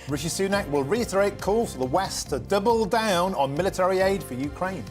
Rishi Sunak will reiterate calls for the West to double down on military aid for Ukraine.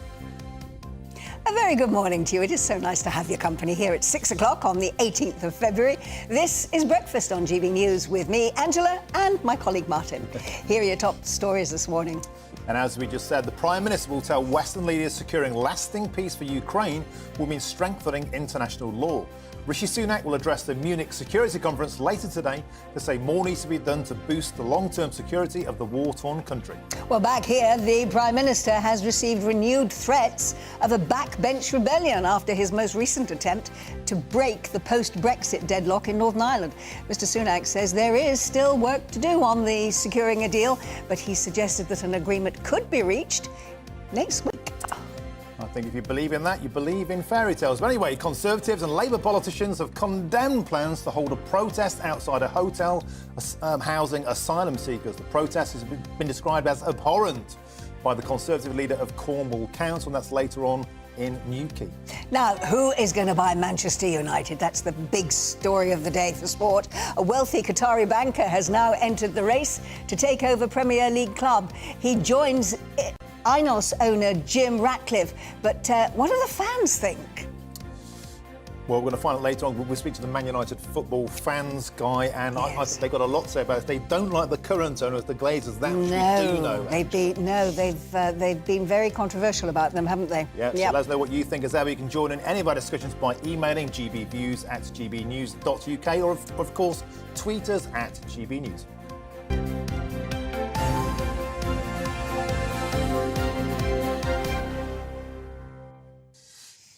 A very good morning to you. It is so nice to have your company here at 6 o'clock on the 18th of February. This is Breakfast on GB News with me, Angela, and my colleague Martin. Here are your top stories this morning. And as we just said, the Prime Minister will tell Western leaders securing lasting peace for Ukraine will mean strengthening international law. Rishi Sunak will address the Munich Security Conference later today to say more needs to be done to boost the long-term security of the war-torn country. Well, back here, the Prime Minister has received renewed threats of a backbench rebellion after his most recent attempt to break the post-Brexit deadlock in Northern Ireland. Mr Sunak says there is still work to do on the securing a deal, but he suggested that an agreement could be reached next week. I think if you believe in that, you believe in fairy tales. But anyway, Conservatives and Labour politicians have condemned plans to hold a protest outside a hotel housing asylum seekers. The protest has been described as abhorrent by the Conservative leader of Cornwall Council, and that's later on in Newquay. Now, who is going to buy Manchester United? That's the big story of the day for sport. A wealthy Qatari banker has now entered the race to take over Premier League club. He joins Inos owner Jim Ratcliffe. But what do the fans think? Well, we're going to find out later on. We'll speak to the Man United football fans guy, and Yes. I think they've got a lot to say about it. They don't like the current owners, the Glazers. That we do know. They've been very controversial about them, haven't they? Yeah, so let us know what you think as ever. You can join in any of our discussions by emailing gbviews@gbnews.uk or, of course, tweet us at gbnews.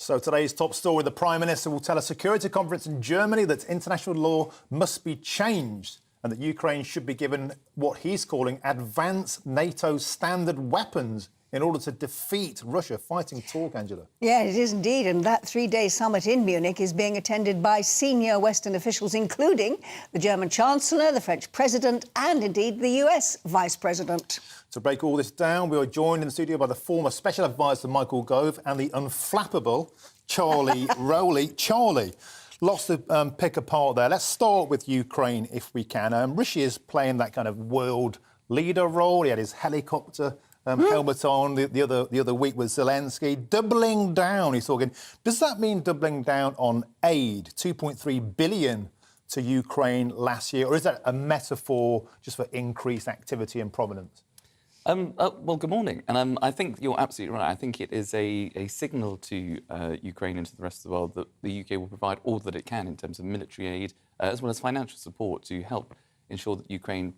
So today's top story, the Prime Minister will tell a security conference in Germany that international law must be changed and that Ukraine should be given what he's calling advanced NATO standard weapons in order to defeat Russia. Fighting talk, Angela. Yeah, it is indeed. And that three-day summit in Munich is being attended by senior Western officials, including the German Chancellor, the French President, and indeed the US Vice President. To break all this down, we are joined in the studio by the former Special Advisor Michael Gove and the unflappable Charlie Rowley. Charlie, lots to pick apart there. Let's start with Ukraine, if we can. Rishi is playing that kind of world leader role. He had his helicopter helmet on the other week with Zelensky. Doubling down, he's talking. Does that mean doubling down on aid? 2.3 billion to Ukraine last year, or is that a metaphor just for increased activity and prominence? Well, good morning. And I think you're absolutely right. I think it is a signal to Ukraine and to the rest of the world that the UK will provide all that it can in terms of military aid, as well as financial support to help ensure that Ukraine,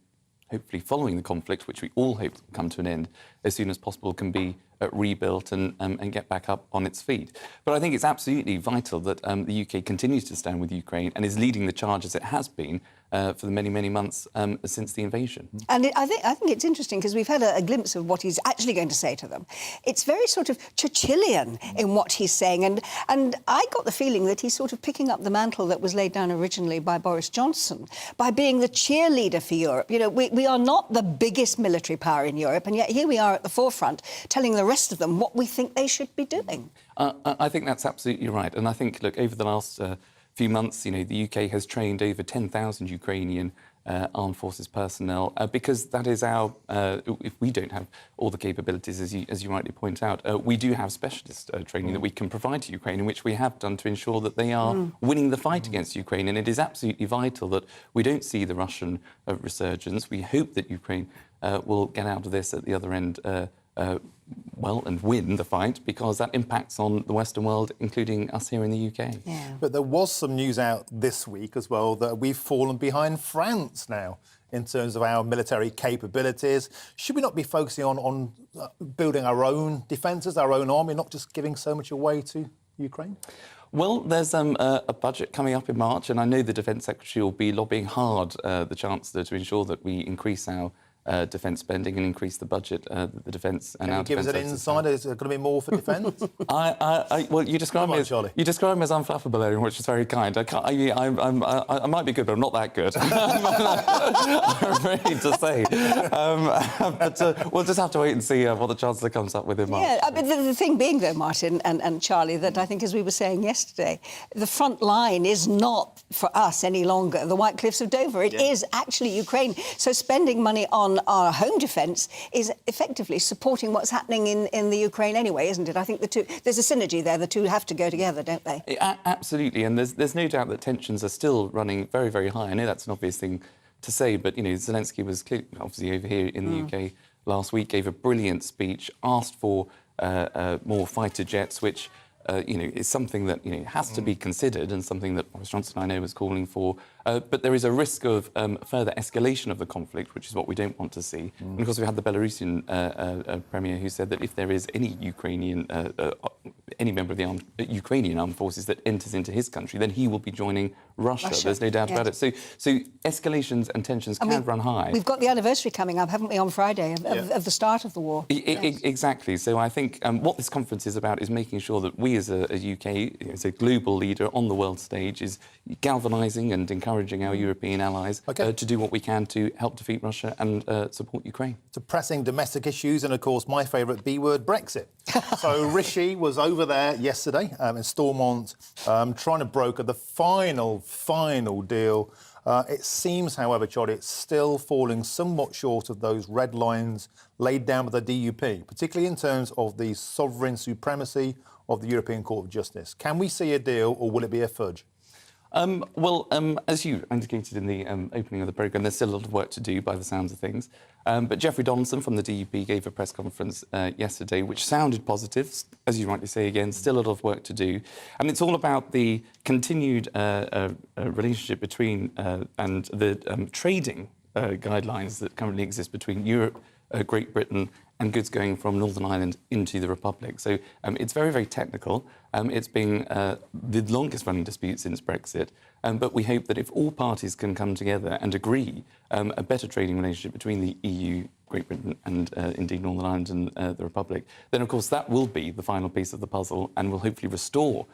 hopefully following the conflict, which we all hope will come to an end as soon as possible, can be rebuilt and get back up on its feet. But I think it's absolutely vital that the UK continues to stand with Ukraine and is leading the charge as it has been for the many, many months since the invasion. And I think it's interesting because we've had a glimpse of what he's actually going to say to them. It's very sort of Churchillian in what he's saying. And I got the feeling that he's sort of picking up the mantle that was laid down originally by Boris Johnson by being the cheerleader for Europe. You know, we are not the biggest military power in Europe, and yet here we are at the forefront telling the rest of them what we think they should be doing. I think that's absolutely right. And I think, look, over the last few months, you know, the UK has trained over 10,000 Ukrainian armed forces personnel because that is our, if we don't have all the capabilities, as you rightly point out, we do have specialist training that we can provide to Ukraine, in which we have done to ensure that they are winning the fight against Ukraine. And it is absolutely vital that we don't see the Russian resurgence. We hope that Ukraine will get out of this at the other end well and win the fight, because that impacts on the Western world, including us here in the UK. Yeah. But there was some news out this week as well that we've fallen behind France now in terms of our military capabilities. Should we not be focusing on building our own defences, our own army, not just giving so much away to Ukraine? Well, there's a budget coming up in March, and I know the Defence Secretary will be lobbying hard, the Chancellor, to ensure that we increase our defence spending and increase the budget, the defence and our defence. Can you give us an insider? Is there going to be more for defence? Well, you describe me as unflappable, Aaron, which is very kind. I might be good, but I'm not that good. I'm afraid to say. But we'll just have to wait and see what the Chancellor comes up with in March. Yeah, but the thing being, though, Martin and Charlie, that I think, as we were saying yesterday, the front line is not for us any longer the White Cliffs of Dover. It is actually Ukraine. So spending money on on our home defence is effectively supporting what's happening in the Ukraine anyway, isn't it? I think there's a synergy there. The two have to go together, don't they? Absolutely, and there's no doubt that tensions are still running very, very high. I know that's an obvious thing to say, but, you know, Zelensky was clearly, obviously over here in the UK last week, gave a brilliant speech, asked for more fighter jets, which you know, is something that, you know, has to be considered and something that Boris Johnson, I know, was calling for. But there is a risk of further escalation of the conflict, which is what we don't want to see. And of course, we had the Belarusian premier who said that if there is any Ukrainian, any member of the Ukrainian armed forces that enters into his country, then he will be joining Russia. There's no doubt about it. So escalations and tensions can run high. We've got the anniversary coming up, haven't we, on Friday, of the start of the war? Exactly. So I think what this conference is about is making sure that we as a UK, as a global leader on the world stage, is galvanising and encouraging our European allies to do what we can to help defeat Russia and support Ukraine. To pressing domestic issues and, of course, my favourite B word, Brexit. So Rishi was over there yesterday in Stormont trying to broker the final deal. It seems, however, Charlie, it's still falling somewhat short of those red lines laid down by the DUP, particularly in terms of the sovereign supremacy of the European Court of Justice. Can we see a deal, or will it be a fudge? As you indicated in the opening of the programme, there's still a lot of work to do by the sounds of things. But Jeffrey Donaldson from the DUP gave a press conference yesterday, which sounded positive, as you rightly say again, still a lot of work to do. And it's all about the continued relationship between and the trading guidelines that currently exist between Europe, Great Britain and goods going from Northern Ireland into the Republic. So it's very, very technical. It's been the longest-running dispute since Brexit. But we hope that if all parties can come together and agree a better trading relationship between the EU, Great Britain and indeed Northern Ireland and the Republic, then, of course, that will be the final piece of the puzzle and will hopefully restore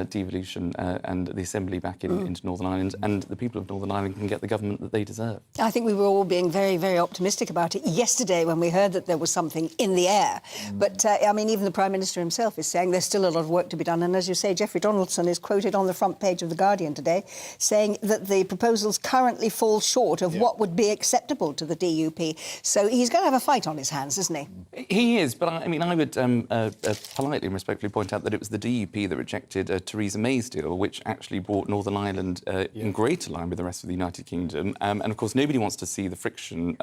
devolution and the Assembly back into Northern Ireland, and the people of Northern Ireland can get the government that they deserve. I think we were all being very, very optimistic about it yesterday when we heard that there was something in the air. But, I mean, even the Prime Minister himself is saying there's still a lot of work to be done. And as you say, Jeffrey Donaldson is quoted on the front page of The Guardian today saying that the proposals currently fall short of what would be acceptable to the DUP. So he's going to have a fight on his hands, isn't he? He is, but I mean, I would politely and respectfully point out that it was the DUP that rejected Theresa May's deal, which actually brought Northern Ireland in greater line with the rest of the United Kingdom. And, of course, nobody wants to see the friction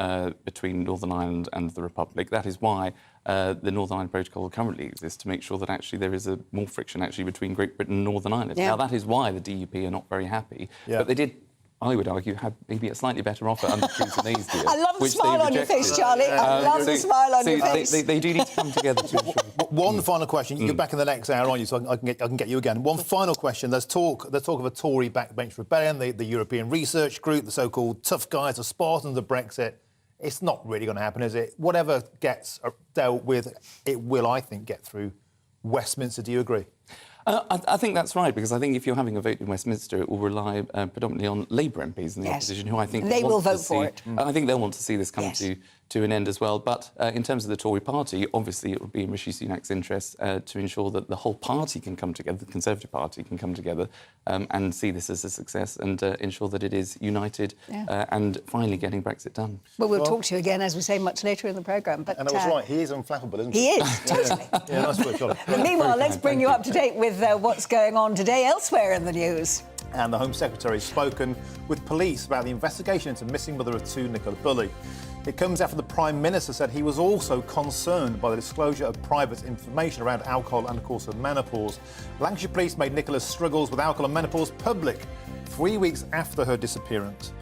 between Northern Ireland and the Republic. That is why the Northern Ireland Protocol currently exists, to make sure that actually there is more friction actually between Great Britain and Northern Ireland. Now, that is why the DUP are not very happy. But they did, I would argue, had maybe a slightly better offer under Theresa May's deal. I love the smile on your face, Charlie. I love the smile on your face. They do need to come together to ensure. One final question. You're back in the next hour, aren't you? So I can get you again. One final question. There's talk of a Tory backbench rebellion, the European Research Group, the so-called tough guys, the Spartans of Brexit. It's not really going to happen, is it? Whatever gets dealt with, it will, I think, get through Westminster. Do you agree? I think that's right, because I think if you're having a vote in Westminster, it will rely predominantly on Labour MPs in the opposition, who I think they will vote for it. I think they'll want to see this come to an end as well. But in terms of the Tory party, obviously it would be in Rishi Sunak's interest to ensure that the whole party can come together, the Conservative Party can come together and see this as a success and ensure that it is united and finally getting Brexit done. Well, we'll talk to you again, as we say, much later in the programme. But and I was right, he is unflappable, isn't he? He is, totally. Nice work, Charlie. Meanwhile, let's bring you up to date with what's going on today elsewhere in the news. And the Home Secretary has spoken with police about the investigation into missing mother of two, Nicola Bulley. It comes after the Prime Minister said he was also concerned by the disclosure of private information around alcohol and, of course, her menopause. Lancashire Police made Nicola's struggles with alcohol and menopause public 3 weeks after her disappearance.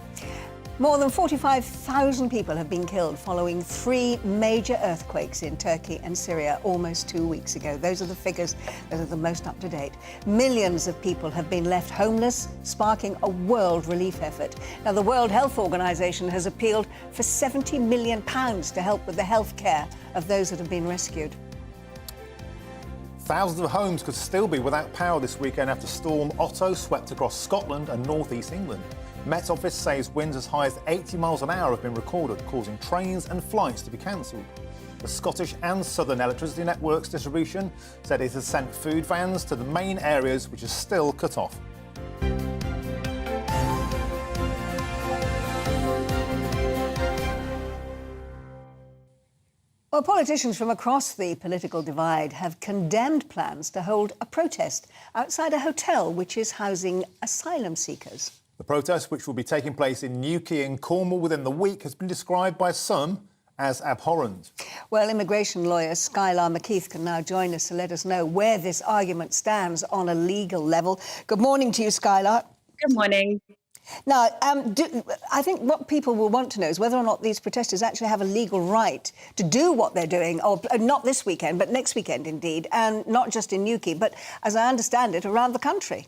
More than 45,000 people have been killed following 3 major earthquakes in Turkey and Syria almost 2 weeks ago. Those are the figures that are the most up to date. Millions of people have been left homeless, sparking a world relief effort. Now, the World Health Organization has appealed for £70 million to help with the health care of those that have been rescued. Thousands of homes could still be without power this weekend after Storm Otto swept across Scotland and north-east England. Met Office says winds as high as 80 miles an hour have been recorded, causing trains and flights to be cancelled. The Scottish and Southern Electricity Networks Distribution said it has sent food vans to the main areas which are still cut off. Well, politicians from across the political divide have condemned plans to hold a protest outside a hotel which is housing asylum seekers. The protest, which will be taking place in Newquay and Cornwall within the week, has been described by some as abhorrent. Well, immigration lawyer Skylar McKeith can now join us to let us know where this argument stands on a legal level. Good morning to you, Skylar. Good morning. Now, I think what people will want to know is whether or not these protesters actually have a legal right to do what they're doing, or not this weekend, but next weekend indeed, and not just in Newquay, but as I understand it, around the country.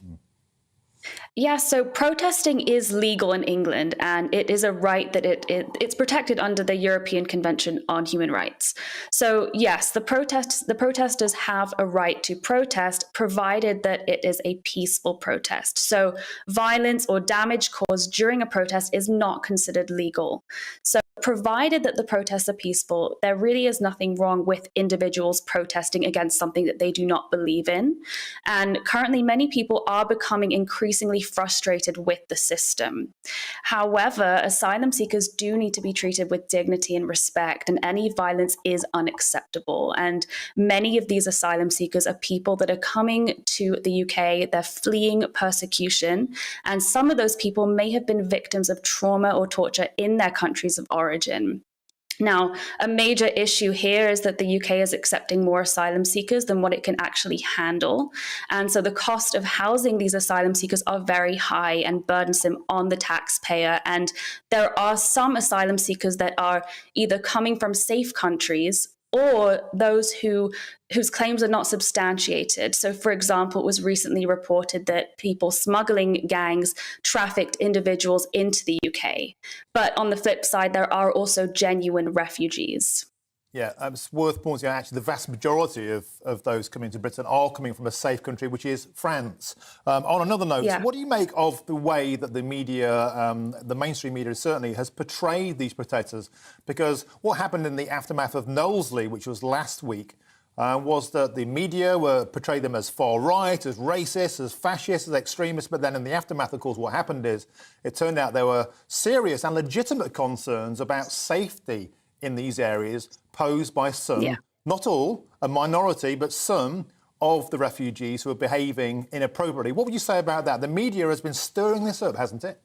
Yeah, so protesting is legal in England, and it is a right that it's protected under the European Convention on Human Rights. So yes, the protesters have a right to protest, provided that it is a peaceful protest. So violence or damage caused during a protest is not considered legal. So provided that the protests are peaceful, there really is nothing wrong with individuals protesting against something that they do not believe in. And currently, many people are becoming increasingly frustrated with the system. However, asylum seekers do need to be treated with dignity and respect, and any violence is unacceptable. And many of these asylum seekers are people that are coming to the UK, they're fleeing persecution, and some of those people may have been victims of trauma or torture in their countries of origin. Now, a major issue here is that the UK is accepting more asylum seekers than what it can actually handle. And so the cost of housing these asylum seekers are very high and burdensome on the taxpayer. And there are some asylum seekers that are either coming from safe countries or those whose claims are not substantiated. So, for example, it was recently reported that people smuggling gangs trafficked individuals into the UK. But on the flip side, there are also genuine refugees. Yeah, it's worth pointing out, actually, the vast majority of those coming to Britain are coming from a safe country, which is France. On another note, what do you make of the way that the media, the mainstream media certainly, has portrayed these protesters? Because what happened in the aftermath of Knowsley, which was last week, was that the media portrayed them as far-right, as racist, as fascist, as extremists. But then in the aftermath, of course, what happened is it turned out there were serious and legitimate concerns about safety in these areas posed by some, not all, a minority, but some of the refugees who are behaving inappropriately. What would you say about that? The media has been stirring this up, hasn't it?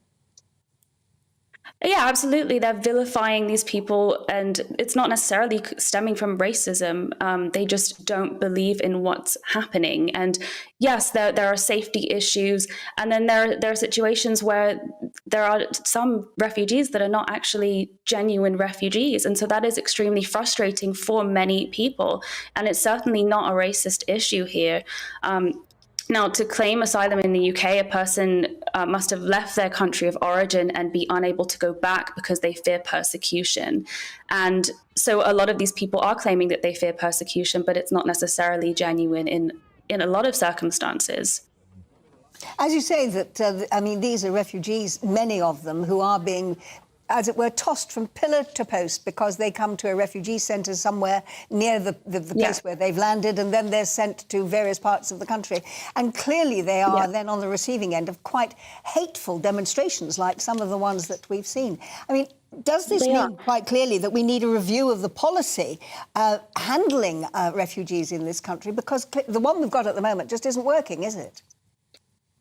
Yeah, absolutely. They're vilifying these people, and it's not necessarily stemming from racism. They just don't believe in what's happening. And yes, there are safety issues, and then there are situations where there are some refugees that are not actually genuine refugees, and so that is extremely frustrating for many people. And it's certainly not a racist issue here. Now, to claim asylum in the UK, a person must have left their country of origin and be unable to go back because they fear persecution. And so a lot of these people are claiming that they fear persecution, but it's not necessarily genuine in a lot of circumstances. As you say, that I mean, these are refugees, many of them, who are being, as it were, tossed from pillar to post because they come to a refugee centre somewhere near the place where they've landed, and then they're sent to various parts of the country. And clearly they are then on the receiving end of quite hateful demonstrations like some of the ones that we've seen. I mean, does this mean quite clearly that we need a review of the policy handling refugees in this country? Because the one we've got at the moment just isn't working, is it?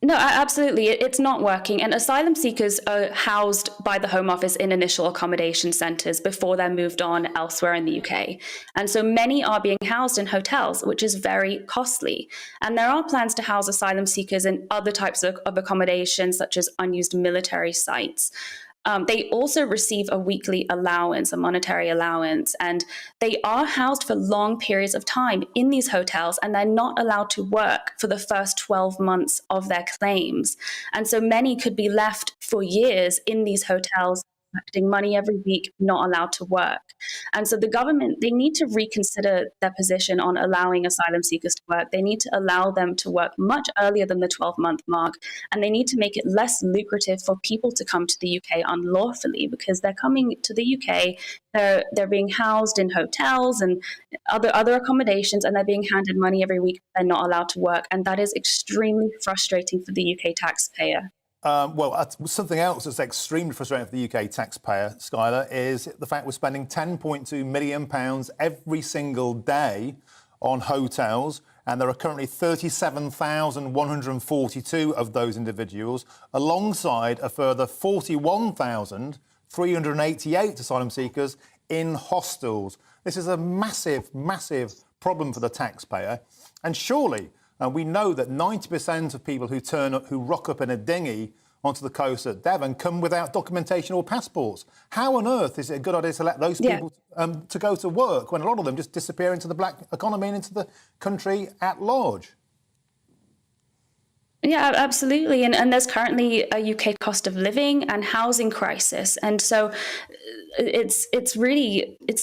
No, absolutely. It's not working. And asylum seekers are housed by the Home Office in initial accommodation centres before they're moved on elsewhere in the UK. And so many are being housed in hotels, which is very costly. And there are plans to house asylum seekers in other types of accommodation, such as unused military sites. They also receive a weekly allowance, a monetary allowance, and they are housed for long periods of time in these hotels, and they're not allowed to work for the first 12 months of their claims. And so many could be left for years in these hotels, collecting money every week, not allowed to work. And so the government, they need to reconsider their position on allowing asylum seekers to work. They need to allow them to work much earlier than the 12-month mark, and they need to make it less lucrative for people to come to the UK unlawfully, because they're coming to the UK, they're being housed in hotels and other accommodations, and they're being handed money every week. They're not allowed to work, and that is extremely frustrating for the UK taxpayer. Something else that's extremely frustrating for the UK taxpayer, Skylar, is the fact we're spending £10.2 million every single day on hotels, and there are currently 37,142 of those individuals, alongside a further 41,388 asylum seekers in hostels. This is a massive, massive problem for the taxpayer. And surely, we know that 90% of people who rock up in a dinghy onto the coast at Devon come without documentation or passports. How on earth is it a good idea to let those people to go to work when a lot of them just disappear into the black economy and into the country at large? Yeah, absolutely. And there's currently a UK cost of living and housing crisis. And so it's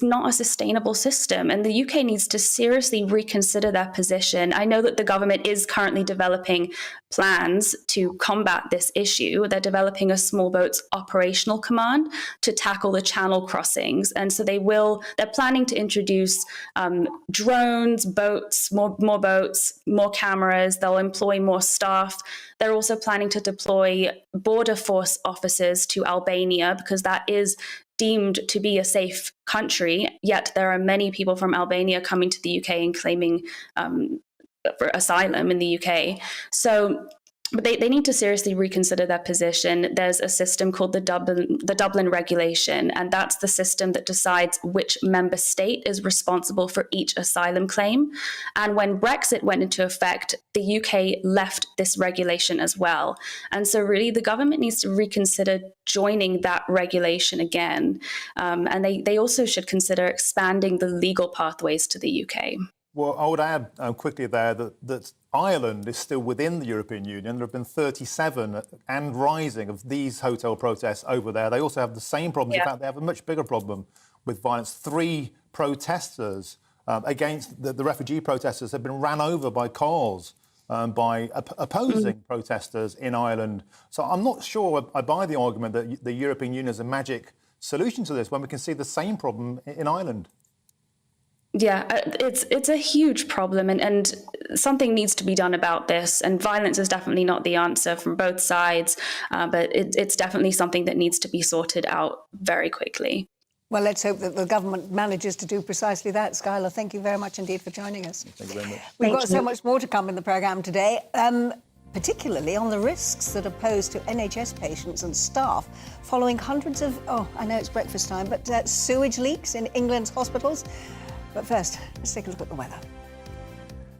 not a sustainable system. And the UK needs to seriously reconsider their position. I know that the government is currently developing plans to combat this issue. They're developing a small boats operational command to tackle the channel crossings. And so they're planning to introduce drones, boats, more boats, more cameras. They'll employ more staff. They're also planning to deploy border force officers to Albania because that is deemed to be a safe country, yet there are many people from Albania coming to the UK and claiming for asylum in the UK. But they need to seriously reconsider their position. There's a system called the Dublin Regulation, and that's the system that decides which member state is responsible for each asylum claim. And when Brexit went into effect, the UK left this regulation as well. And so really the government needs to reconsider joining that regulation again. And they also should consider expanding the legal pathways to the UK. Well, I would add quickly there that Ireland is still within the European Union. There have been 37 and rising of these hotel protests over there. They also have the same problems. In fact, they have a much bigger problem with violence. 3 protesters against the refugee protesters have been ran over by cars by opposing protesters in Ireland. So I'm not sure I buy the argument that the European Union is a magic solution to this when we can see the same problem in Ireland. Yeah, it's a huge problem, and something needs to be done about this. And violence is definitely not the answer from both sides, but it's definitely something that needs to be sorted out very quickly. Well, let's hope that the government manages to do precisely that. Skylar, thank you very much indeed for joining us. Thank you very much. We've got so much more to come in the programme today, particularly on the risks that are posed to NHS patients and staff following hundreds of, I know it's breakfast time, but sewage leaks in England's hospitals. But first, let's take a look at the weather.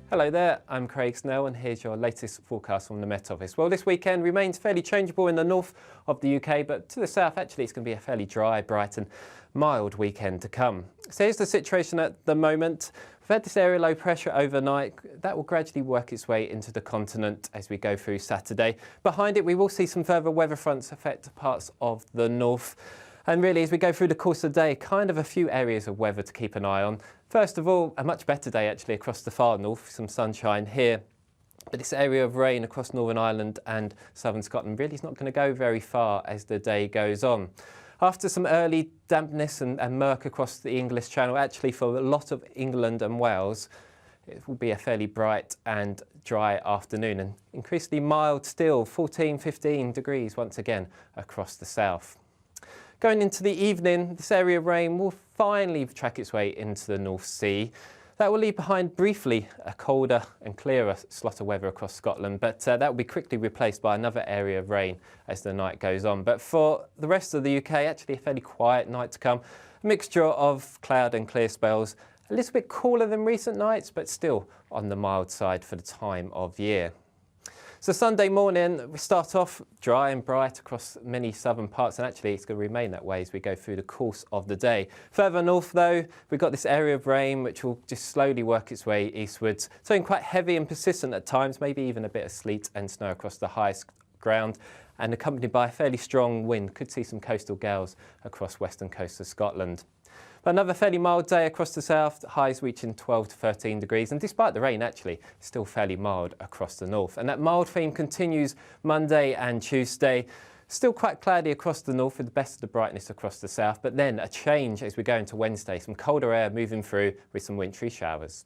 Hello there, I'm Craig Snell and here's your latest forecast from the Met Office. Well, this weekend remains fairly changeable in the north of the UK, but to the south actually it's going to be a fairly dry, bright and mild weekend to come. So here's the situation at the moment. We've had this area low pressure overnight. That will gradually work its way into the continent as we go through Saturday. Behind it we will see some further weather fronts affect parts of the north. And really, as we go through the course of the day, kind of a few areas of weather to keep an eye on. First of all, a much better day actually across the far north, some sunshine here. But this area of rain across Northern Ireland and southern Scotland really is not going to go very far as the day goes on. After some early dampness and murk across the English Channel, actually for a lot of England and Wales, it will be a fairly bright and dry afternoon and increasingly mild still, 14, 15 degrees once again across the south. Going into the evening, this area of rain will finally track its way into the North Sea. That will leave behind briefly a colder and clearer slot of weather across Scotland, but that will be quickly replaced by another area of rain as the night goes on. But for the rest of the UK, actually a fairly quiet night to come. A mixture of cloud and clear spells, a little bit cooler than recent nights, but still on the mild side for the time of year. So Sunday morning, we start off dry and bright across many southern parts, and actually it's going to remain that way as we go through the course of the day. Further north though, we've got this area of rain which will just slowly work its way eastwards, turning quite heavy and persistent at times, maybe even a bit of sleet and snow across the highest ground, and accompanied by a fairly strong wind. Could see some coastal gales across western coast of Scotland. But another fairly mild day across the south, highs reaching 12 to 13 degrees, and despite the rain actually, still fairly mild across the north. And that mild theme continues Monday and Tuesday. Still quite cloudy across the north with the best of the brightness across the south, but then a change as we go into Wednesday, some colder air moving through with some wintry showers.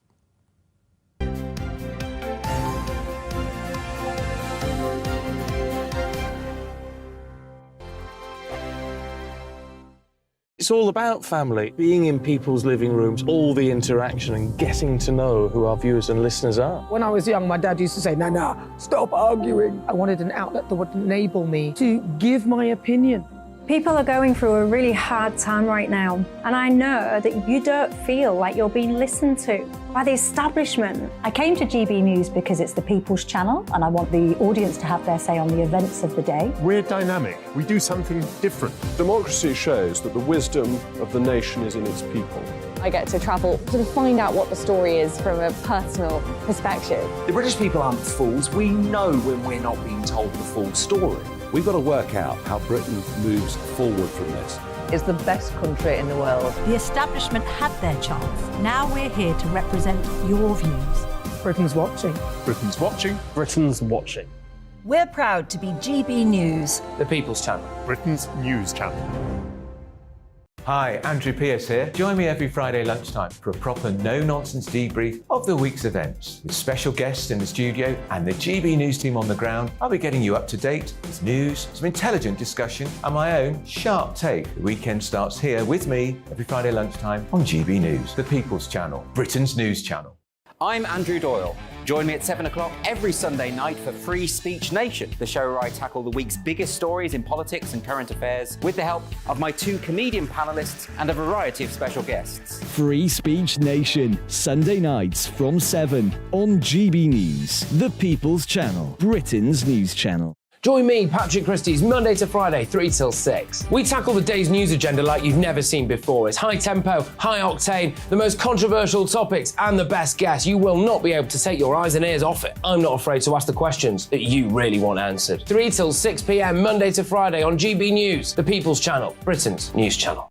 It's all about family, being in people's living rooms, all the interaction and getting to know who our viewers and listeners are. When I was young, my dad used to say, no, stop arguing. I wanted an outlet that would enable me to give my opinion. People are going through a really hard time right now, and I know that you don't feel like you're being listened to by the establishment. I came to GB News because it's the People's Channel, and I want the audience to have their say on the events of the day. We're dynamic. We do something different. Democracy shows that the wisdom of the nation is in its people. I get to travel to find out what the story is from a personal perspective. The British people aren't fools. We know when we're not being told the full story. We've got to work out how Britain moves forward from this. It's the best country in the world. The establishment had their chance. Now we're here to represent your views. Britain's watching. Britain's watching. Britain's watching. We're proud to be GB News. The People's Channel. Britain's news channel. Hi, Andrew Pierce here. Join me every Friday lunchtime for a proper no-nonsense debrief of the week's events. With special guests in the studio and the GB News team on the ground, I'll be getting you up to date with news, some intelligent discussion and my own sharp take. The weekend starts here with me every Friday lunchtime on GB News, the People's Channel, Britain's news channel. I'm Andrew Doyle. Join me at 7 o'clock every Sunday night for Free Speech Nation, the show where I tackle the week's biggest stories in politics and current affairs with the help of my two comedian panellists and a variety of special guests. Free Speech Nation, Sunday nights from 7 on GB News, the People's Channel, Britain's news channel. Join me, Patrick Christie's, Monday to Friday, 3 till 6. We tackle the day's news agenda like you've never seen before. It's high tempo, high octane, the most controversial topics, and the best guests. You will not be able to take your eyes and ears off it. I'm not afraid to ask the questions that you really want answered. 3 till 6 p.m, Monday to Friday on GB News, the People's Channel, Britain's news channel.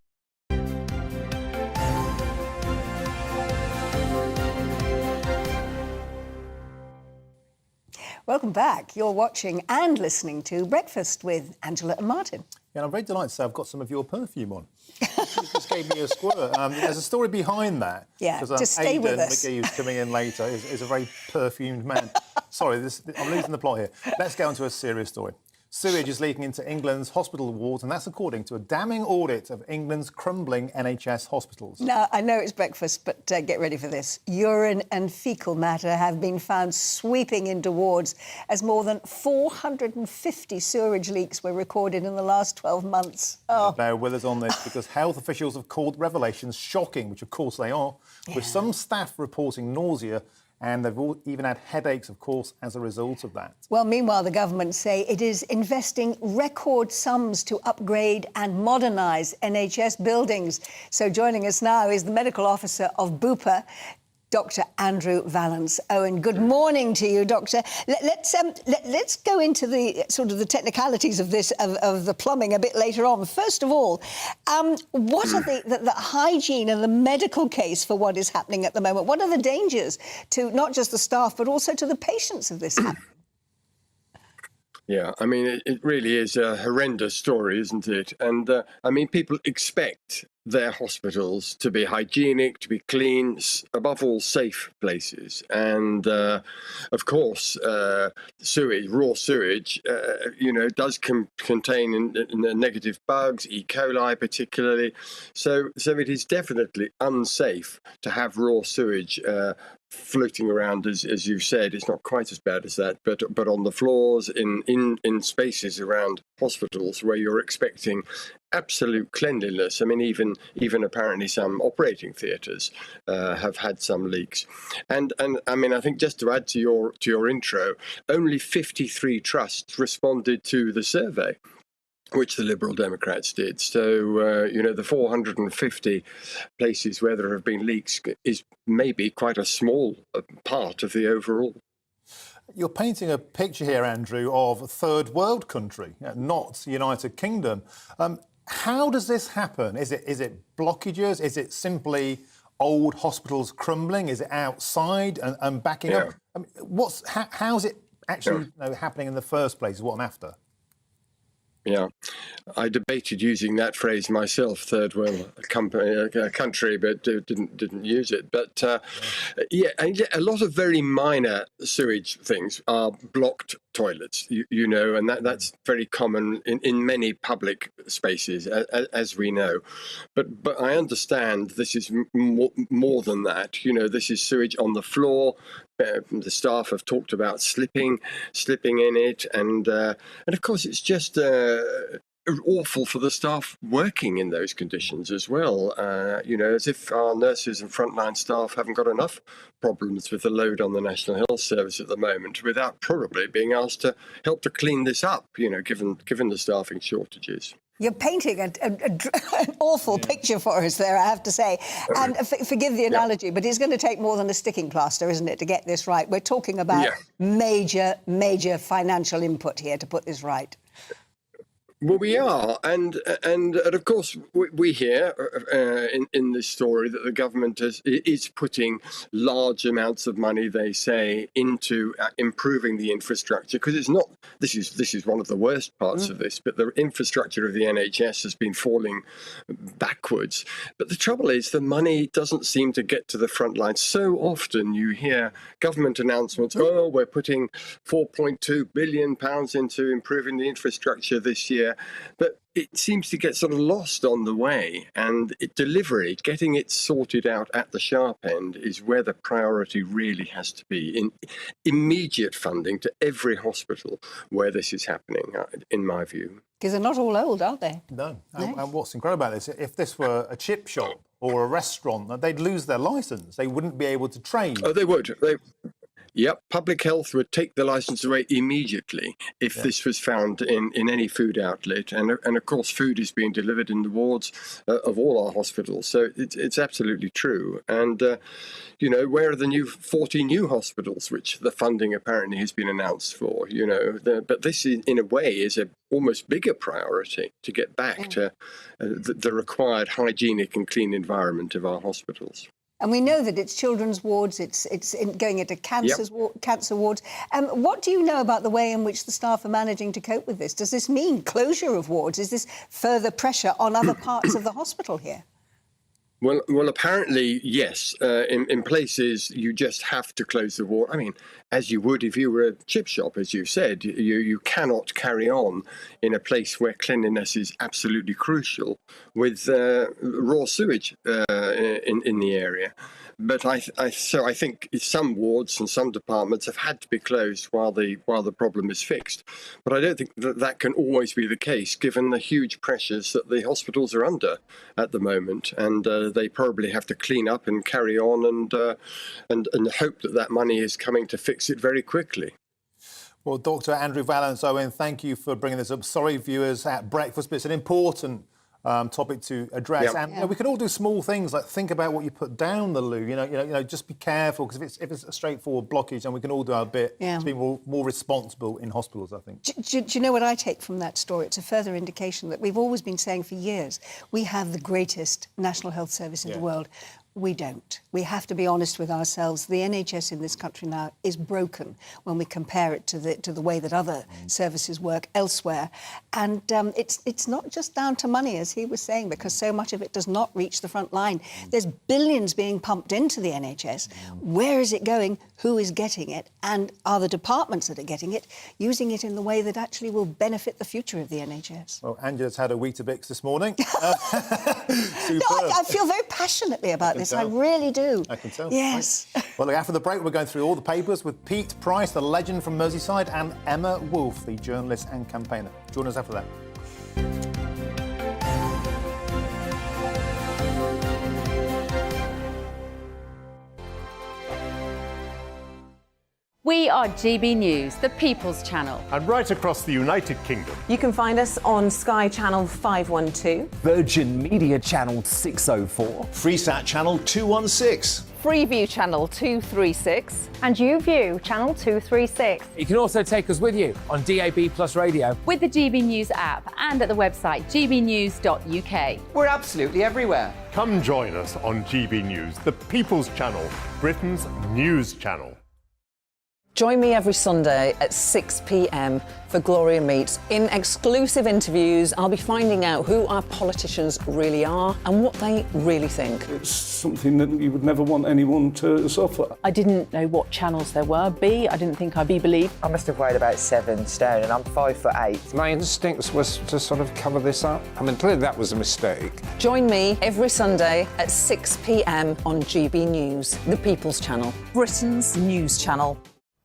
Welcome back. You're watching and listening to Breakfast with Angela and Martin. Yeah, and I'm very delighted to say I've got some of your perfume on. You just gave me a squirt. There's a story behind that. Yeah, just stay with us. McGee, who's coming in later, is a very perfumed man. Sorry, I'm losing the plot here. Let's go on to a serious story. Sewage is leaking into England's hospital wards, and that's according to a damning audit of England's crumbling NHS hospitals. Now, I know it's breakfast, but get ready for this. Urine and faecal matter have been found sweeping into wards as more than 450 sewerage leaks were recorded in the last 12 months. Oh. Bear with us on this, because health officials have called revelations shocking, which of course they are, with some staff reporting nausea, and they've even had headaches, of course, as a result of that. Well, meanwhile, the government say it is investing record sums to upgrade and modernise NHS buildings. So joining us now is the medical officer of Bupa, Dr. Andrew Vallance-Owen. Good morning to you, Doctor. Let's go into the sort of the technicalities of this, of the plumbing a bit later on. First of all, what are the hygiene and the medical case for what is happening at the moment? What are the dangers to not just the staff, but also to the patients of this happening? Yeah, I mean, it really is a horrendous story, isn't it? And, I mean, people expect their hospitals to be hygienic, to be clean, above all, safe places. And, of course, sewage, raw sewage, does contain negative bugs, E. coli particularly. So it is definitely unsafe to have raw sewage floating around, as you said. It's not quite as bad as that, but on the floors, in spaces around hospitals where you're expecting absolute cleanliness. I mean, even apparently some operating theatres have had some leaks. And I mean, I think just to add to your intro, only 53 trusts responded to the survey, which the Liberal Democrats did. So, the 450 places where there have been leaks is maybe quite a small part of the overall. You're painting a picture here, Andrew, of a third world country, not United Kingdom. How does this happen? Is it blockages? Is it simply old hospitals crumbling? Is it outside and backing up? I mean, how's it actually happening in the first place is what I'm after. Yeah, I debated using that phrase myself, third world country, but didn't use it. But a lot of very minor sewage things are blocked toilets, you know, and that's very common in many public spaces, as we know. But I understand this is more than that. You know, this is sewage on the floor. The staff have talked about slipping in it, and of course it's just awful for the staff working in those conditions as well. You know, as if our nurses and frontline staff haven't got enough problems with the load on the National Health Service at the moment, without probably being asked to help to clean this up. You know, given the staffing shortages. You're painting an awful picture for us there, I have to say. And forgive the analogy, but it's going to take more than a sticking plaster, isn't it, to get this right? We're talking about major financial input here to put this right. Well, we are, and of course we hear in this story that the government is putting large amounts of money, they say, into improving the infrastructure, because it's not. This is one of the worst parts of this, but the infrastructure of the NHS has been falling backwards. But the trouble is, the money doesn't seem to get to the front line. So often you hear government announcements: "Oh, we're putting £4.2 billion into improving the infrastructure this year." But it seems to get sort of lost on the way, and delivery, getting it sorted out at the sharp end, is where the priority really has to be, in immediate funding to every hospital where this is happening, in my view. Because they're not all old, are they? No. And what's incredible about this, if this were a chip shop or a restaurant, they'd lose their licence. They wouldn't be able to trade. Oh, they would. Yep, public health would take the licence away immediately if this was found in any food outlet. And of course, food is being delivered in the wards of all our hospitals. So it's absolutely true. And, you know, where are the 40 new hospitals, which the funding apparently has been announced for, you know? But this, in a way, is a almost bigger priority to get back to the required hygienic and clean environment of our hospitals. And we know that it's children's wards, it's going into cancer wards. What do you know about the way in which the staff are managing to cope with this? Does this mean closure of wards? Is this further pressure on other parts of the hospital here? Well, apparently, yes. In places, you just have to close the ward. I mean, as you would if you were a chip shop, as you said. You cannot carry on in a place where cleanliness is absolutely crucial with raw sewage in the area. But I think some wards and some departments have had to be closed while the problem is fixed. But I don't think that can always be the case, given the huge pressures that the hospitals are under at the moment, and they probably have to clean up and carry on and hope that money is coming to fix it very quickly. Well, Dr. Andrew Vallance-Owen, thank you for bringing this up. Sorry, viewers, at breakfast, but it's an important topic to address. And you know, we can all do small things like think about what you put down the loo. You know, just be careful, because if it's a straightforward blockage, and we can all do our bit to be more responsible in hospitals, I think. Do you know what I take from that story? It's a further indication that we've always been saying for years, we have the greatest National Health Service in the world. We don't. We have to be honest with ourselves. The NHS in this country now is broken when we compare it to the way that other services work elsewhere. And it's not just down to money, as he was saying, because so much of it does not reach the front line. There's billions being pumped into the NHS. Where is it going? Who is getting it? And are the departments that are getting it using it in the way that actually will benefit the future of the NHS? Well, Angela's had a Weetabix this morning. No, I feel very passionately about this. I really do. I can tell. Yes. Right. Well, look, after the break, we're going through all the papers with Pete Price, the legend from Merseyside, and Emma Wolfe, the journalist and campaigner. Join us after that. We are GB News, the People's Channel. And right across the United Kingdom. You can find us on Sky Channel 512, Virgin Media Channel 604, Freesat Channel 216, Freeview Channel 236, and YouView Channel 236. You can also take us with you on DAB Plus Radio, with the GB News app, and at the website gbnews.uk. We're absolutely everywhere. Come join us on GB News, the People's Channel, Britain's news channel. Join me every Sunday at 6 p.m. for Gloria Meets. In exclusive interviews, I'll be finding out who our politicians really are and what they really think. It's something that you would never want anyone to suffer. I didn't know what channels there were. B, I didn't think I'd be believed. I must have weighed about 7 stone and I'm 5'8". My instincts was to sort of cover this up. I mean, clearly that was a mistake. Join me every Sunday at 6 p.m. on GB News, the People's Channel. Britain's news channel.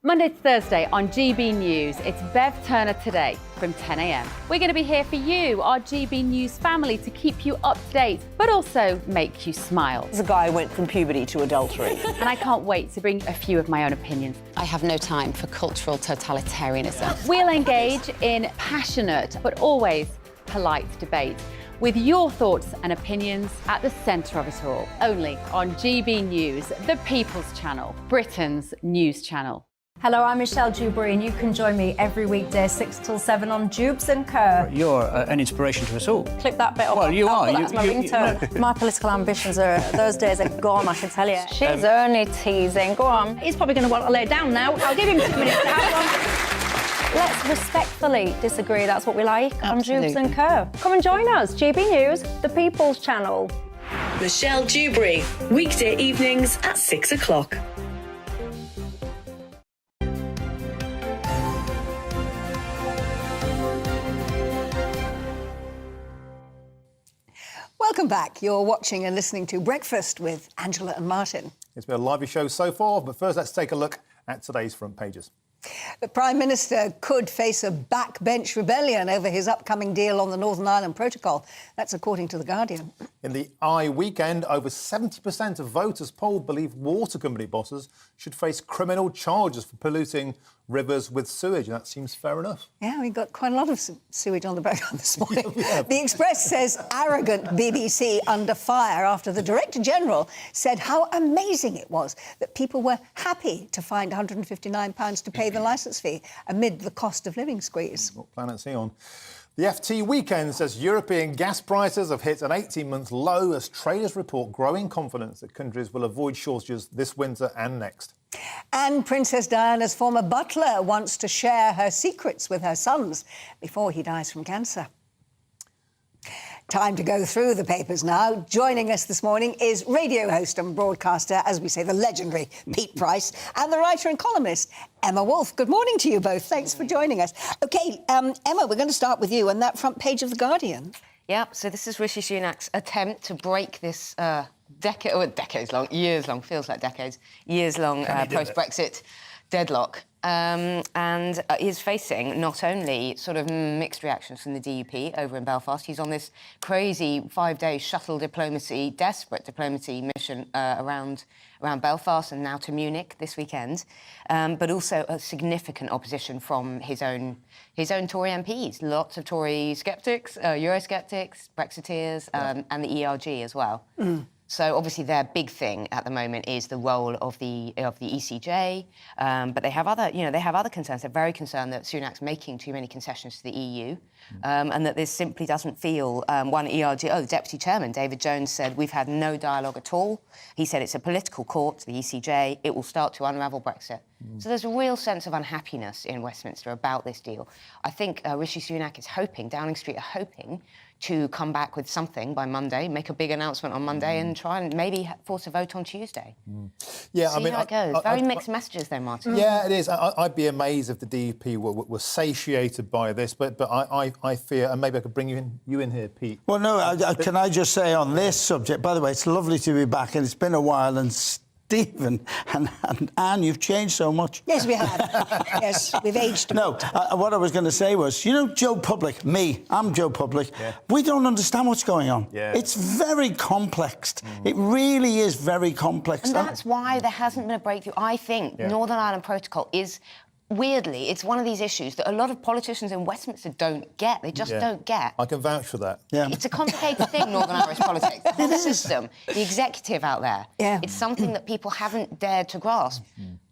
Monday to Thursday on GB News, it's Bev Turner Today from 10 a.m. We're going to be here for you, our GB News family, to keep you up to date, but also make you smile. The guy went from puberty to adultery. And I can't wait to bring a few of my own opinions. I have no time for cultural totalitarianism. We'll engage in passionate, but always polite debate, with your thoughts and opinions at the centre of it all. Only on GB News, the People's Channel, Britain's news channel. Hello, I'm Michelle Dewberry, and you can join me every weekday 6 till 7 on Jubes and Kerr. You're an inspiration to us all. Click that bit up. Well, you are. That's my ringtone. My political ambitions are, those days are gone, I can tell you. She's only teasing. Go on. He's probably going to want to lay down now. I'll give him 2 minutes to have one. Let's respectfully disagree. That's what we like on Jubes and Kerr. Come and join us. GB News, the People's Channel. Michelle Dewberry, weekday evenings at 6 o'clock. Welcome back. You're watching and listening to Breakfast with Angela and Martin. It's been a lively show so far, but first let's take a look at today's front pages. The Prime Minister could face a backbench rebellion over his upcoming deal on the Northern Ireland Protocol. That's according to The Guardian. In the weekend, over 70% of voters polled believe water company bosses should face criminal charges for polluting rivers with sewage, and that seems fair enough. Yeah, we got quite a lot of sewage on the programme this morning. The Express says arrogant BBC under fire after the Director General said how amazing it was that people were happy to find £159 to pay the licence fee amid the cost of living squeeze. What planet's he on? The FT Weekend says European gas prices have hit an 18-month low as traders report growing confidence that countries will avoid shortages this winter and next. And Princess Diana's former butler wants to share her secrets with her sons before he dies from cancer. Time to go through the papers now. Joining us this morning is radio host and broadcaster, as we say, the legendary Pete Price, and the writer and columnist, Emma Wolfe. Good morning to you both. Thanks for joining us. OK, Emma, we're going to start with you and that front page of The Guardian. Yep, so this is Rishi Sunak's attempt to break this years-long, feels like decades, years-long post-Brexit deadlock. And is facing not only sort of mixed reactions from the DUP over in Belfast. He's on this crazy 5-day shuttle diplomacy, desperate diplomacy mission around Belfast and now to Munich this weekend, but also a significant opposition from his own Tory MPs. Lots of Tory sceptics, Eurosceptics, Brexiteers, and the ERG as well. So obviously their big thing at the moment is the role of the ECJ, but they have other concerns. They're very concerned that Sunak's making too many concessions to the EU, and that this simply doesn't feel. One ERG, the deputy chairman David Jones said we've had no dialogue at all. He said it's a political court, the ECJ. It will start to unravel Brexit. So there's a real sense of unhappiness in Westminster about this deal. I think Rishi Sunak is hoping, Downing Street are hoping, to come back with something by Monday, make a big announcement on Monday and try and maybe force a vote on Tuesday. Yeah, See how it goes. Very mixed messages there, Martin. Yeah, it is. I'd be amazed if the DUP were satiated by this, but I fear, and maybe I could bring you in here, Pete. Well, no, can I just say on this subject, by the way, it's lovely to be back, and it's been a while, and Stephen and Anne, you've changed so much. Yes, we have. Yes, we've aged. No, what I was going to say was, you know, Joe Public, I'm Joe Public, we don't understand what's going on. It's very complex. It really is very complex. And that's why there hasn't been a breakthrough. I think Northern Ireland Protocol is... Weirdly, it's one of these issues that a lot of politicians in Westminster don't get. They just don't get. I can vouch for that. It's a complicated thing, Northern Irish politics. The whole system, the executive out there. It's something that people haven't dared to grasp.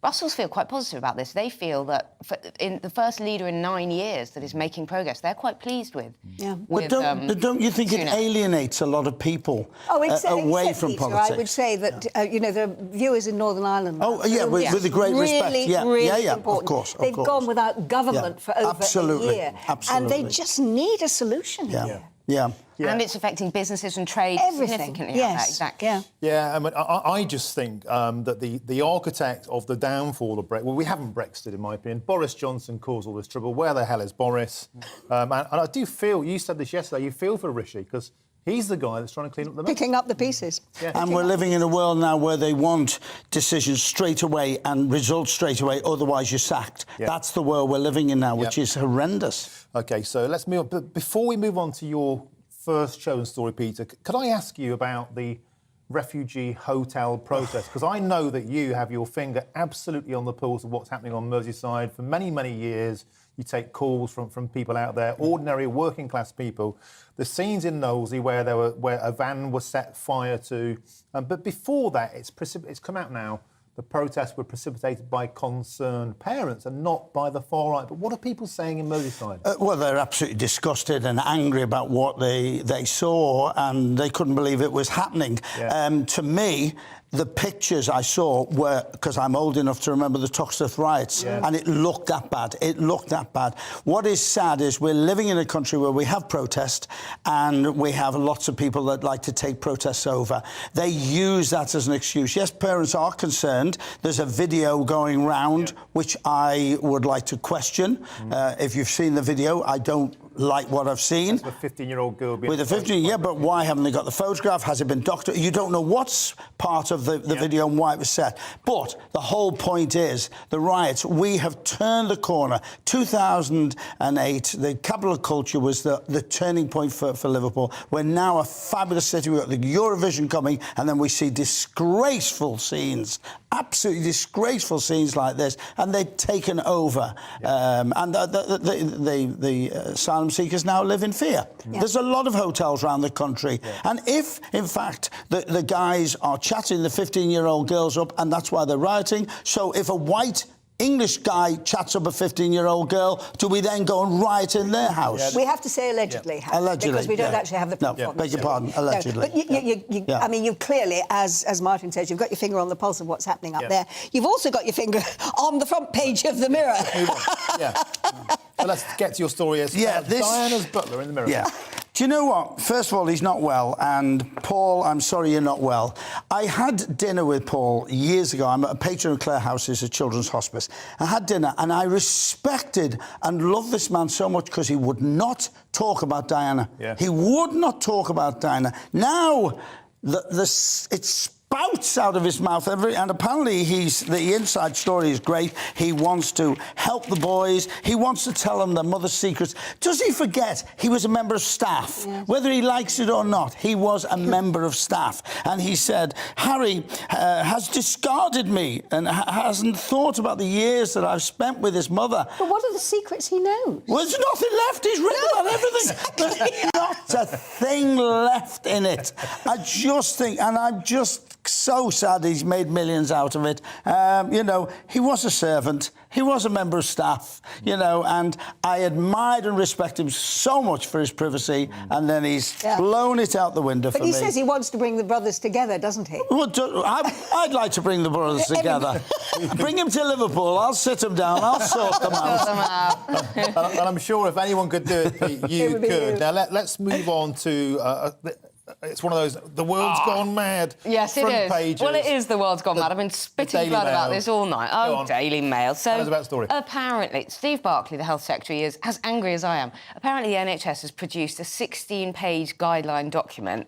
Brussels feel quite positive about this. They feel that in the first leader in 9 years that is making progress, they're quite pleased with. Yeah. With, but don't you think it alienates a lot of people away from Peter, politics? I would say that there are viewers in Northern Ireland. Oh, yeah, with a great respect. Really yeah, important. of course. They've gone without government for over a year. Absolutely. And they just need a solution here. Yeah. And it's affecting businesses and trade significantly. Yes. Exactly. Yeah. I mean, I just think that the architect of the downfall of Brexit, well, we haven't Brexited, in my opinion. Boris Johnson caused all this trouble. Where the hell is Boris? And I do feel, you said this yesterday, you feel for Rishi, because he's the guy that's trying to clean up the mess. Picking up the pieces. Yeah. And we're living in a world now where they want decisions straight away and results straight away, otherwise you're sacked. Yeah. That's the world we're living in now, which is horrendous. OK, so let's move on. But before we move on to your first show and story, Peter, could I ask you about the refugee hotel process? Because I know that you have your finger absolutely on the pulse of what's happening on Merseyside for many, many years. You take calls from people out there, ordinary working class people. The scenes in Knowsley where a van was set fire to, but before that, it's come out now. The protests were precipitated by concerned parents and not by the far right. But what are people saying in Merseyside? Well, they're absolutely disgusted and angry about what they saw, and they couldn't believe it was happening. Yeah. To me, the pictures I saw were, because I'm old enough to remember the Toxteth riots, and it looked that bad. It looked that bad. What is sad is we're living in a country where we have protest, and we have lots of people that like to take protests over. They use that as an excuse. Yes, parents are concerned. There's a video going round, which I would like to question. If you've seen the video, I don't like what I've seen. That's a 15-year-old girl being... With a 15, but why haven't they got the photograph? Has it been doctored? You don't know what's part of the video and why it was set. But the whole point is, the riots, we have turned the corner. 2008, the capital culture was the turning point for Liverpool. We're now a fabulous city. We've got the Eurovision coming, and then we see disgraceful scenes, absolutely disgraceful scenes like this, and they've taken over. And the asylum seekers now live in fear. There's a lot of hotels around the country. And if, in fact, the guys are chatting the 15-year-old girls up, and that's why they're rioting, so if a white English guy chats up a 15-year-old girl, do we then go and riot in their house? We have to say allegedly, allegedly, because we don't actually have the proof. No, beg your pardon, allegedly. No, but I mean, you clearly, as Martin says, you've got your finger on the pulse of what's happening up there. You've also got your finger on the front page of the Mirror. So let's get to your story as Diana's butler in the Mirror. Yeah. Do you know what? First of all, he's not well. And Paul, I'm sorry you're not well. I had dinner with Paul years ago. I'm a patron of Clare House's, a children's hospice. I had dinner and I respected and loved this man so much because he would not talk about Diana. He would not talk about Diana. Now, it's spouts out of his mouth and apparently the inside story is great. He wants to help the boys. He wants to tell them their mother's secrets. Does he forget he was a member of staff? Whether he likes it or not, he was a member of staff. And he said, Harry has discarded me and hasn't thought about the years that I've spent with his mother. But what are the secrets he knows? Well, there's nothing left. He's written about everything. There's not a thing left in it. I just think, and I'm just so sad he's made millions out of it. He was a servant. He was a member of staff, and I admired and respect him so much for his privacy, and then he's blown it out the window for me. But he says he wants to bring the brothers together, doesn't he? Well, I'd like to bring the brothers together. Bring him to Liverpool. I'll sit them down. I'll sort them out. And I'm sure if anyone could do it, Pete, you could. Now, let's move on to... it's one of those, the world's gone mad. Yes, it is. Pages. Well, it is the world's gone mad. I've been spitting blood about this all night. Oh, Daily Mail. So, tell us about the story. Apparently, Steve Barclay, the Health Secretary, is as angry as I am. Apparently, the NHS has produced a 16-page guideline document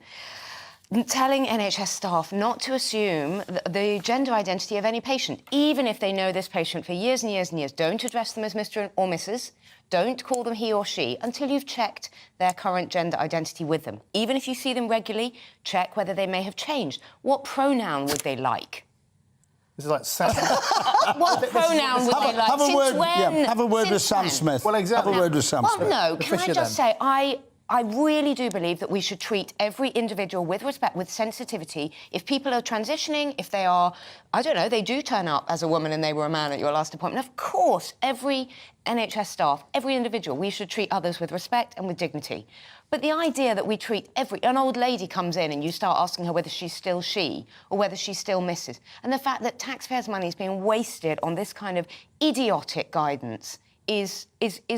telling NHS staff not to assume the gender identity of any patient, even if they know this patient for years and years and years. Don't address them as Mr. or Mrs. Don't call them he or she until you've checked their current gender identity with them. Even if you see them regularly, check whether they may have changed. What pronoun would they like? This is like Sam. What pronoun would they like? Have a word with Sam Smith. Well, exactly. Have a word with Sam Smith. Well, no, can I just say, I I really do believe that we should treat every individual with respect, with sensitivity. If people are transitioning, if they are, I don't know, they do turn up as a woman and they were a man at your last appointment, of course, every NHS staff, every individual, we should treat others with respect and with dignity. But the idea that we treat an old lady comes in and you start asking her whether she's still she or whether she's still Mrs. And the fact that taxpayers' money is being wasted on this kind of idiotic guidance is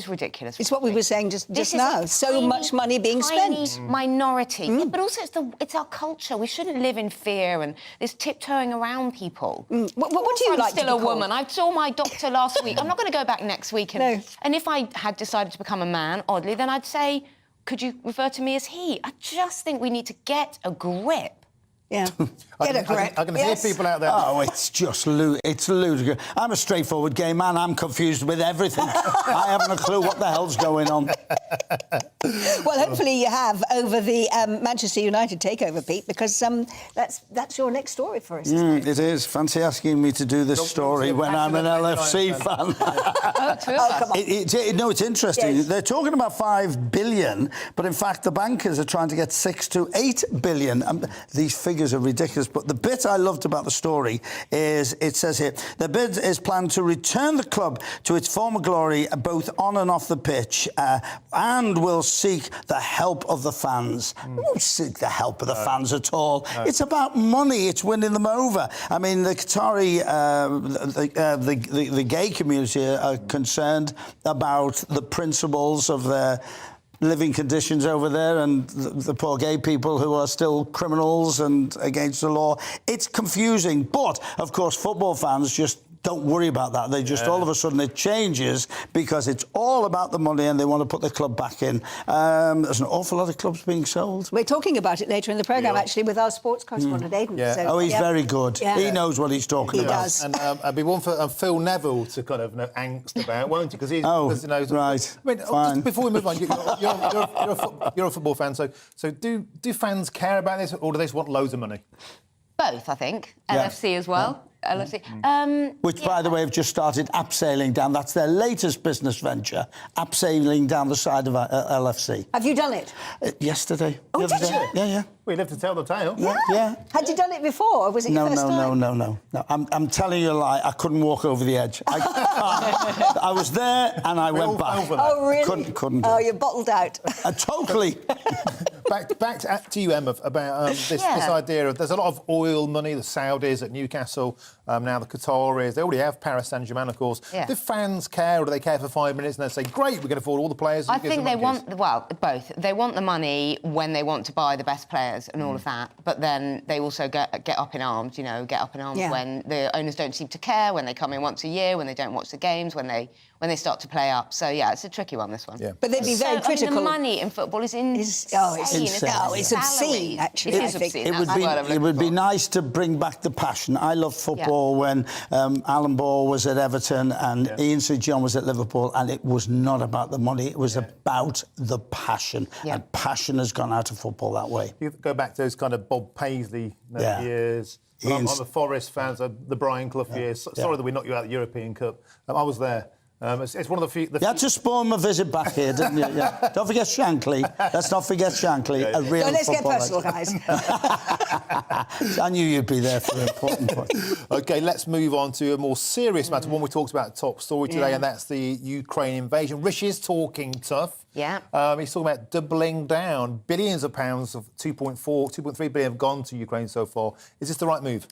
ridiculous. It's what we were saying just now. So much money being spent. Minority. Yeah, but also it's our culture. We shouldn't live in fear and this tiptoeing around people. What do you like to be still a called? woman. I saw my doctor last week. I'm not going to go back next week. And if I had decided to become a man, oddly, then I'd say, could you refer to me as he? I just think we need to get a grip. Yeah. Get a grip. I can hear people out there. Oh, it's just it's ludicrous. I'm a straightforward gay man. I'm confused with everything. I haven't a clue what the hell's going on. Well, hopefully you have over the Manchester United takeover, Pete, because that's your next story for us. Isn't it? It is. Fancy asking me to do this story when I'm an LFC fan. Come on. No, it's interesting. Yes. They're talking about 5 billion, but in fact the bankers are trying to get 6 to 8 billion. These figures are ridiculous, but the bit I loved about the story is it says here the bid is planned to return the club to its former glory both on and off the pitch and will seek the help of the fans. We won't seek the help of the fans at all. It's about money. It's winning them over. I mean, the Qatari, the gay community are concerned about the principles of their living conditions over there and the poor gay people who are still criminals and against the law. It's confusing, but, of course, football fans just don't worry about that. They just, all of a sudden, it changes because it's all about the money and they want to put the club back in. There's an awful lot of clubs being sold. We're talking about it later in the programme, actually, with our sports correspondent, Aidan. Yeah. So, he's very good. Yeah. He knows what he's talking about. He does. And it'd be one for Phil Neville to kind of angst about, won't you? Because he's, right. I mean, Fine. just before we move on, you're a football fan, so do fans care about this, or do they just want loads of money? Both, I think. Yeah. LFC as well. LFC. Which, by the way, have just started abseiling down. That's their latest business venture, abseiling down the side of LFC. Have you done it? Yesterday. Oh, did you? Yeah. We live to tell the tale. Yeah. Had you done it before, or was it your first time? No. I'm telling you a lie. I couldn't walk over the edge. I was there and I went back. Oh, really? Couldn't. Oh, you're bottled out. Totally. Back to you, Emma, about this idea of there's a lot of oil money, the Saudis at Newcastle, now the Qataris. They already have Paris Saint-Germain, of course. Yeah. Do fans care, or do they care for 5 minutes and they say, great, we can afford all the players? I think they want, both. They want the money when they want to buy the best players and all of that, but then they also get up in arms, when the owners don't seem to care, when they come in once a year, when they don't watch the games, when they start to play up. So, yeah, it's a tricky one, this one. Yeah. But they'd be very critical. The money in football is insane. It's obscene, actually. It is obscene. It would be nice to bring back the passion. I loved football when Alan Ball was at Everton and Ian St John was at Liverpool, and it was not about the money. It was about the passion. Yeah. And passion has gone out of football that way. You go back to those kind of Bob Paisley years. I'm a Forest fan, so the Brian Clough years. Sorry that we knocked you out of the European Cup. I was there. It's one of the few... You had to spawn my visit back here, didn't you? Yeah. Don't forget Shankly. Let's not forget Shankly, a real So let's get footballer. personal, guys. I knew you'd be there for an important point. OK, let's move on to a more serious matter, one we talked about top story today, and that's the Ukraine invasion. Rishi's talking tough. Yeah. He's talking about doubling down. Billions of pounds of 2.3 billion have gone to Ukraine so far. Is this the right move?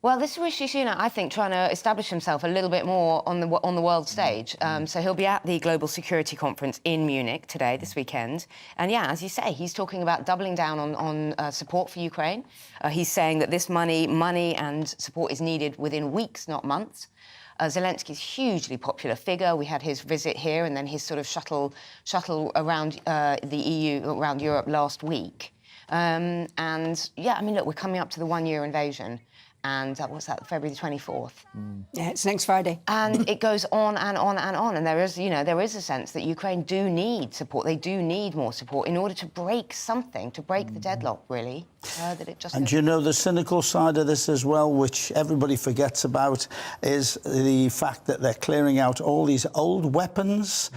Well, this is Rishi Sunak, I think, trying to establish himself a little bit more on the world stage. So he'll be at the Global Security Conference in Munich today, this weekend. And yeah, as you say, he's talking about doubling down on support for Ukraine. He's saying that this money and support is needed within weeks, not months. Zelensky's hugely popular figure. We had his visit here and then his sort of shuttle around the EU, around Europe last week. And yeah, I mean, look, we're coming up to the 1-year invasion. and what's that, February the 24th? Yeah, it's next Friday. And it goes on and on and on. And there is, there is a sense that Ukraine do need support. They do need more support in order to break something, to break the deadlock, really. That it just. And the cynical side of this as well, which everybody forgets about, is the fact that they're clearing out all these old weapons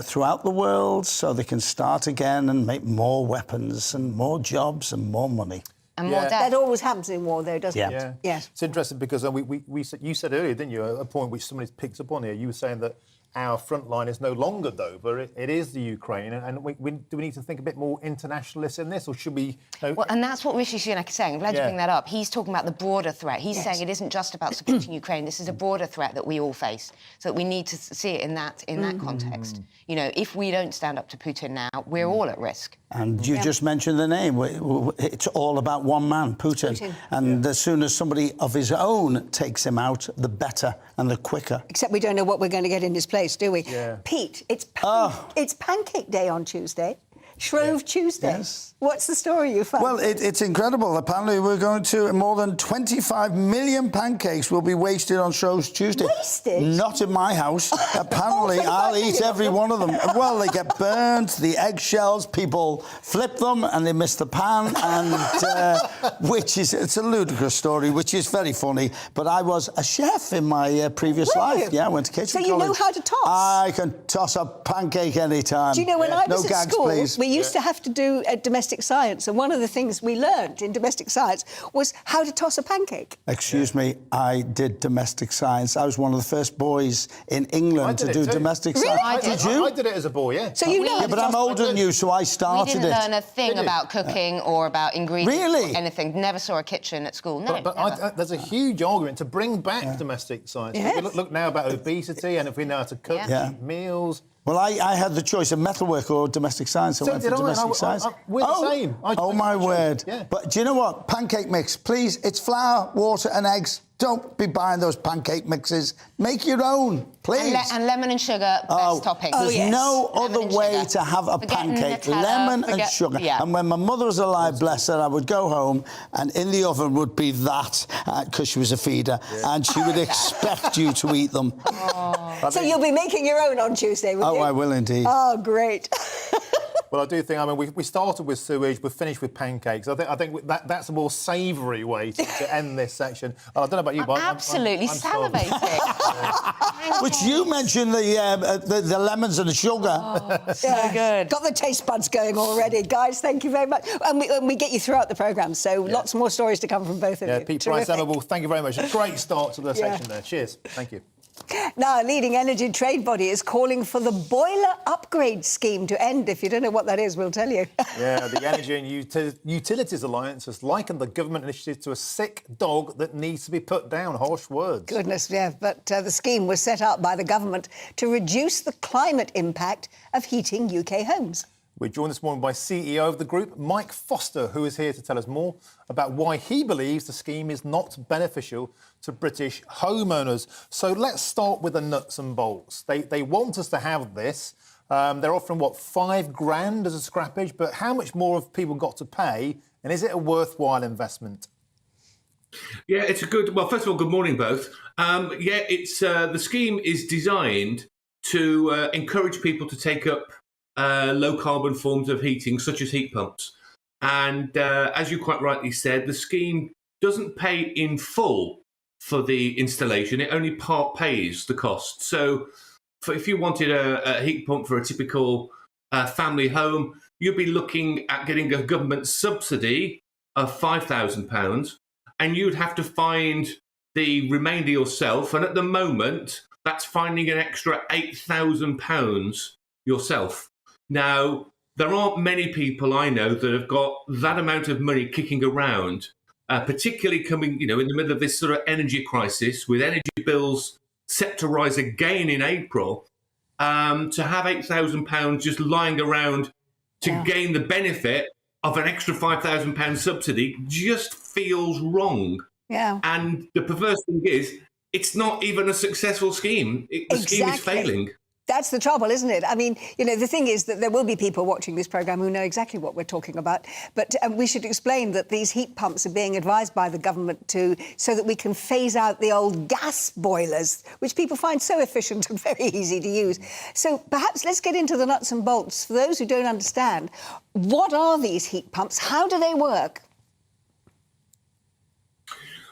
throughout the world so they can start again and make more weapons and more jobs and more money. And more death. That always happens in war, though, doesn't it? Yeah. Yes. It's interesting because you said earlier, didn't you, a point which somebody's picked up on here. You were saying that our front line is no longer Dover, it is the Ukraine. And do we need to think a bit more internationalist in this, or should we... Well, and that's what Rishi Sunak is saying. I'm glad you bring that up. He's talking about the broader threat. He's saying it isn't just about supporting Ukraine. This is a broader threat that we all face. So we need to see it in that context. If we don't stand up to Putin now, we're all at risk. And you just mentioned the name. It's all about one man, Putin. And as soon as somebody of his own takes him out, the better and the quicker. Except we don't know what we're going to get in his place, do we? Yeah. Pete, it's Pancake Day on Tuesday. Shrove Tuesday. Yes. What's the story you found? Well, it's incredible. Apparently, we're going to more than 25 million pancakes will be wasted on Shrove Tuesday. Wasted? Not in my house. Apparently, I'll eat every one of them. Well, they get burnt, the eggshells, people flip them and they miss the pan, and it's a ludicrous story, which is very funny. But I was a chef in my previous life. Yeah, I went to kitchen college. So you know how to toss? I can toss a pancake anytime. Do you know when I was no at gags, school, please. we used to have to do domestic science, and one of the things we learned in domestic science was how to toss a pancake. Excuse me, I did domestic science. I was one of the first boys in England to do domestic science. Did you? I did it as a boy, yeah. So you know. Yeah, but I'm older than you, so I started it. We didn't learn a thing about cooking or about ingredients or anything. Never saw a kitchen at school. No, but there's a huge argument to bring back domestic science. Yes. We look now about obesity and if we know how to cook meals. Well, I had the choice of metalwork or domestic science. I went for domestic science. We're the same. My word. Yeah. But do you know what? Pancake mix, please. It's flour, water and eggs. Don't be buying those pancake mixes. Make your own, please. And lemon and sugar, best topping. There's no other way to have a pancake. Nutella, lemon and sugar. Yeah. And when my mother was alive, bless her, I would go home and in the oven would be that, because she was a feeder, and she would expect you to eat them. So you'll be making your own on Tuesday, will you? Oh, I will indeed. Oh, great. Well, I do think, we started with sewage, we're finished with pancakes. I think that's a more savoury way to end this section. I don't know about you, but absolutely I'm salivating. Which you mentioned the lemons and the sugar. Oh, so good. Got the taste buds going already. Guys, thank you very much. And we get you throughout the programme, so lots more stories to come from both of you. Pete Price, Emma Wolf, thank you very much. A great start to the section there. Cheers. Thank you. Now, a leading energy trade body is calling for the boiler upgrade scheme to end. If you don't know what that is, we'll tell you. Yeah, the Energy and Utilities Alliance has likened the government initiative to a sick dog that needs to be put down. Harsh words. Goodness, yeah. But the scheme was set up by the government to reduce the climate impact of heating UK homes. We're joined this morning by CEO of the group, Mike Foster, who is here to tell us more about why he believes the scheme is not beneficial to British homeowners. So let's start with the nuts and bolts. They want us to have this. They're offering, £5,000 as a scrappage, but how much more have people got to pay, and is it a worthwhile investment? Yeah, it's a good... Well, first of all, good morning, both. It's the scheme is designed to encourage people to take up low-carbon forms of heating, such as heat pumps. And as you quite rightly said, the scheme doesn't pay in full for the installation. It only part pays the cost. So if you wanted a heat pump for a typical family home, you'd be looking at getting a government subsidy of £5,000, and you'd have to find the remainder yourself. And at the moment, that's finding an extra £8,000 yourself. Now, there aren't many people I know that have got that amount of money kicking around, particularly coming, in the middle of this sort of energy crisis, with energy bills set to rise again in April, to have £8,000 just lying around to gain the benefit of an extra £5,000 subsidy just feels wrong. Yeah. And the perverse thing is, it's not even a successful scheme. The scheme is failing. That's the trouble, isn't it? I mean, you know, the thing is that there will be people watching this programme who know exactly what we're talking about, but we should explain that these heat pumps are being advised by the government so that we can phase out the old gas boilers, which people find so efficient and very easy to use. So perhaps let's get into the nuts and bolts. For those who don't understand, what are these heat pumps? How do they work?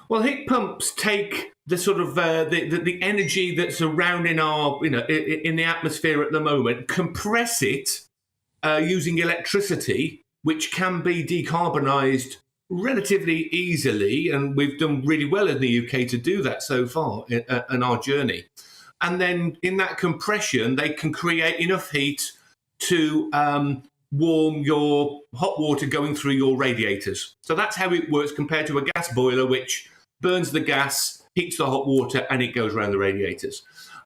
Well, heat pumps take the sort of the energy that's around in our, in the atmosphere at the moment, compress it using electricity, which can be decarbonised relatively easily, and we've done really well in the UK to do that so far in our journey. And then in that compression, they can create enough heat to warm your hot water going through your radiators. So that's how it works compared to a gas boiler, which burns the gas, heats the hot water, and it goes around the radiators.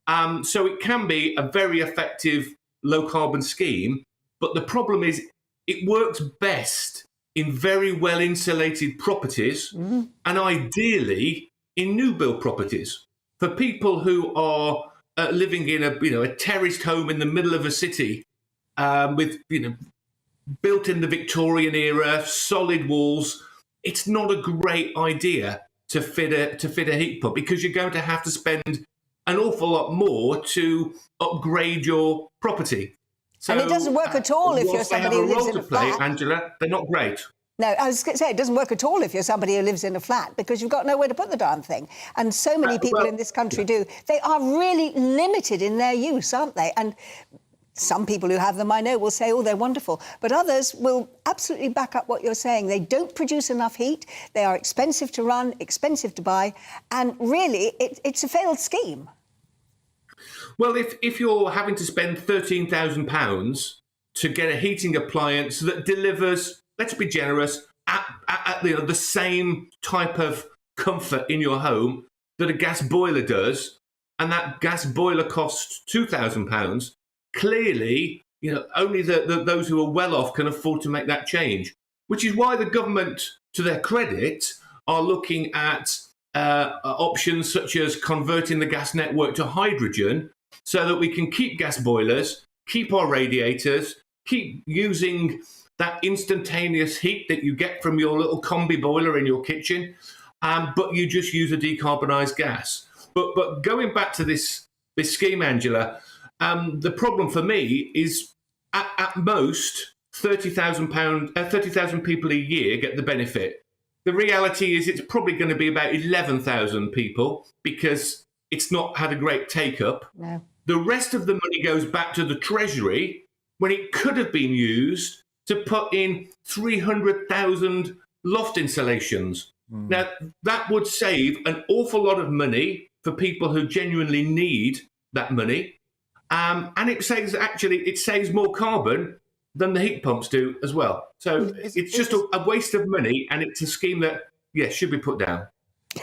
So it can be a very effective low-carbon scheme, but the problem is it works best in very well-insulated properties and ideally in new-build properties. For people who are living in a terraced home in the middle of a city with, built in the Victorian era, solid walls, it's not a great idea to fit a heat pump, because you're going to have to spend an awful lot more to upgrade your property. So, and it doesn't work at all if you're somebody who lives in a flat. Angela, they're not great. No, I was going to say, it doesn't work at all if you're somebody who lives in a flat, because you've got nowhere to put the darn thing. And so many people in this country do. They are really limited in their use, aren't they? And some people who have them, I know, will say, oh, they're wonderful. But others will absolutely back up what you're saying. They don't produce enough heat. They are expensive to run, expensive to buy. And really, it's a failed scheme. Well, if you're having to spend £13,000 to get a heating appliance that delivers, let's be generous, at the same type of comfort in your home that a gas boiler does, and that gas boiler costs £2,000, clearly, only those who are well off can afford to make that change, which is why the government, to their credit, are looking at options such as converting the gas network to hydrogen so that we can keep gas boilers, keep our radiators, keep using that instantaneous heat that you get from your little combi boiler in your kitchen, but you just use a decarbonised gas. But going back to this scheme, Angela, the problem for me is at most 30,000 people a year get the benefit. The reality is it's probably going to be about 11,000 people, because it's not had a great take-up. No. The rest of the money goes back to the Treasury when it could have been used to put in 300,000 loft installations. Now, that would save an awful lot of money for people who genuinely need that money. And it saves more carbon than the heat pumps do as well. So it's just a waste of money, and it's a scheme that, should be put down.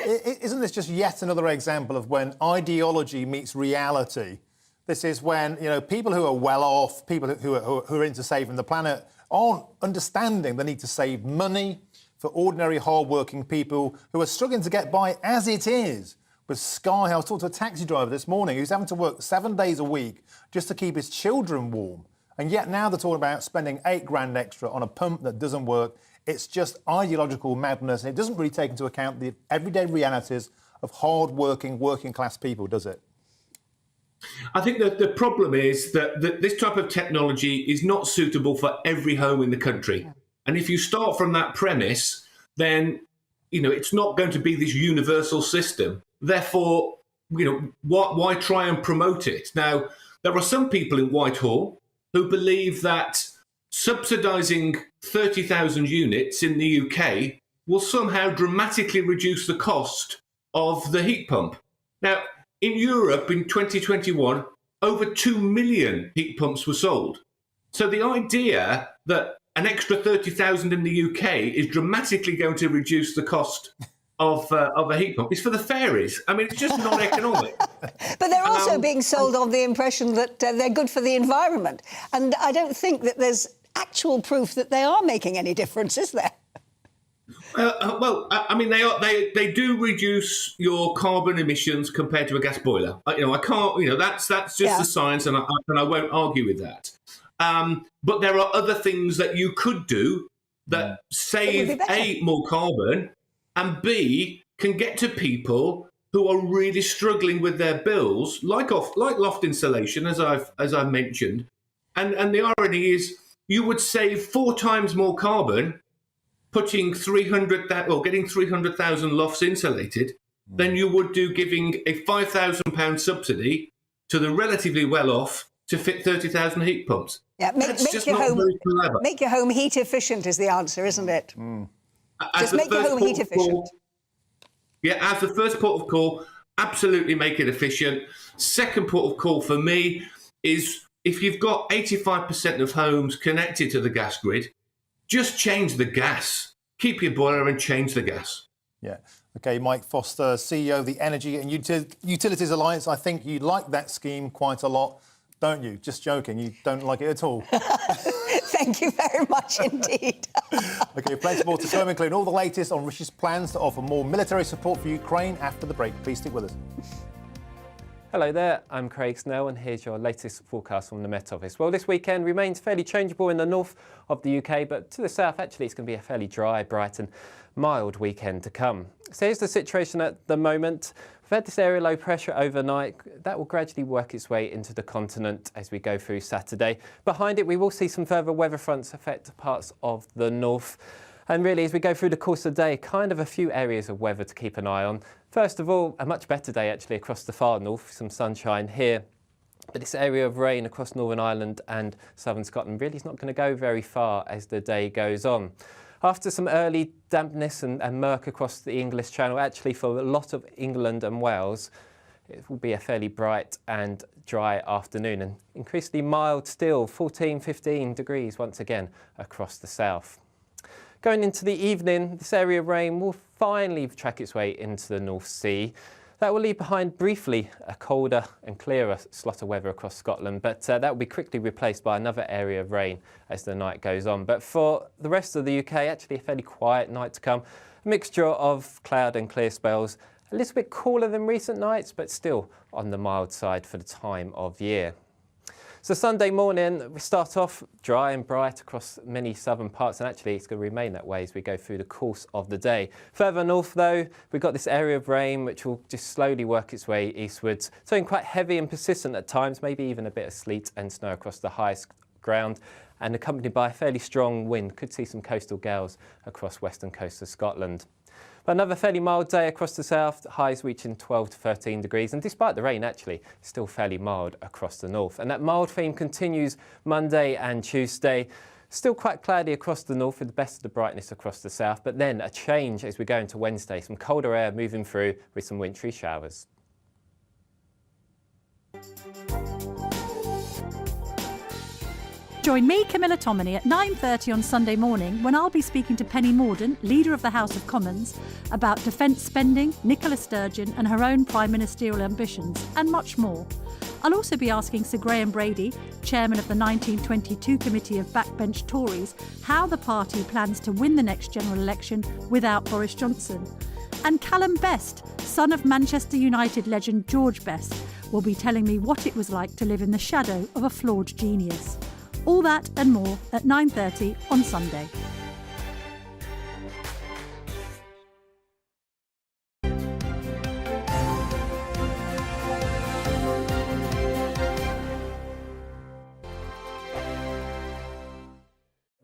Isn't this just yet another example of when ideology meets reality? This is when, people who are well off, people who are into saving the planet, aren't understanding the need to save money for ordinary, hard-working people who are struggling to get by as it is. With sky, I was talking to a taxi driver this morning who's having to work 7 days a week just to keep his children warm. And yet now they're talking about spending £8,000 extra on a pump that doesn't work. It's just ideological madness, and it doesn't really take into account the everyday realities of hard-working, working-class people, does it? I think that the problem is that this type of technology is not suitable for every home in the country. Yeah. And if you start from that premise, then, it's not going to be this universal system. Therefore, why try and promote it? Now, there are some people in Whitehall who believe that subsidising 30,000 units in the UK will somehow dramatically reduce the cost of the heat pump. Now, in Europe in 2021, over 2 million heat pumps were sold. So the idea that an extra 30,000 in the UK is dramatically going to reduce the cost of a heat pump is for the fairies. I mean, it's just not economic. But they're also being sold on the impression that they're good for the environment. And I don't think that there's actual proof that they are making any difference, is there? I mean, they do reduce your carbon emissions compared to a gas boiler. I can't. That's just the science, and I won't argue with that. But there are other things that you could do that save A, more carbon, and B, can get to people who are really struggling with their bills, like loft insulation, as I've mentioned. And the irony is, you would save 4 times more carbon putting getting 300,000 lofts insulated than you would do giving a £5,000 subsidy to the relatively well-off to fit 30,000 heat pumps. Yeah, make your home heat efficient is the answer, isn't it? Just make your home heat efficient. As the first port of call, absolutely make it efficient. Second port of call for me is if you've got 85% of homes connected to the gas grid, just change the gas. Keep your boiler and change the gas. Yeah. OK, Mike Foster, CEO of the Energy and Utilities Alliance. I think you like that scheme quite a lot, don't you? Just joking. You don't like it at all. Thank you very much indeed. OK, plenty more to come, including all the latest on Rishi's plans to offer more military support for Ukraine after the break. Please stick with us. Hello there, I'm Craig Snell and here's your latest forecast from the Met Office. Well, this weekend remains fairly changeable in the north of the UK, but to the south, actually, it's going to be a fairly dry, bright and mild weekend to come. So here's the situation at the moment. We've had this area low pressure overnight. That will gradually work its way into the continent as we go through Saturday. Behind it, we will see some further weather fronts affect parts of the north. And really, as we go through the course of the day, kind of a few areas of weather to keep an eye on. First of all, a much better day actually across the far north, some sunshine here. But this area of rain across Northern Ireland and southern Scotland really is not going to go very far as the day goes on. After some early dampness and murk across the English Channel, actually for a lot of England and Wales, it will be a fairly bright and dry afternoon and increasingly mild still, 14, 15 degrees once again across the south. Going into the evening, this area of rain will finally track its way into the North Sea. That will leave behind briefly a colder and clearer slot of weather across Scotland, but that will be quickly replaced by another area of rain as the night goes on. But for the rest of the UK, actually a fairly quiet night to come. A mixture of cloud and clear spells, a little bit cooler than recent nights, but still on the mild side for the time of year. So Sunday morning, we start off dry and bright across many southern parts, and actually it's going to remain that way as we go through the course of the day. Further north, though, we've got this area of rain which will just slowly work its way eastwards, turning quite heavy and persistent at times, maybe even a bit of sleet and snow across the highest ground, and accompanied by a fairly strong wind. Could see some coastal gales across western coast of Scotland. But another fairly mild day across the south, highs reaching 12 to 13 degrees. And despite the rain, actually, it's still fairly mild across the north. And that mild theme continues Monday and Tuesday. Still quite cloudy across the north with the best of the brightness across the south. But then a change as we go into Wednesday. Some colder air moving through with some wintry showers. Join me, Camilla Tominey, at 9:30 on Sunday morning when I'll be speaking to Penny Mordaunt, Leader of the House of Commons, about defence spending, Nicola Sturgeon and her own prime ministerial ambitions, and much more. I'll also be asking Sir Graham Brady, Chairman of the 1922 Committee of Backbench Tories, how the party plans to win the next general election without Boris Johnson. And Callum Best, son of Manchester United legend George Best, will be telling me what it was like to live in the shadow of a flawed genius. All that and more at 9:30 on Sunday.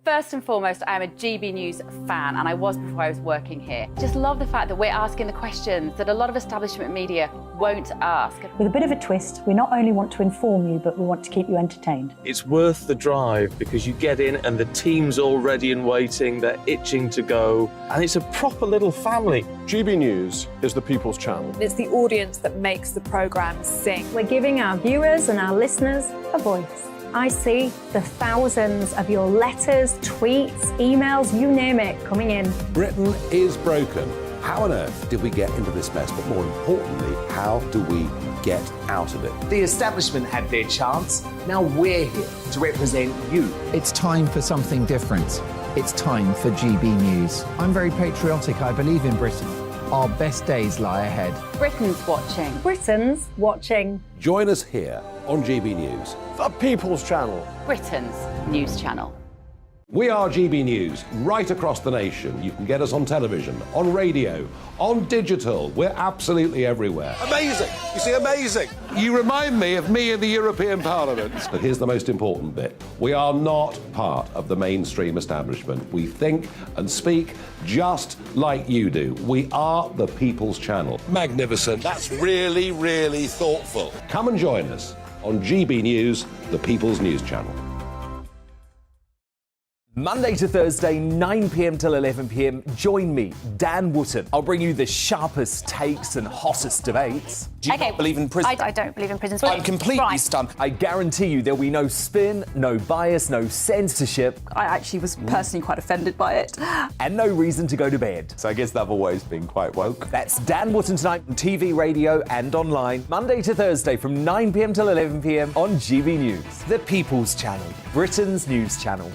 First and foremost, I am a GB News fan, and I was before I was working here. Just love the fact that we're asking the questions that a lot of establishment media won't ask. With a bit of a twist, we not only want to inform you, but we want to keep you entertained. It's worth the drive because you get in and the team's all ready and waiting, they're itching to go, and it's a proper little family. GB News is the People's Channel. It's the audience that makes the programme sing. We're giving our viewers and our listeners a voice. I see the thousands of your letters, tweets, emails, you name it, coming in. Britain is broken. How on earth did we get into this mess? But more importantly, how do we get out of it? The establishment had their chance. Now we're here to represent you. It's time for something different. It's time for GB News. I'm very patriotic. I believe in Britain. Our best days lie ahead. Britain's watching. Britain's watching. Join us here on GB News. The People's Channel. Britain's news channel. We are GB News, right across the nation. You can get us on television, on radio, on digital. We're absolutely everywhere. Amazing. You see, amazing. You remind me of me in the European Parliament. But here's the most important bit. We are not part of the mainstream establishment. We think and speak just like you do. We are the People's Channel. Magnificent. That's really, really thoughtful. Come and join us on GB News, the People's News Channel. Monday to Thursday, 9 p.m. till 11 p.m. Join me, Dan Wootton. I'll bring you the sharpest takes and hottest debates. Do you not believe in prison? I don't believe in prison. I'm completely stunned. I guarantee you there'll be no spin, no bias, no censorship. I actually was personally quite offended by it. And no reason to go to bed. So I guess they've always been quite woke. That's Dan Wootton tonight on TV, radio and online. Monday to Thursday from 9 p.m. till 11 p.m. on GB News. The People's Channel, Britain's news channel.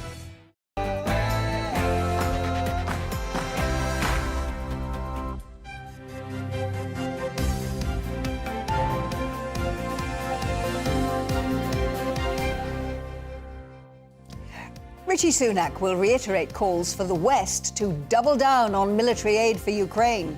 Rishi Sunak will reiterate calls for the West to double down on military aid for Ukraine.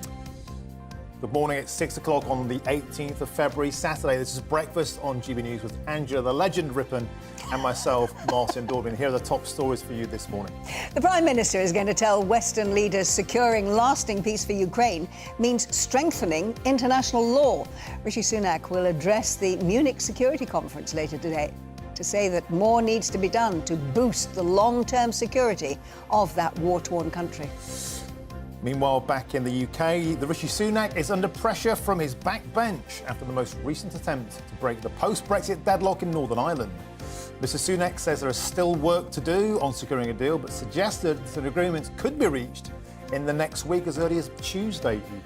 Good morning. It's 6 o'clock on the 18th of February, Saturday. This is Breakfast on GB News with Angela, the legend Rippon, and myself, Martin Dorban. Here are the top stories for you this morning. The Prime Minister is going to tell Western leaders securing lasting peace for Ukraine means strengthening international law. Rishi Sunak will address the Munich Security Conference later today to say that more needs to be done to boost the long-term security of that war-torn country. Meanwhile, back in the UK, the Rishi Sunak is under pressure from his backbench after the most recent attempt to break the post-Brexit deadlock in Northern Ireland. Mr Sunak says there is still work to do on securing a deal, but suggested that agreements could be reached in the next week, as early as Tuesday even.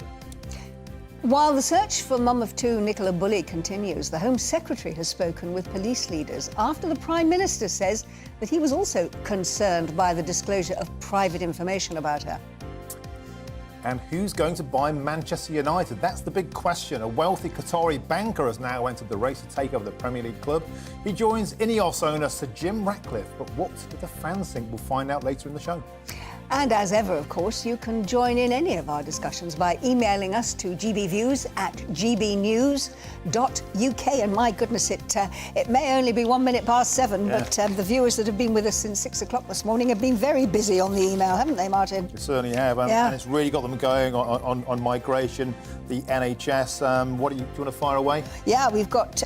While the search for mum of two, Nicola Bulley, continues, the Home Secretary has spoken with police leaders after the Prime Minister says that he was also concerned by the disclosure of private information about her. And who's going to buy Manchester United? That's the big question. A wealthy Qatari banker has now entered the race to take over the Premier League club. He joins Ineos owner Sir Jim Ratcliffe. But what do the fans think? We'll find out later in the show. And as ever, of course, you can join in any of our discussions by emailing us to gbviews@gbnews.uk. And my goodness, it may only be 1 minute past 7, but the viewers that have been with us since 6 o'clock this morning have been very busy on the email, haven't they, Martin? They certainly have, and it's really got them going on migration, the NHS. Do you want to fire away? Yeah, we've got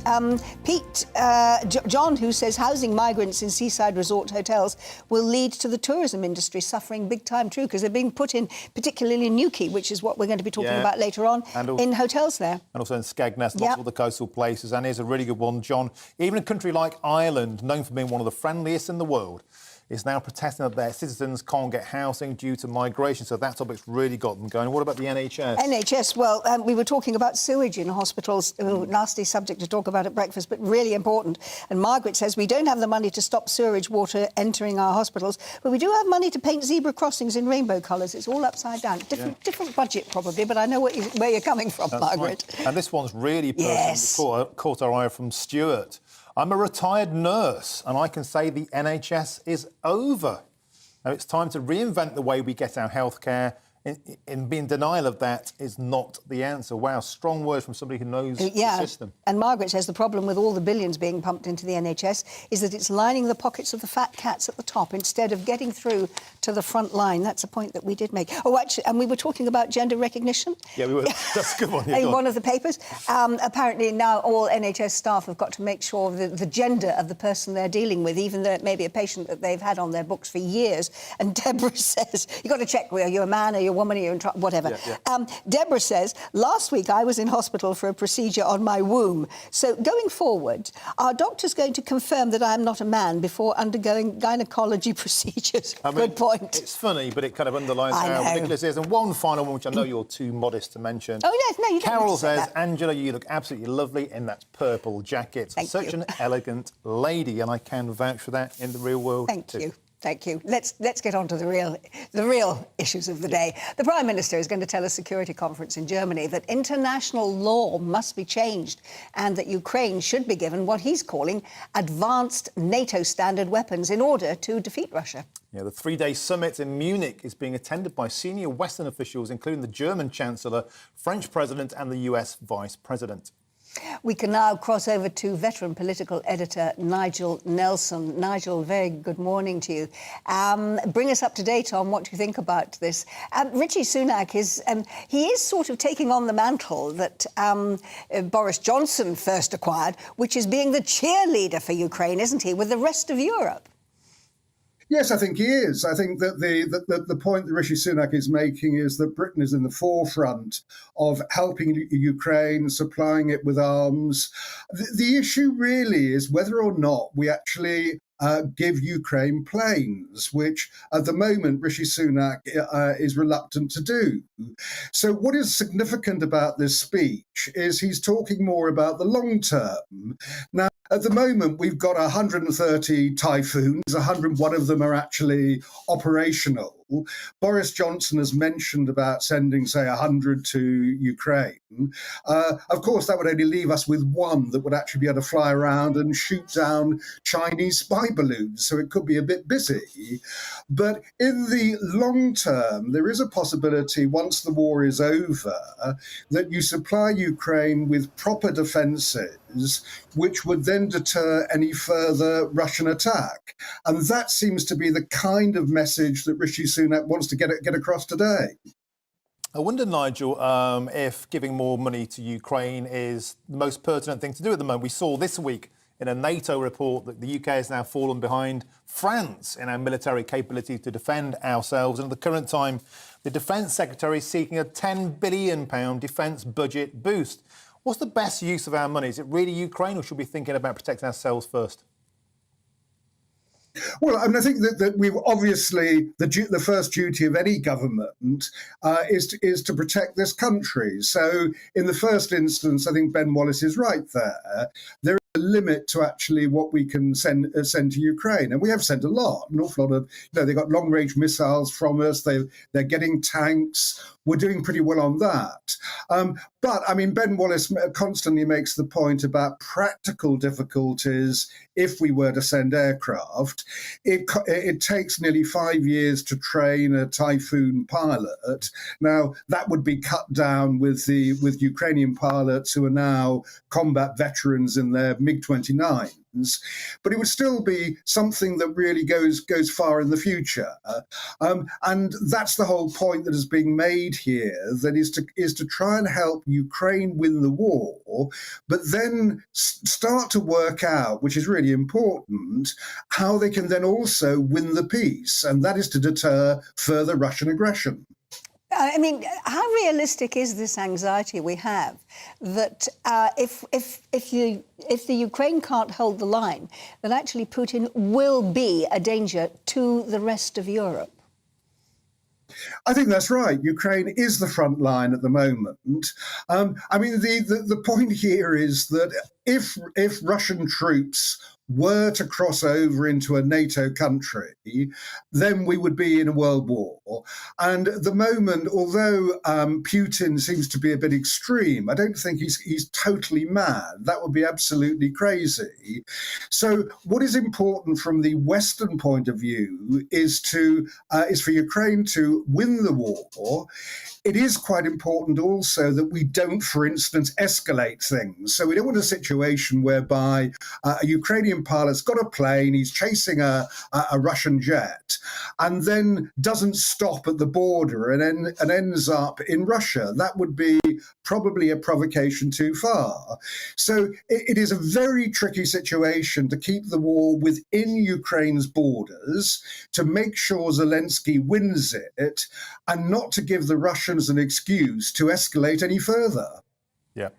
John, who says housing migrants in seaside resort hotels will lead to the tourism industry suffering big time, true, because they're being put in, particularly in Newquay, which is what we're going to be talking about later on, in hotels there. And also in Skegness, lots of other coastal places. And here's a really good one, John. Even a country like Ireland, known for being one of the friendliest in the world, is now protesting that their citizens can't get housing due to migration. So that topic's really got them going. What about the NHS? NHS, well, we were talking about sewage in hospitals. Nasty subject to talk about at breakfast, but really important. And Margaret says we don't have the money to stop sewerage water entering our hospitals, but we do have money to paint zebra crossings in rainbow colours. It's all upside down. Different budget, probably, but I know where you're coming from, Margaret. Right. And this one's really personal. Caught our eye from Stuart. I'm a retired nurse, and I can say the NHS is over. Now, it's time to reinvent the way we get our healthcare. In being denial of that is not the answer. Wow, strong words from somebody who knows the system. And Margaret says the problem with all the billions being pumped into the NHS is that it's lining the pockets of the fat cats at the top instead of getting through to the front line. That's a point that we did make. Oh, actually, and we were talking about gender recognition. Yeah, we were. That's a good one. In one of the papers. Apparently now all NHS staff have got to make sure the gender of the person they're dealing with, even though it may be a patient that they've had on their books for years. And Deborah says, you've got to check, are you a man, are you a woman, are you in whatever. Deborah says, last week I was in hospital for a procedure on my womb. So going forward, are doctors going to confirm that I am not a man before undergoing gynecology procedures? Good point. It's funny, but it kind of underlines how ridiculous it is. And one final one, which I know you're too modest to mention. Oh, yes, no, you don't. Carol says, Angela, you look absolutely lovely in that purple jacket. Thank Such you. an elegant lady, and I can vouch for that in the real world Thank too. you. Thank you. Let's get on to the real issues of the day. The Prime Minister is going to tell a security conference in Germany that international law must be changed and that Ukraine should be given what he's calling advanced NATO standard weapons in order to defeat Russia. Yeah, the three-day summit in Munich is being attended by senior Western officials, including the German Chancellor, French President and the US Vice President. We can now cross over to veteran political editor Nigel Nelson. Nigel, very good morning to you. Bring us up to date on what you think about this. Rishi Sunak he is sort of taking on the mantle that Boris Johnson first acquired, which is being the cheerleader for Ukraine, isn't he, with the rest of Europe? Yes, I think he is. I think that the point that Rishi Sunak is making is that Britain is in the forefront of helping Ukraine, supplying it with arms. The issue really is whether or not we actually give Ukraine planes, which at the moment Rishi Sunak is reluctant to do. So what is significant about this speech is he's talking more about the long term. Now, at the moment, we've got 130 Typhoons, 101 of them are actually operational. Boris Johnson has mentioned about sending, say, 100 to Ukraine. Of course, that would only leave us with one that would actually be able to fly around and shoot down Chinese spy balloons, so it could be a bit busy. But in the long term, there is a possibility, once the war is over, that you supply Ukraine with proper defences, which would then deter any further Russian attack. And that seems to be the kind of message that Rishi Sunak wants to get across today. I wonder, Nigel, if giving more money to Ukraine is the most pertinent thing to do at the moment. We saw this week in a NATO report that the UK has now fallen behind France in our military capability to defend ourselves. And at the current time, the Defence Secretary is seeking a £10 billion defence budget boost. What's the best use of our money? Is it really Ukraine, or should we be thinking about protecting ourselves first? Well, I mean, I think that we've obviously the first duty of any government is to protect this country. So, in the first instance, I think Ben Wallace is right there. There is a limit to actually what we can send to Ukraine, and we have sent a lot, an awful lot of. They got long-range missiles from us. They're getting tanks. We're doing pretty well on that. But I mean, Ben Wallace constantly makes the point about practical difficulties if we were to send aircraft. It takes nearly 5 years to train a Typhoon pilot. Now, that would be cut down with Ukrainian pilots who are now combat veterans in their MiG-29s. But it would still be something that really goes far in the future. And that's the whole point that is being made here, that is to try and help Ukraine win the war, but then start to work out, which is really important, how they can then also win the peace, and that is to deter further Russian aggression. I mean, how realistic is this anxiety we have that if the Ukraine can't hold the line, that actually Putin will be a danger to the rest of Europe? I think that's right. Ukraine is the front line at the moment. I mean, the point here is that if Russian troops were to cross over into a NATO country, then we would be in a world war. And at the moment, although Putin seems to be a bit extreme, I don't think he's totally mad. That would be absolutely crazy. So what is important from the Western point of view is for Ukraine to win the war. It is quite important also that we don't, for instance, escalate things. So we don't want a situation whereby a Ukrainian pilot's got a plane, he's chasing a Russian jet, and then doesn't stop at the border and ends up in Russia. That would be probably a provocation too far. So it is a very tricky situation to keep the war within Ukraine's borders, to make sure Zelensky wins it, and not to give the Russians an excuse to escalate any further. Yeah.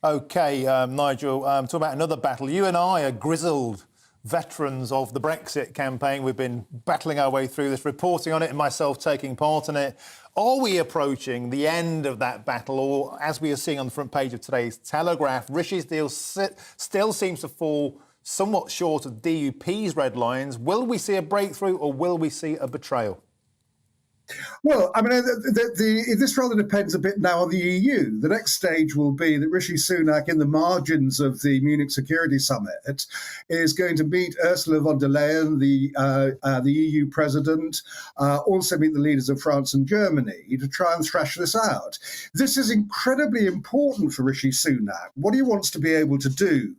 OK, Nigel, talk about another battle. You and I are grizzled veterans of the Brexit campaign. We've been battling our way through this, reporting on it and myself taking part in it. Are we approaching the end of that battle, or, as we are seeing on the front page of today's Telegraph, Rishi's deal still seems to fall somewhat short of DUP's red lines. Will we see a breakthrough or will we see a betrayal? Well, I mean, this rather depends a bit now on the EU. The next stage will be that Rishi Sunak, in the margins of the Munich Security Summit, is going to meet Ursula von der Leyen, the EU president, also meet the leaders of France and Germany to try and thrash this out. This is incredibly important for Rishi Sunak. What he wants to be able to do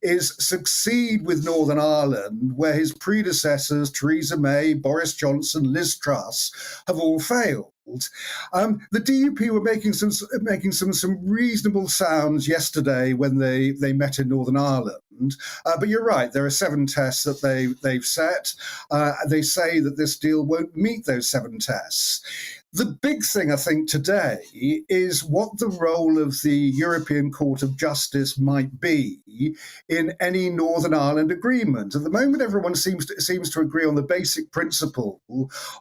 is succeed with Northern Ireland, where his predecessors, Theresa May, Boris Johnson, Liz Truss, have all failed. The DUP were making some reasonable sounds yesterday when they met in Northern Ireland. But you're right, there are 7 tests that they've set. They say that this deal won't meet those 7 tests. The big thing, I think, today is what the role of the European Court of Justice might be in any Northern Ireland agreement. At the moment, everyone seems to agree on the basic principle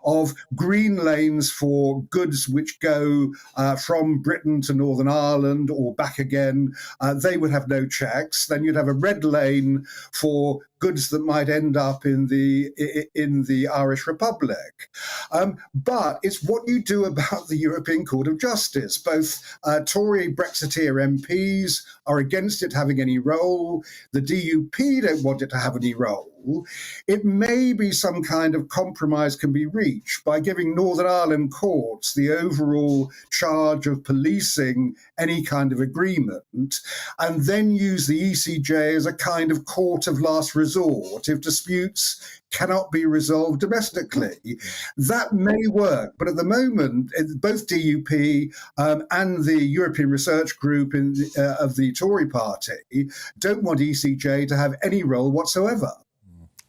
of green lanes for goods which go from Britain to Northern Ireland or back again. They would have no checks. Then you'd have a red lane for goods that might end up in the Irish Republic. But it's what you do about the European Court of Justice. Both Tory Brexiteer MPs are against it having any role. The DUP don't want it to have any role. It may be some kind of compromise can be reached by giving Northern Ireland courts the overall charge of policing any kind of agreement, and then use the ECJ as a kind of court of last resort if disputes cannot be resolved domestically. That may work, but at the moment, both DUP and the European Research Group of the Tory party don't want ECJ to have any role whatsoever.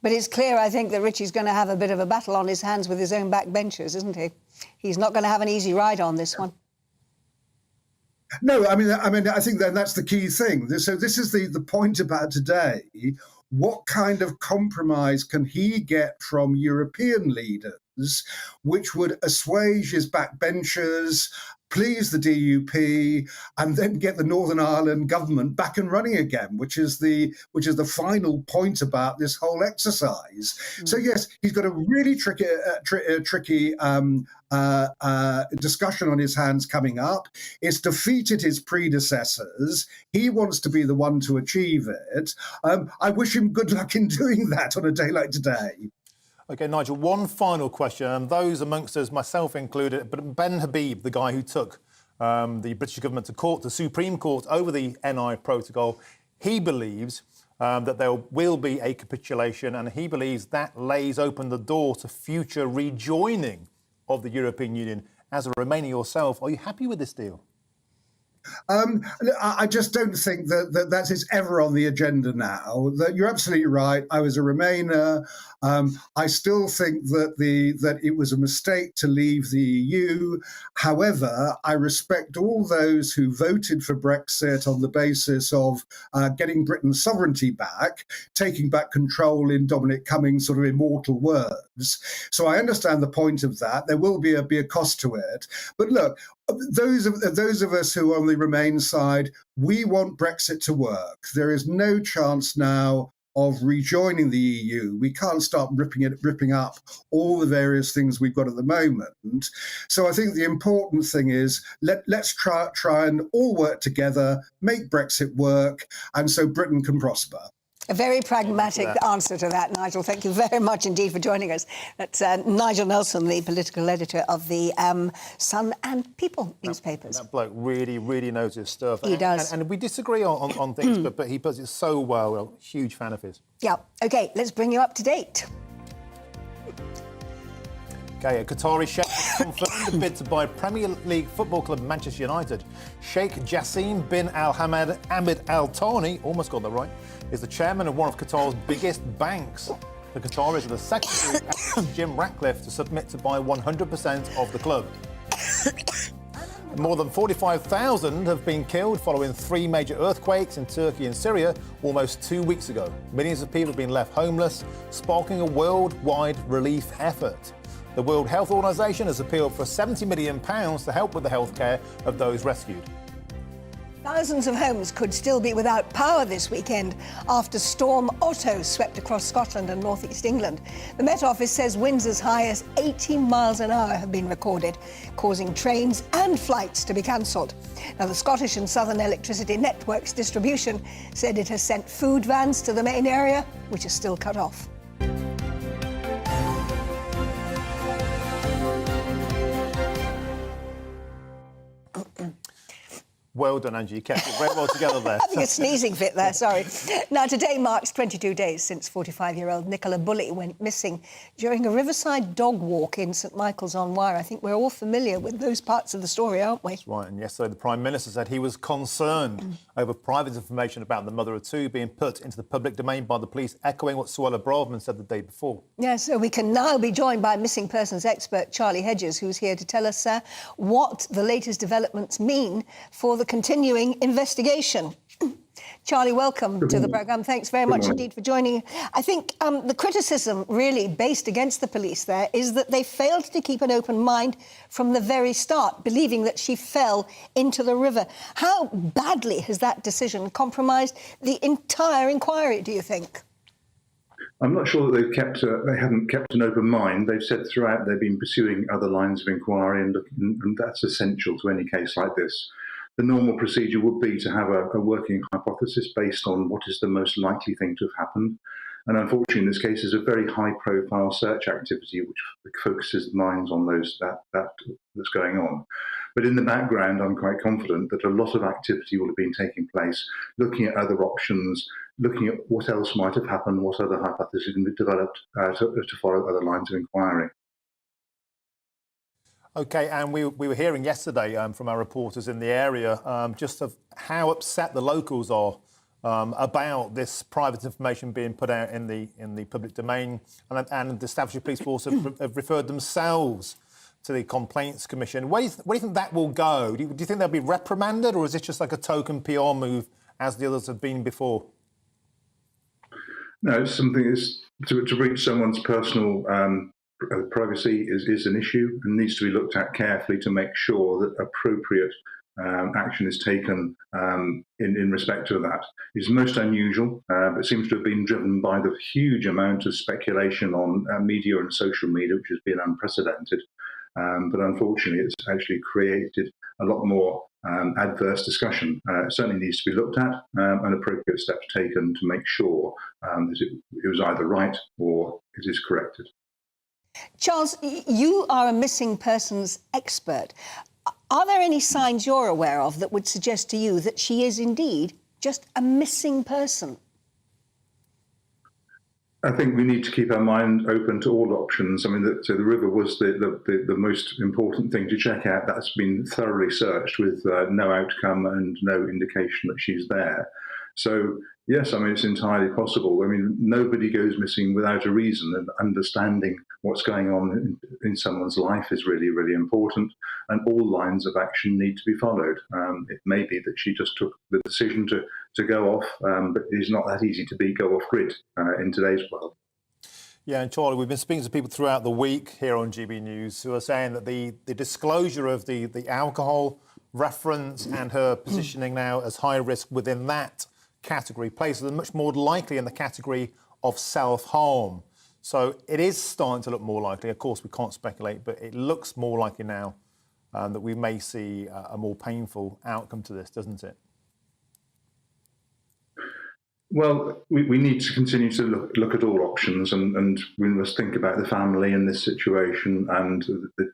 But it's clear, I think, that Richie's going to have a bit of a battle on his hands with his own backbenchers, isn't he? He's not going to have an easy ride on this one. No, I mean, I think that's the key thing. So this is the point about today. What kind of compromise can he get from European leaders which would assuage his backbenchers, please the DUP, and then get the Northern Ireland government back and running again, which is the final point about this whole exercise. So yes, he's got a really tricky discussion on his hands coming up. It's defeated his predecessors. He wants to be the one to achieve it. I wish him good luck in doing that on a day like today. OK, Nigel, one final question, and those amongst us, myself included, but Ben Habib, the guy who took the British government to court, the Supreme Court, over the NI protocol, he believes that there will be a capitulation, and he believes that lays open the door to future rejoining of the European Union. As a Remainer yourself, are you happy with this deal? I just don't think that is ever on the agenda now. You're absolutely right. I was a Remainer. I still think that it was a mistake to leave the EU. However, I respect all those who voted for Brexit on the basis of getting Britain's sovereignty back, taking back control, in Dominic Cummings' sort of immortal words. So I understand the point of that. There will be a cost to it. But look, those of us who are on the Remain side, we want Brexit to work. There is no chance now of rejoining the EU. We can't start ripping up all the various things we've got at the moment. So I think the important thing is let's try and all work together, make Brexit work, and so Britain can prosper. A very pragmatic answer to that, Nigel. Thank you very much indeed for joining us. That's Nigel Nelson, the political editor of the Sun and People newspapers. That bloke really, really knows his stuff. He does. And we disagree on things, but he does it so well. I'm a huge fan of his. Yeah. OK, let's bring you up to date. OK, a Qatari sheikh has confirmed a bid to buy Premier League football club Manchester United. Sheikh Jassim bin Al-Hamad Ahmed Al Thani, almost got that right, is the chairman of one of Qatar's biggest banks. The Qataris are the second group after Jim Ratcliffe to submit to buy 100% of the club. More than 45,000 have been killed following 3 major earthquakes in Turkey and Syria almost 2 weeks ago. Millions of people have been left homeless, sparking a worldwide relief effort. The World Health Organization has appealed for £70 million to help with the healthcare of those rescued. Thousands of homes could still be without power this weekend after Storm Otto swept across Scotland and northeast England. The Met Office says winds as high as 80 miles an hour have been recorded, causing trains and flights to be cancelled. Now, the Scottish and Southern Electricity Networks Distribution said it has sent food vans to the main area, which is still cut off. Well done, Angie. You kept it very well together there. Having a sneezing fit there, sorry. Now, today marks 22 days since 45-year-old Nicola Bulley went missing during a riverside dog walk in St Michael's-on-Wye. I think we're all familiar with those parts of the story, aren't we? That's right. And yesterday, the Prime Minister said he was concerned over private information about the mother of two being put into the public domain by the police, echoing what Suella Braverman said the day before. Yeah, so we can now be joined by missing persons expert Charlie Hedges, who's here to tell us what the latest developments mean for the continuing investigation. Charlie, welcome to the programme. Thanks very much indeed for joining. I think the criticism really based against the police there is that they failed to keep an open mind from the very start, believing that she fell into the river. How badly has that decision compromised the entire inquiry, do you think? I'm not sure that they haven't kept an open mind. They've said throughout they've been pursuing other lines of inquiry, and that's essential to any case like this. The normal procedure would be to have a working hypothesis based on what is the most likely thing to have happened. And unfortunately, in this case, there's a very high-profile search activity which focuses the minds on that's going on. But in the background, I'm quite confident that a lot of activity will have been taking place, looking at other options, looking at what else might have happened, what other hypotheses can be developed to follow other lines of inquiry. OK, and we were hearing yesterday from our reporters in the area just of how upset the locals are about this private information being put out in the public domain, and the Staffordshire Police Force have referred themselves to the Complaints Commission. Where do you think that will go? Do you think they'll be reprimanded, or is it just like a token PR move, as the others have been before? No, it's something is to reach someone's personal privacy is an issue and needs to be looked at carefully to make sure that appropriate action is taken in respect to that. It's most unusual, but seems to have been driven by the huge amount of speculation on media and social media, which has been unprecedented. But unfortunately, it's actually created a lot more adverse discussion. It certainly needs to be looked at and appropriate steps taken to make sure that it was either right or it is corrected. Charles, you are a missing persons expert. Are there any signs you're aware of that would suggest to you that she is indeed just a missing person? I think we need to keep our mind open to all options. I mean, the river was the most important thing to check out. That's been thoroughly searched with no outcome and no indication that she's there. So, yes, I mean, it's entirely possible. I mean, nobody goes missing without a reason, and understanding what's going on in someone's life is really, really important, and all lines of action need to be followed. It may be that she just took the decision to go off, but it's not that easy to go off grid in today's world. Yeah, and Charlie, we've been speaking to people throughout the week here on GB News who are saying that the disclosure of the alcohol reference and her positioning now as high risk within that category places them much more likely in the category of self-harm. So it is starting to look more likely. Of course, we can't speculate, but it looks more likely now that we may see a more painful outcome to this, doesn't it? Well, we need to continue to look at all options, and we must think about the family in this situation and the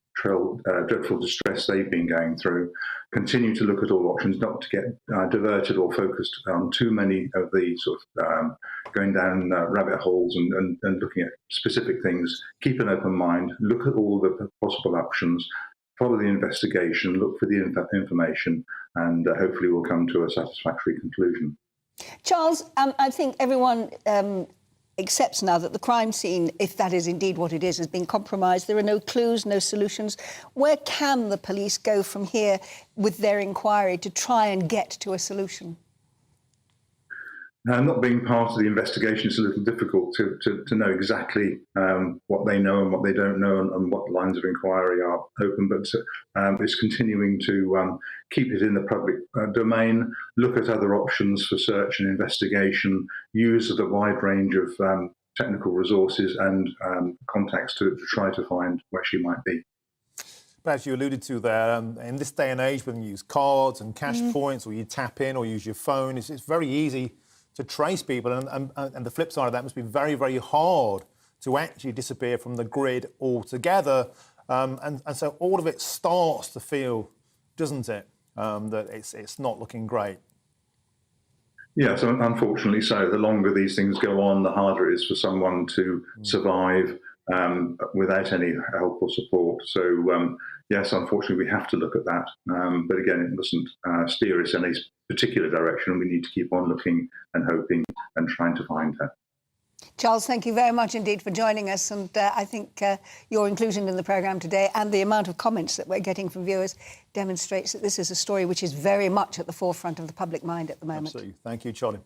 dreadful distress they've been going through. Continue to look at all options, not to get diverted or focused on too many of the sort of going down rabbit holes and looking at specific things. Keep an open mind, look at all the possible options, follow the investigation, look for the information, and hopefully we'll come to a satisfactory conclusion. Charles, I think everyone accepts now that the crime scene, if that is indeed what it is, has been compromised. There are no clues, no solutions. Where can the police go from here with their inquiry to try and get to a solution? Not being part of the investigation, it's a little difficult to know exactly what they know and what they don't know, and what lines of inquiry are open, but it's continuing to keep it in the public domain, look at other options for search and investigation, use the wide range of technical resources and contacts to try to find where she might be. But as you alluded to there, in this day and age, when you use cards and cash points, or you tap in or use your phone, it's very easy to trace people, and the flip side of that must be very, very hard to actually disappear from the grid altogether. And so all of it starts to feel, doesn't it, that it's not looking great. Yes, unfortunately so. The longer these things go on, the harder it is for someone to survive without any help or support. So yes, unfortunately, we have to look at that. But again, it mustn't steer us in a particular direction. We need to keep on looking and hoping and trying to find her. Charles, thank you very much indeed for joining us, and I think your inclusion in the programme today and the amount of comments that we're getting from viewers demonstrates that this is a story which is very much at the forefront of the public mind at the moment. Absolutely. Thank you, Charlie.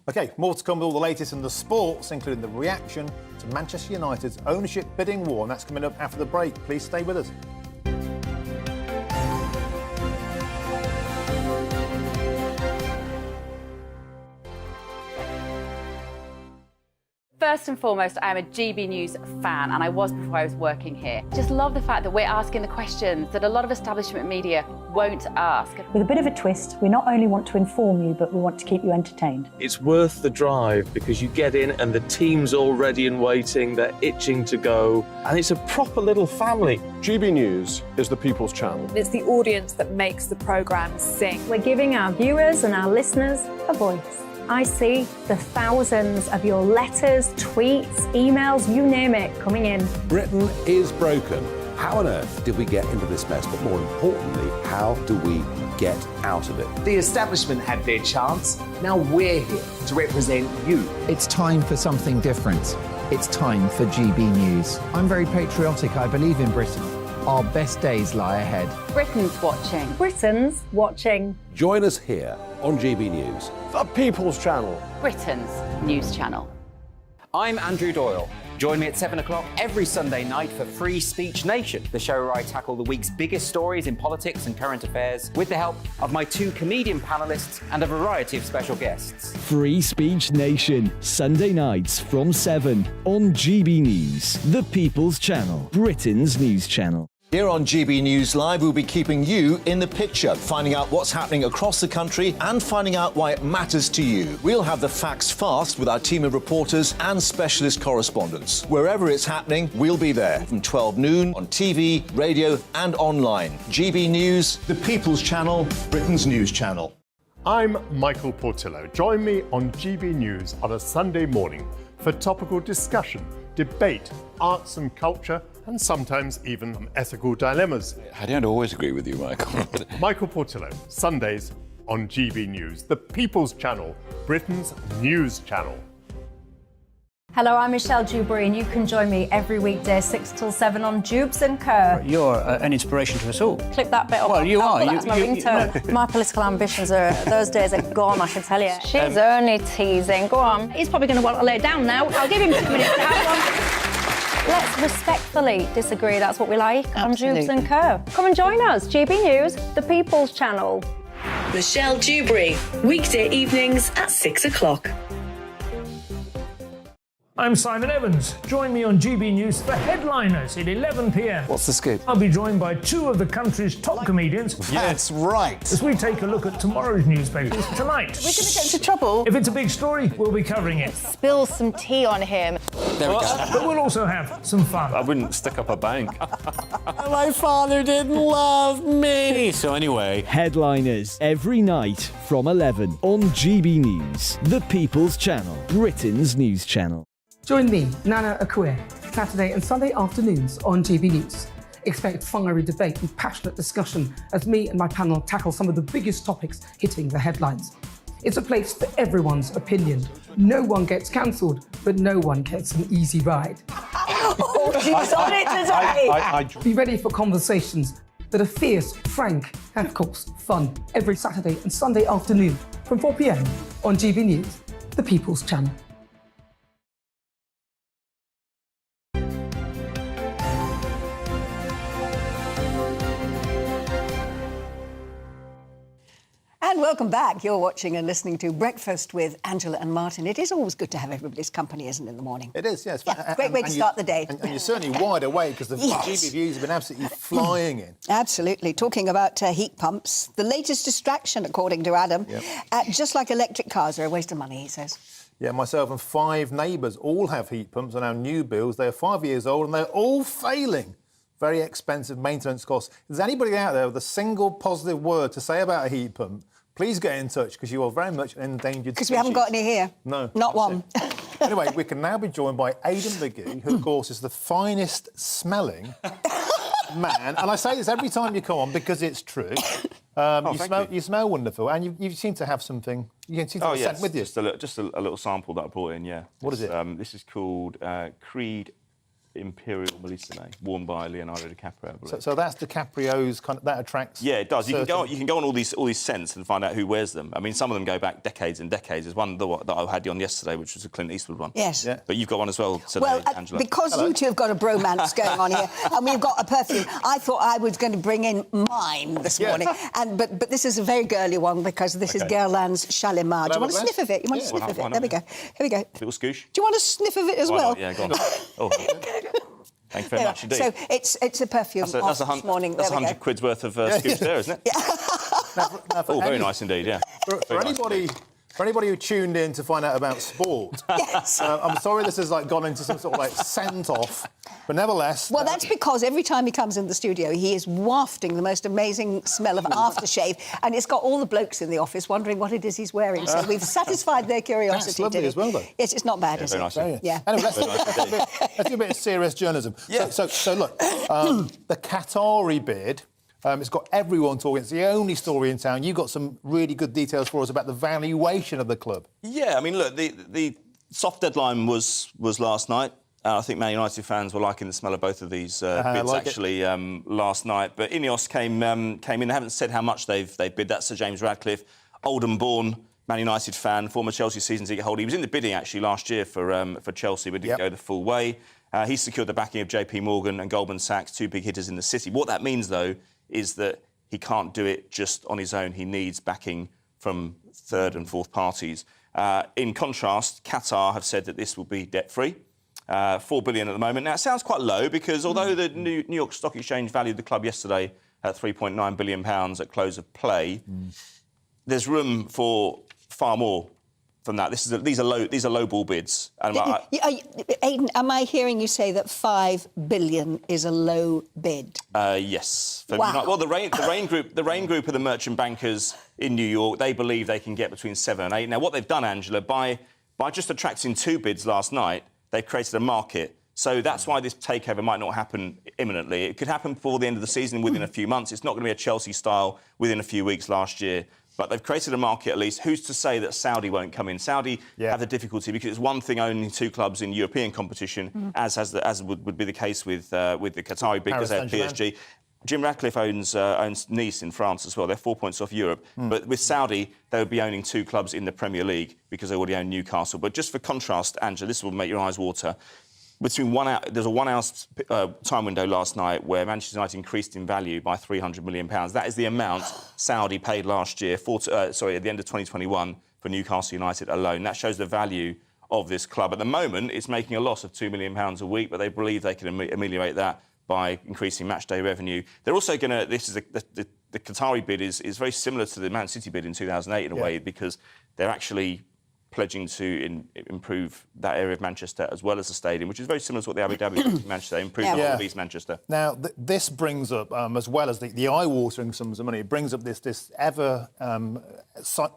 OK, more to come with all the latest in the sports, including the reaction to Manchester United's ownership bidding war, and that's coming up after the break. Please stay with us. First and foremost, I am a GB News fan, and I was before I was working here. Just love the fact that we're asking the questions that a lot of establishment media won't ask. With a bit of a twist, we not only want to inform you, but we want to keep you entertained. It's worth the drive because you get in and the team's all ready and waiting, they're itching to go, and it's a proper little family. GB News is the People's Channel. It's the audience that makes the programme sing. We're giving our viewers and our listeners a voice. I see the thousands of your letters, tweets, emails, you name it, coming in. Britain is broken. How on earth did we get into this mess? But more importantly, how do we get out of it? The establishment had their chance. Now we're here to represent you. It's time for something different. It's time for GB News. I'm very patriotic. I believe in Britain. Our best days lie ahead. Britain's watching. Britain's watching. Join us here on GB News. The People's Channel. Britain's news channel. I'm Andrew Doyle. Join me at 7 o'clock every Sunday night for Free Speech Nation, the show where I tackle the week's biggest stories in politics and current affairs with the help of my two comedian panellists and a variety of special guests. Free Speech Nation, Sunday nights from 7 on GB News, the People's Channel, Britain's news channel. Here on GB News Live, we'll be keeping you in the picture, finding out what's happening across the country and finding out why it matters to you. We'll have the facts fast with our team of reporters and specialist correspondents. Wherever it's happening, we'll be there from 12 noon on TV, radio and online. GB News, the People's Channel, Britain's news channel. I'm Michael Portillo. Join me on GB News on a Sunday morning for topical discussion, debate, arts and culture, and sometimes even ethical dilemmas. I don't always agree with you, Michael. Michael Portillo, Sundays on GB News, the People's Channel, Britain's news channel. Hello, I'm Michelle Dewberry, and you can join me every weekday 6 till 7 on Jubes and Kerr. You're an inspiration to us all. Clip that bit up. Well, you are. That's my ringtone. My political ambitions are, those days are gone, I can tell you. She's only teasing. Go on. He's probably going to want to lay down now. I'll give him 2 minutes to have one. Let's respectfully disagree. That's what we like. Absolutely. On Jubes and Kerr. Come and join us. GB News, the People's Channel. Michelle Dewberry, weekday evenings at 6 o'clock. I'm Simon Evans. Join me on GB News for Headliners at 11 p.m. What's the scoop? I'll be joined by two of the country's top comedians. That's right. As we take a look at tomorrow's newspapers tonight. We're going to get into trouble. If it's a big story, we'll be covering it. Spill some tea on him. There we go. But we'll also have some fun. I wouldn't stick up a bank. My father didn't love me. So anyway. Headliners every night from 11 on GB News, the People's Channel, Britain's news channel. Join me, Nana Akue, Saturday and Sunday afternoons on GB News. Expect fiery debate and passionate discussion as me and my panel tackle some of the biggest topics hitting the headlines. It's a place for everyone's opinion. No one gets cancelled, but no one gets an easy ride. Oh, she's on it today! Be ready for conversations that are fierce, frank, and of course, fun. Every Saturday and Sunday afternoon from 4 p.m. on GB News, the the People's Channel. And welcome back. You're watching and listening to Breakfast with Angela and Martin. It is always good to have everybody's company, isn't it, in the morning? It is, yes. Yeah, great way to start the day. And you're certainly wide awake because the GB views have been absolutely flying in. Absolutely. Talking about heat pumps, the latest distraction, according to Adam. Yep. Just like electric cars are a waste of money, he says. Yeah, myself and 5 neighbours all have heat pumps on our new builds. They're 5 years old and they're all failing. Very expensive maintenance costs. If there's anybody out there with a single positive word to say about a heat pump, please get in touch because you are very much an endangered species. Because we haven't got any here. No. Not one. Anyway, we can now be joined by Aidan McGee, who, of course, is the finest smelling man. And I say this every time you come on because it's true. You smell wonderful, and you seem to have something. You seem to have a scent with you. Just a little sample that I brought in. Yeah. What is it? This is called Creed Imperial Melissone, worn by Leonardo DiCaprio, I believe. So that's DiCaprio's kind of, that attracts. Yeah, it does. You can go on all these scents and find out who wears them. I mean, some of them go back decades and decades. There's one that I had you on yesterday, which was a Clint Eastwood one. Yes. Yeah. But you've got one as well today, Angela. Because you two have got a bromance going on here, and we've got a perfume. I thought I was going to bring in mine this morning, but this is a very girly one because this is Guerlain's Shalimar. Do you want a sniff of it? You want a sniff of it? There we go. Here we go. Little scoosh. Do you want a sniff of it as well? Not? Yeah, go on. Oh. Thank you very much indeed. So it's a perfume this morning. That's 100 quid's worth of scoops there, isn't it? Oh, very nice indeed, yeah. For anybody who tuned in to find out about sport, yes. I'm sorry this has gone into some sort of sent-off, but nevertheless... Well, that's because every time he comes in the studio, he is wafting the most amazing smell of aftershave, and it's got all the blokes in the office wondering what it is he's wearing. So we've satisfied their curiosity. That's lovely as well, though. Yes, it's not bad, is it? Nice. Yeah. Anyway, let's do a bit of serious journalism. Yeah. So look, the Qatari bid... it's got everyone talking. It's the only story in town. You've got some really good details for us about the valuation of the club. Yeah, I mean, look, the soft deadline was last night. I think Man United fans were liking the smell of both of these bids last night. But Ineos came in. They haven't said how much they've bid. That's Sir James Radcliffe, Oldham-born Man United fan, former Chelsea season ticket holder. He was in the bidding actually last year for Chelsea, but didn't go the full way. He's secured the backing of JP Morgan and Goldman Sachs, 2 big hitters in the city. What that means, though, is that he can't do it just on his own. He needs backing from third and fourth parties. In contrast, Qatar have said that this will be debt-free, $4 billion at the moment. Now, it sounds quite low because although the New York Stock Exchange valued the club yesterday at £3.9 billion at close of play, there's room for far more from that. These are low ball bids. And Aidan, am I hearing you say that $5 billion is a low bid? Yes. Wow. Well, the Rain Group are the merchant bankers in New York. They believe they can get between 7 and 8. Now, what they've done, Angela, by just attracting 2 bids last night, they've created a market. So that's why this takeover might not happen imminently. It could happen before the end of the season, within a few months. It's not going to be a Chelsea style within a few weeks last year. But they've created a market at least. Who's to say that Saudi won't come in? Saudi have the difficulty because it's one thing owning 2 clubs in European competition, as would be the case with the Qatari bid because they have PSG. Jim Ratcliffe owns Nice in France as well. They're 4 points off Europe. But with Saudi, they would be owning 2 clubs in the Premier League because they already own Newcastle. But just for contrast, Angela, this will make your eyes water. Between 1 hour, there's a 1 hour time window last night where Manchester United increased in value by £300 million. That is the amount Saudi paid last year, at the end of 2021, for Newcastle United alone. That shows the value of this club. At the moment, it's making a loss of £2 million a week, but they believe they can ameliorate that by increasing matchday revenue. They're also going to... The Qatari bid is very similar to the Man City bid in 2008 in a way because they're actually pledging to improve that area of Manchester as well as the stadium, which is very similar to what the Abu Dhabi did in Manchester, improve all of East Manchester. Now, this brings up, as well as the eye-watering sums of money, it brings up this ever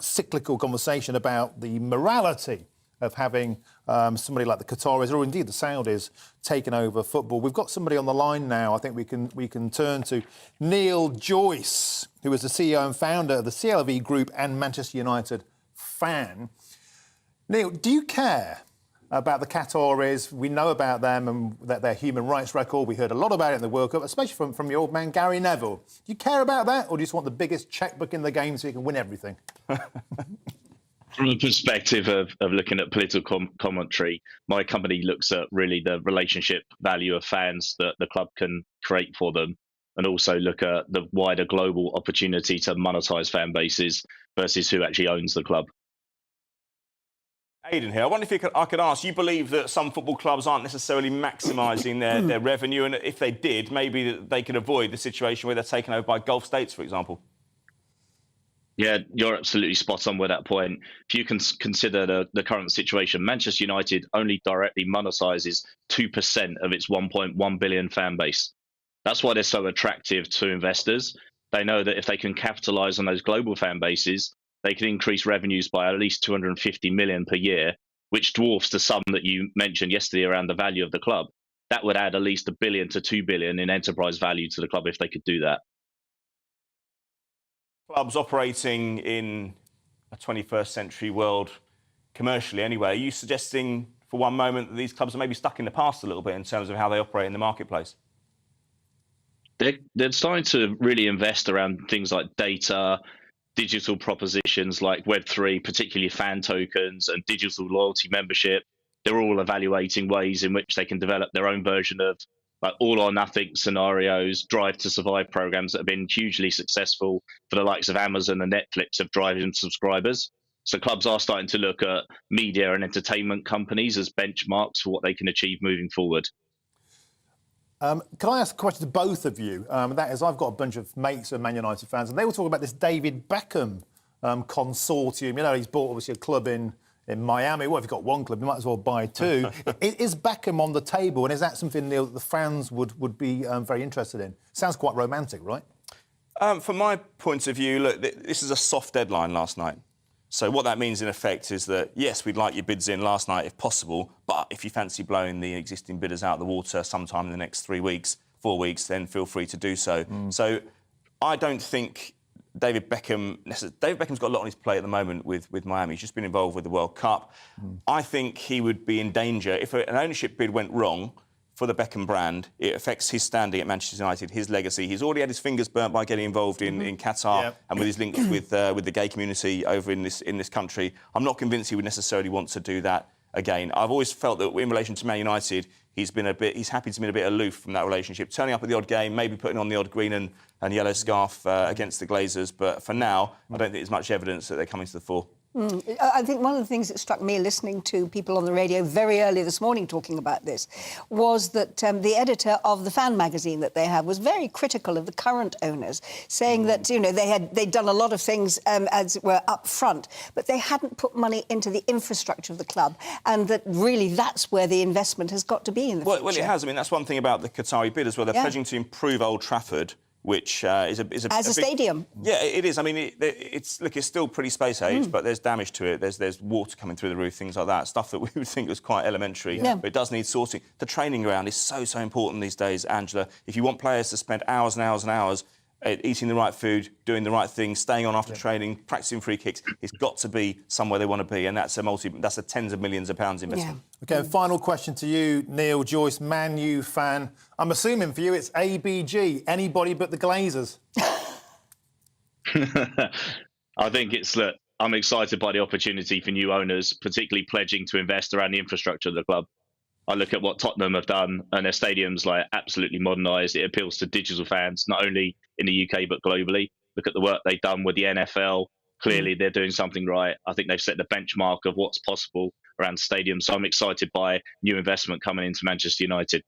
cyclical conversation about the morality of having somebody like the Qataris, or indeed the Saudis, taken over football. We've got somebody on the line now. I think we can turn to Neil Joyce, who is the CEO and founder of the CLV Group and Manchester United fan. Neil, do you care about the Qataris? We know about them and their human rights record. We heard a lot about it in the World Cup, especially from your old man, Gary Neville. Do you care about that, or do you just want the biggest chequebook in the game so you can win everything? From a perspective of looking at political commentary, my company looks at really the relationship value of fans that the club can create for them, and also look at the wider global opportunity to monetize fan bases versus who actually owns the club. Aidan here. I wonder if I could ask, you believe that some football clubs aren't necessarily maximising their revenue, and if they did, maybe they could avoid the situation where they're taken over by Gulf states, for example? Yeah, you're absolutely spot on with that point. If you can consider the current situation, Manchester United only directly monetises 2% of its 1.1 billion fan base. That's why they're so attractive to investors. They know that if they can capitalise on those global fan bases, they can increase revenues by at least 250 million per year, which dwarfs the sum that you mentioned yesterday around the value of the club. That would add at least $1 billion to $2 billion in enterprise value to the club if they could do that. Clubs operating in a 21st century world, commercially anyway, are you suggesting for one moment that these clubs are maybe stuck in the past a little bit in terms of how they operate in the marketplace? They're starting to really invest around things like data, digital propositions like Web3, particularly fan tokens and digital loyalty membership. They're all evaluating ways in which they can develop their own version of like all or nothing scenarios, drive to survive programs that have been hugely successful for the likes of Amazon and Netflix of driving subscribers. So clubs are starting to look at media and entertainment companies as benchmarks for what they can achieve moving forward. Can I ask a question to both of you? That is, I've got a bunch of mates who are Man United fans, and they were talking about this David Beckham consortium. You know, he's bought obviously a club in Miami. Well, if you've got one club, you might as well buy two. Is Beckham on the table, and is that something, Neil, that the fans would be very interested in? Sounds quite romantic, right? From my point of view, look, this is a soft deadline last night. So what that means, in effect, is that, yes, we'd like your bids in last night if possible, but if you fancy blowing the existing bidders out of the water sometime in the next 4 weeks, then feel free to do so. So I don't think David Beckham's got a lot on his plate at the moment with Miami. He's just been involved with the World Cup. I think he would be in danger if an ownership bid went wrong for the Beckham brand. It affects his standing at Manchester United, his legacy. He's already had his fingers burnt by getting involved in Qatar and with his links with the gay community over in this country. I'm not convinced he would necessarily want to do that again. I've always felt that in relation to Man United, he's happy to be a bit aloof from that relationship, turning up at the odd game, maybe putting on the odd green and yellow scarf against the Glazers. But for now, I don't think there's much evidence that they're coming to the fore. I think one of the things that struck me listening to people on the radio very early this morning talking about this was that the editor of the fan magazine that they have was very critical of the current owners, saying that, you know, they'd done a lot of things as were up front, but they hadn't put money into the infrastructure of the club, and that really that's where the investment has got to be in the future. Well, it has. I mean, that's one thing about the Qatari bid as well. They're pledging to improve Old Trafford, which is a as a stadium. Yeah, it is. I mean, it's still pretty space age, but there's damage to it. There's water coming through the roof, things like that. Stuff that we would think was quite elementary, but it does need sorting. The training ground is so important these days, Angela. If you want players to spend hours and hours and hours eating the right food, doing the right thing, staying on after training, practicing free kicks, it's got to be somewhere they want to be, and that's a tens of millions of pounds investment. OK, final question to you, Neil Joyce, Man U fan. I'm assuming for you it's ABG, anybody but the Glazers. I think I'm excited by the opportunity for new owners, particularly pledging to invest around the infrastructure of the club. I look at what Tottenham have done, and their stadium's absolutely modernised. It appeals to digital fans, not only in the UK but globally. Look at the work they've done with the NFL. Clearly, they're doing something right. I think they've set the benchmark of what's possible around stadiums. So I'm excited by new investment coming into Manchester United.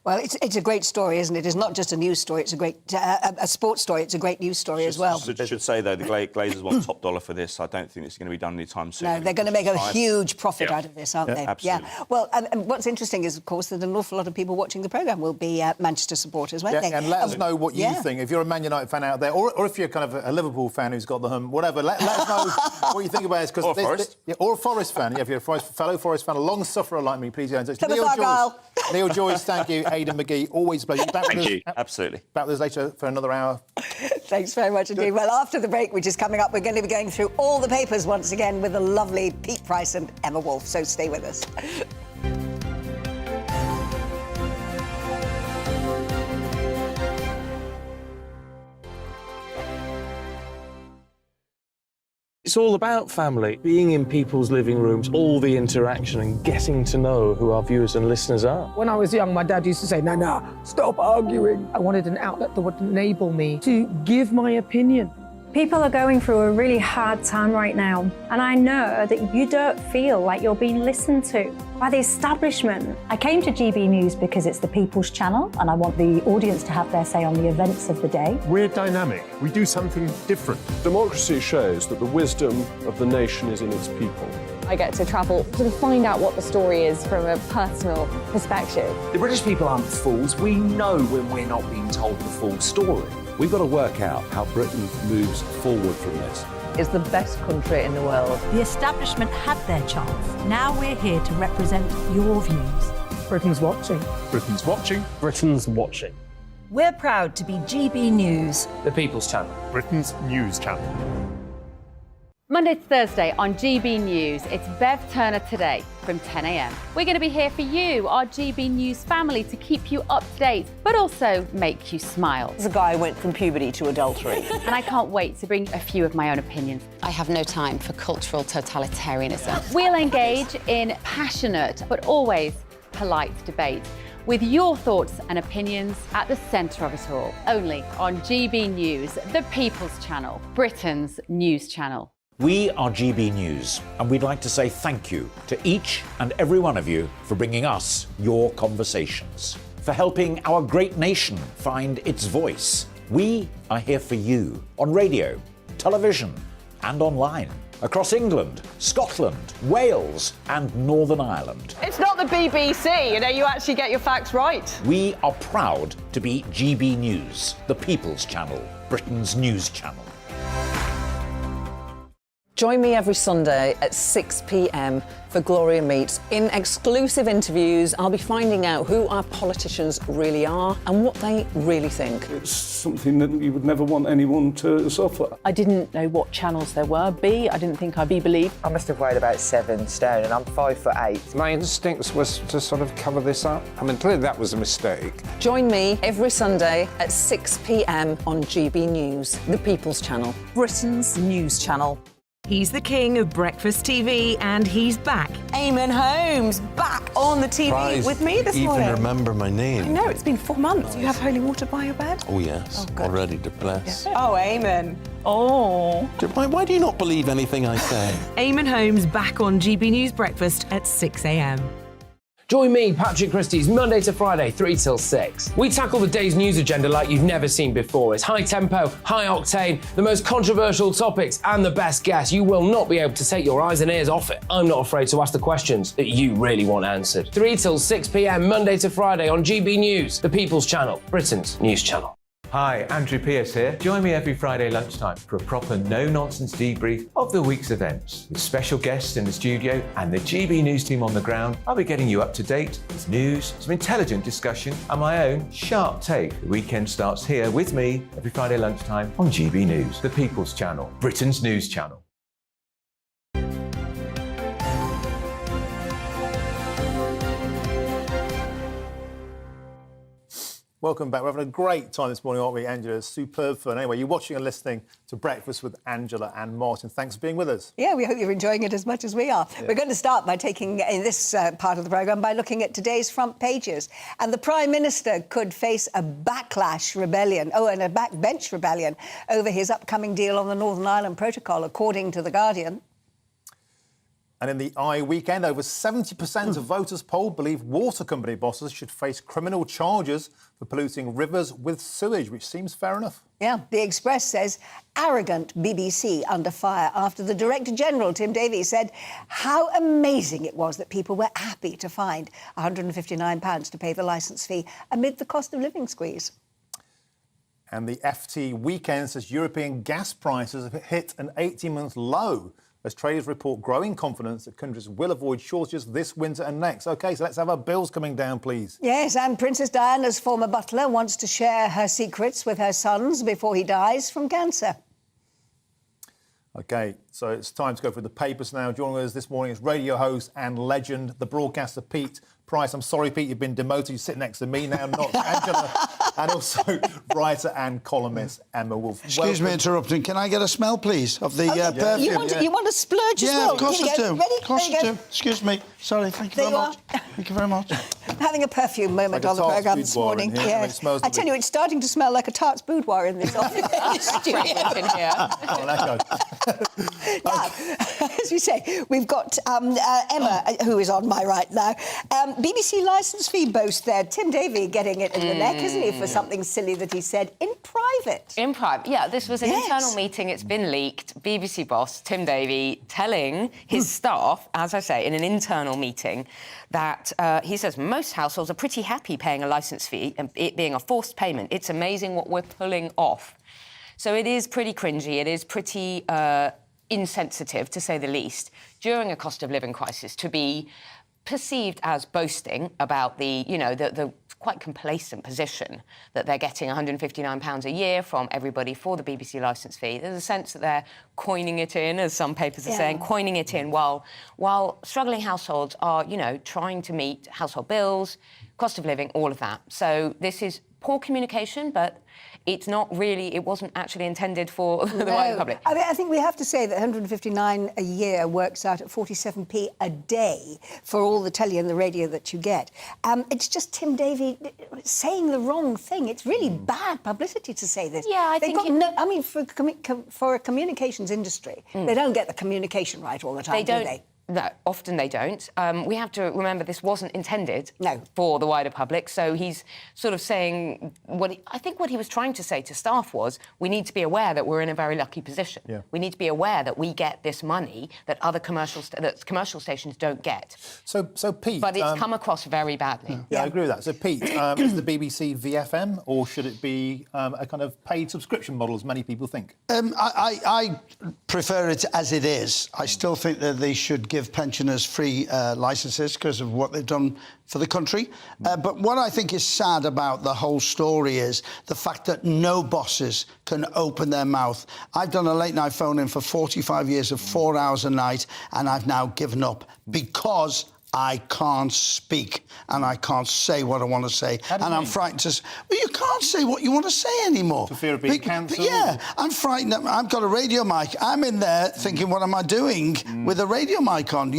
Well, it's a great story, isn't it? It's not just a news story, it's a great a sports story, it's a great news story as well. I should say, though, the Glazers want top dollar for this. I don't think it's going to be done anytime soon. No, they're going to make a huge profit out of this, aren't they? Absolutely. Yeah. Well, and what's interesting is, of course, that an awful lot of people watching the programme will be Manchester supporters, won't they? And let us know what you think. If you're a Man United fan out there, or if you're kind of a Liverpool fan who's got the hum, whatever, let us know what you think about it. Or a Forest. Or a Forest fan. Yeah, if you're a fellow Forest fan, a long sufferer like me, please get in touch. Neil Joyce, thank you. Aidan McGee, always a pleasure. Thank you. Absolutely. Back with us later for another hour. Thanks very much indeed. Well, after the break, which is coming up, we're going to be going through all the papers once again with the lovely Pete Price and Emma Wolf. So stay with us. it's all about family, being in people's living rooms, all the interaction and getting to know who our viewers and listeners are. When I was young, my dad used to say, Nana, stop arguing. I wanted an outlet that would enable me to give my opinion. People are going through a really hard time right now, and I know that you don't feel like you're being listened to by the establishment. I came to GB News because it's the People's Channel, and I want the audience to have their say on the events of the day. We're dynamic. We do something different. Democracy shows that the wisdom of the nation is in its people. I get to travel to find out what the story is from a personal perspective. The British people aren't fools. We know when we're not being told the full story. We've got to work out how Britain moves forward from this. It's the best country in the world. The establishment had their chance. Now we're here to represent your views. Britain's watching. Britain's watching. Britain's watching. We're proud to be GB News. The People's Channel. Britain's news channel. Monday to Thursday on GB News, it's Bev Turner Today from 10 a.m. We're going to be here for you, our GB News family, to keep you up to date, but also make you smile. There's a guy who went from puberty to adultery. And I can't wait to bring a few of my own opinions. I have no time for cultural totalitarianism. We'll engage in passionate, but always polite debate, with your thoughts and opinions at the centre of it all. Only on GB News, the People's Channel, Britain's news channel. We are GB News, and we'd like to say thank you to each and every one of you for bringing us your conversations, for helping our great nation find its voice. We are here for you on radio, television, and online, across England, Scotland, Wales, and Northern Ireland. It's not the BBC, you actually get your facts right. We are proud to be GB News, the People's Channel, Britain's news channel. Join me every Sunday at 6 p.m. for Gloria Meets. In exclusive interviews, I'll be finding out who our politicians really are and what they really think. It's something that you would never want anyone to suffer. I didn't know what channels there were. I didn't think I'd be believed. I must have weighed about 7 stone and I'm 5'8". My instincts was to sort of cover this up. I mean, clearly that was a mistake. Join me every Sunday at 6 p.m. on GB News, the People's Channel, Britain's news channel. He's the king of breakfast TV, and he's back. Eamon Holmes, back on the TV with me this morning. Even remember my name. I know, it's been 4 months. You have holy water by your bed? Oh, yes. Oh, already to bless. Yeah. Oh, Eamon. Oh. Why do you not believe anything I say? Eamon Holmes back on GB News Breakfast at 6 a.m. Join me, Patrick Christie's Monday to Friday, 3 till 6. We tackle the day's news agenda like you've never seen before. It's high tempo, high octane, the most controversial topics, and the best guests. You will not be able to take your eyes and ears off it. I'm not afraid to ask the questions that you really want answered. 3 till 6 p.m, Monday to Friday on GB News, the People's Channel, Britain's news channel. Hi, Andrew Pierce here. Join me every Friday lunchtime for a proper no-nonsense debrief of the week's events. With special guests in the studio and the GB News team on the ground, I'll be getting you up to date with news, some intelligent discussion, and my own sharp take. The weekend starts here with me every Friday lunchtime on GB News, the People's Channel, Britain's news channel. Welcome back. We're having a great time this morning, aren't we, Angela? Superb fun. Anyway, you're watching and listening to Breakfast with Angela and Martin. Thanks for being with us. Yeah, we hope you're enjoying it as much as we are. Yeah. We're going to start by taking, in this part of the programme, by looking at today's front pages. And the Prime Minister could face a backlash rebellion, and a backbench rebellion over his upcoming deal on the Northern Ireland Protocol, according to The Guardian. And in the weekend, over 70% of voters polled believe water company bosses should face criminal charges for polluting rivers with sewage, which seems fair enough. Yeah, The Express says arrogant BBC under fire after the Director General, Tim Davies, said how amazing it was that people were happy to find £159 to pay the licence fee amid the cost of living squeeze. And the FT weekend says European gas prices have hit an 18-month low as traders report growing confidence that countries will avoid shortages this winter and next. OK, so let's have our bills coming down, please. Yes, and Princess Diana's former butler wants to share her secrets with her sons before he dies from cancer. OK, so it's time to go through the papers now. Joining us this morning is radio host and legend, the broadcaster Pete Price. I'm sorry, Pete, you've been demoted. You sit next to me now, not Angela. And also writer and columnist Emma Wolfe. Excuse me interrupting. Can I get a smell, please, of the perfume? You want to splurge as well? Yeah, of course I do. Ready? Of course I do. Excuse me. Sorry, thank you very much. Thank you very much. Having a perfume moment on the programme this morning. Yes. I tell you, it's starting to smell like a tart's boudoir in this office. Studio in here. Now, as we say, we've got Emma, who is on my right now. BBC licence fee boast there. Tim Davie getting it in the neck, isn't he, for something silly that he said in private? In private, yeah. This was an internal meeting. It's been leaked. BBC boss Tim Davie telling his staff, as I say, in an internal meeting, that he says most households are pretty happy paying a licence fee and it being a forced payment. It's amazing what we're pulling off. So it is pretty cringy. It is pretty insensitive, to say the least, during a cost of living crisis to be perceived as boasting about the quite complacent position that they're getting £159 a year from everybody for the BBC licence fee. There's a sense that they're coining it in, as some papers are saying, coining it in while struggling households are, trying to meet household bills, cost of living, all of that. So this is poor communication, but it's not really, it wasn't actually intended for the wider public. I mean, I think we have to say that 159 a year works out at 47p a day for all the telly and the radio that you get. It's just Tim Davie saying the wrong thing. It's really bad publicity to say this. Yeah, I think... for a communications industry, they don't get the communication right all the time, do they? No, often they don't. We have to remember this wasn't intended for the wider public, so he's sort of saying I think what he was trying to say to staff was, we need to be aware that we're in a very lucky position. Yeah. We need to be aware that we get this money that other commercial stations don't get. So Pete... But it's come across very badly. Yeah, I agree with that. So, Pete, is the BBC VFM, or should it be a kind of paid subscription model, as many people think? I prefer it as it is. I still think that they should give pensioners free licences because of what they've done for the country. But what I think is sad about the whole story is the fact that no bosses can open their mouth. I've done a late-night phone-in for 45 years of 4 hours a night, and I've now given up because I can't speak and I can't say what I want to say. And I'm frightened to... Well, you can't say what you want to say anymore. For fear of being cancelled? Yeah, I'm frightened. I've got a radio mic. I'm in there thinking, what am I doing with a radio mic on?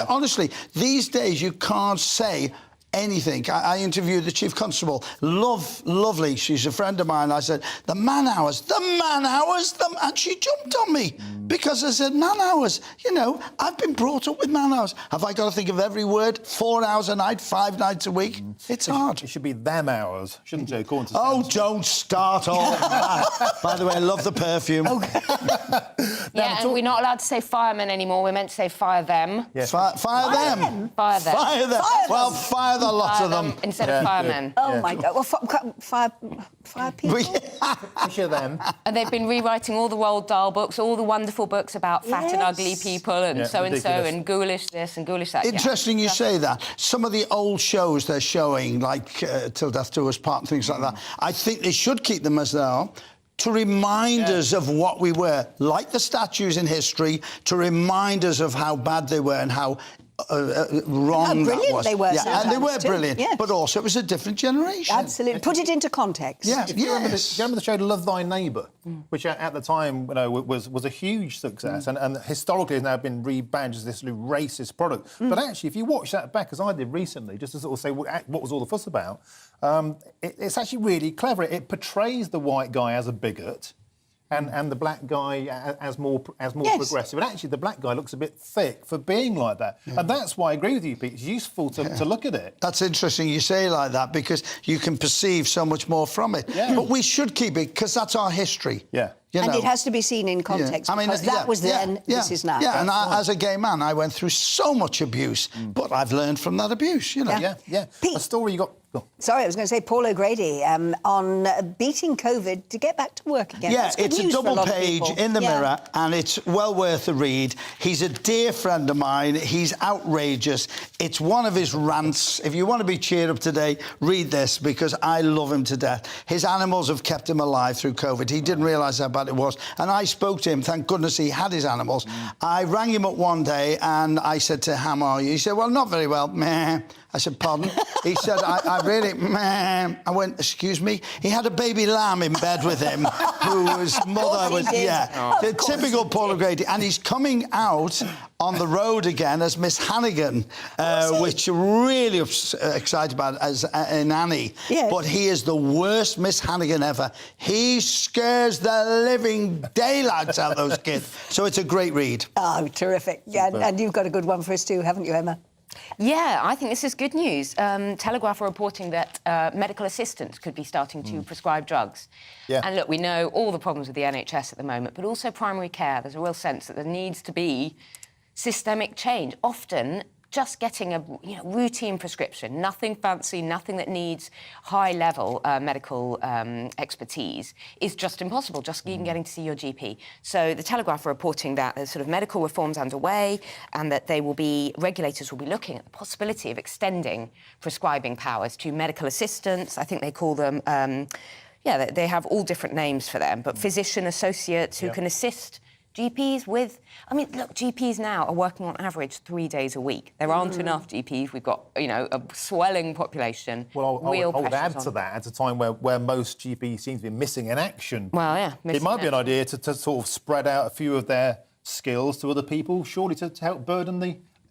Honestly, these days you can't say anything. I interviewed the Chief Constable. Lovely. She's a friend of mine. I said, the man hours. And she jumped on me because I said, man hours. I've been brought up with man hours. Have I got to think of every word 4 hours a night, 5 nights a week? It's hard. It should be them hours, shouldn't it? Don't start all that. By the way, I love the perfume. Yeah, and we're not allowed to say firemen anymore. We're meant to say fire them. Yes. Fire them. Fire them. Fire them. Well, fire the lot of them. Instead of firemen. Oh, my God. Well, fire people. Sure them. And they've been rewriting all the Roald Dahl books, all the wonderful books about fat and ugly people and so-and-so and ghoulish this and ghoulish that. Interesting you say that. Some of the old shows they're showing, like Till Death Do Us Part and things like that, I think they should keep them as they are, to remind us of what we were, like the statues in history, to remind us of how bad they were and how wrong that was. They were, and they were brilliant, but also it was a different generation. Absolutely. Put it into context. Yeah. Do you remember the show Love Thy Neighbour, which at the time was a huge success and historically has now been rebadged as this racist product. But actually, if you watch that back, as I did recently, just to sort of say what was all the fuss about, it's actually really clever. It portrays the white guy as a bigot and the black guy as more progressive. And actually, the black guy looks a bit thick for being like that. Yeah. And that's why I agree with you, Pete. It's useful to look at it. That's interesting you say it like that, because you can perceive so much more from it. Yeah. But we should keep it, because that's our history. Yeah. And it has to be seen in context, because that was then, this is now. Yeah, and as a gay man, I went through so much abuse, but I've learned from that abuse, Yeah. A story you got Sorry, I was going to say Paul O'Grady on beating COVID to get back to work again. Yeah, That's good it's a news for double lot of page people. in the Mirror, and it's well worth a read. He's a dear friend of mine. He's outrageous. It's one of his rants. If you want to be cheered up today, read this, because I love him to death. His animals have kept him alive through COVID. He didn't realise how bad it was. And I spoke to him. Thank goodness he had his animals. I rang him up one day and I said to him, how are you? He said, well, not very well. Meh. I said, pardon? He said, I really... Meh. I went, excuse me? He had a baby lamb in bed with him, whose mother was... Yeah, the typical Paul O'Grady. And he's coming out on the road again as Miss Hannigan, which really excited about as a nanny. Yes. But he is the worst Miss Hannigan ever. He scares the living daylights out of those kids. So it's a great read. Oh, terrific. Yeah, and you've got a good one for us too, haven't you, Emma? Yeah, I think this is good news. Telegraph are reporting that medical assistants could be starting to prescribe drugs. Yeah. And look, we know all the problems with the NHS at the moment, but also primary care. There's a real sense that there needs to be systemic change. Often, just getting a routine prescription, nothing fancy, nothing that needs high-level medical expertise, is just impossible, just even getting to see your GP. So the Telegraph are reporting that there's sort of medical reforms underway and that regulators will be looking at the possibility of extending prescribing powers to medical assistants. I think they call them, they have all different names for them, but physician associates who can assist GPs with... I mean, look, GPs now are working on average 3 days a week. There aren't enough GPs. We've got, a swelling population. Well, I would add to that at a time where most GPs seem to be missing in action. Well, yeah. It might be an idea to sort of spread out a few of their skills to other people, surely to help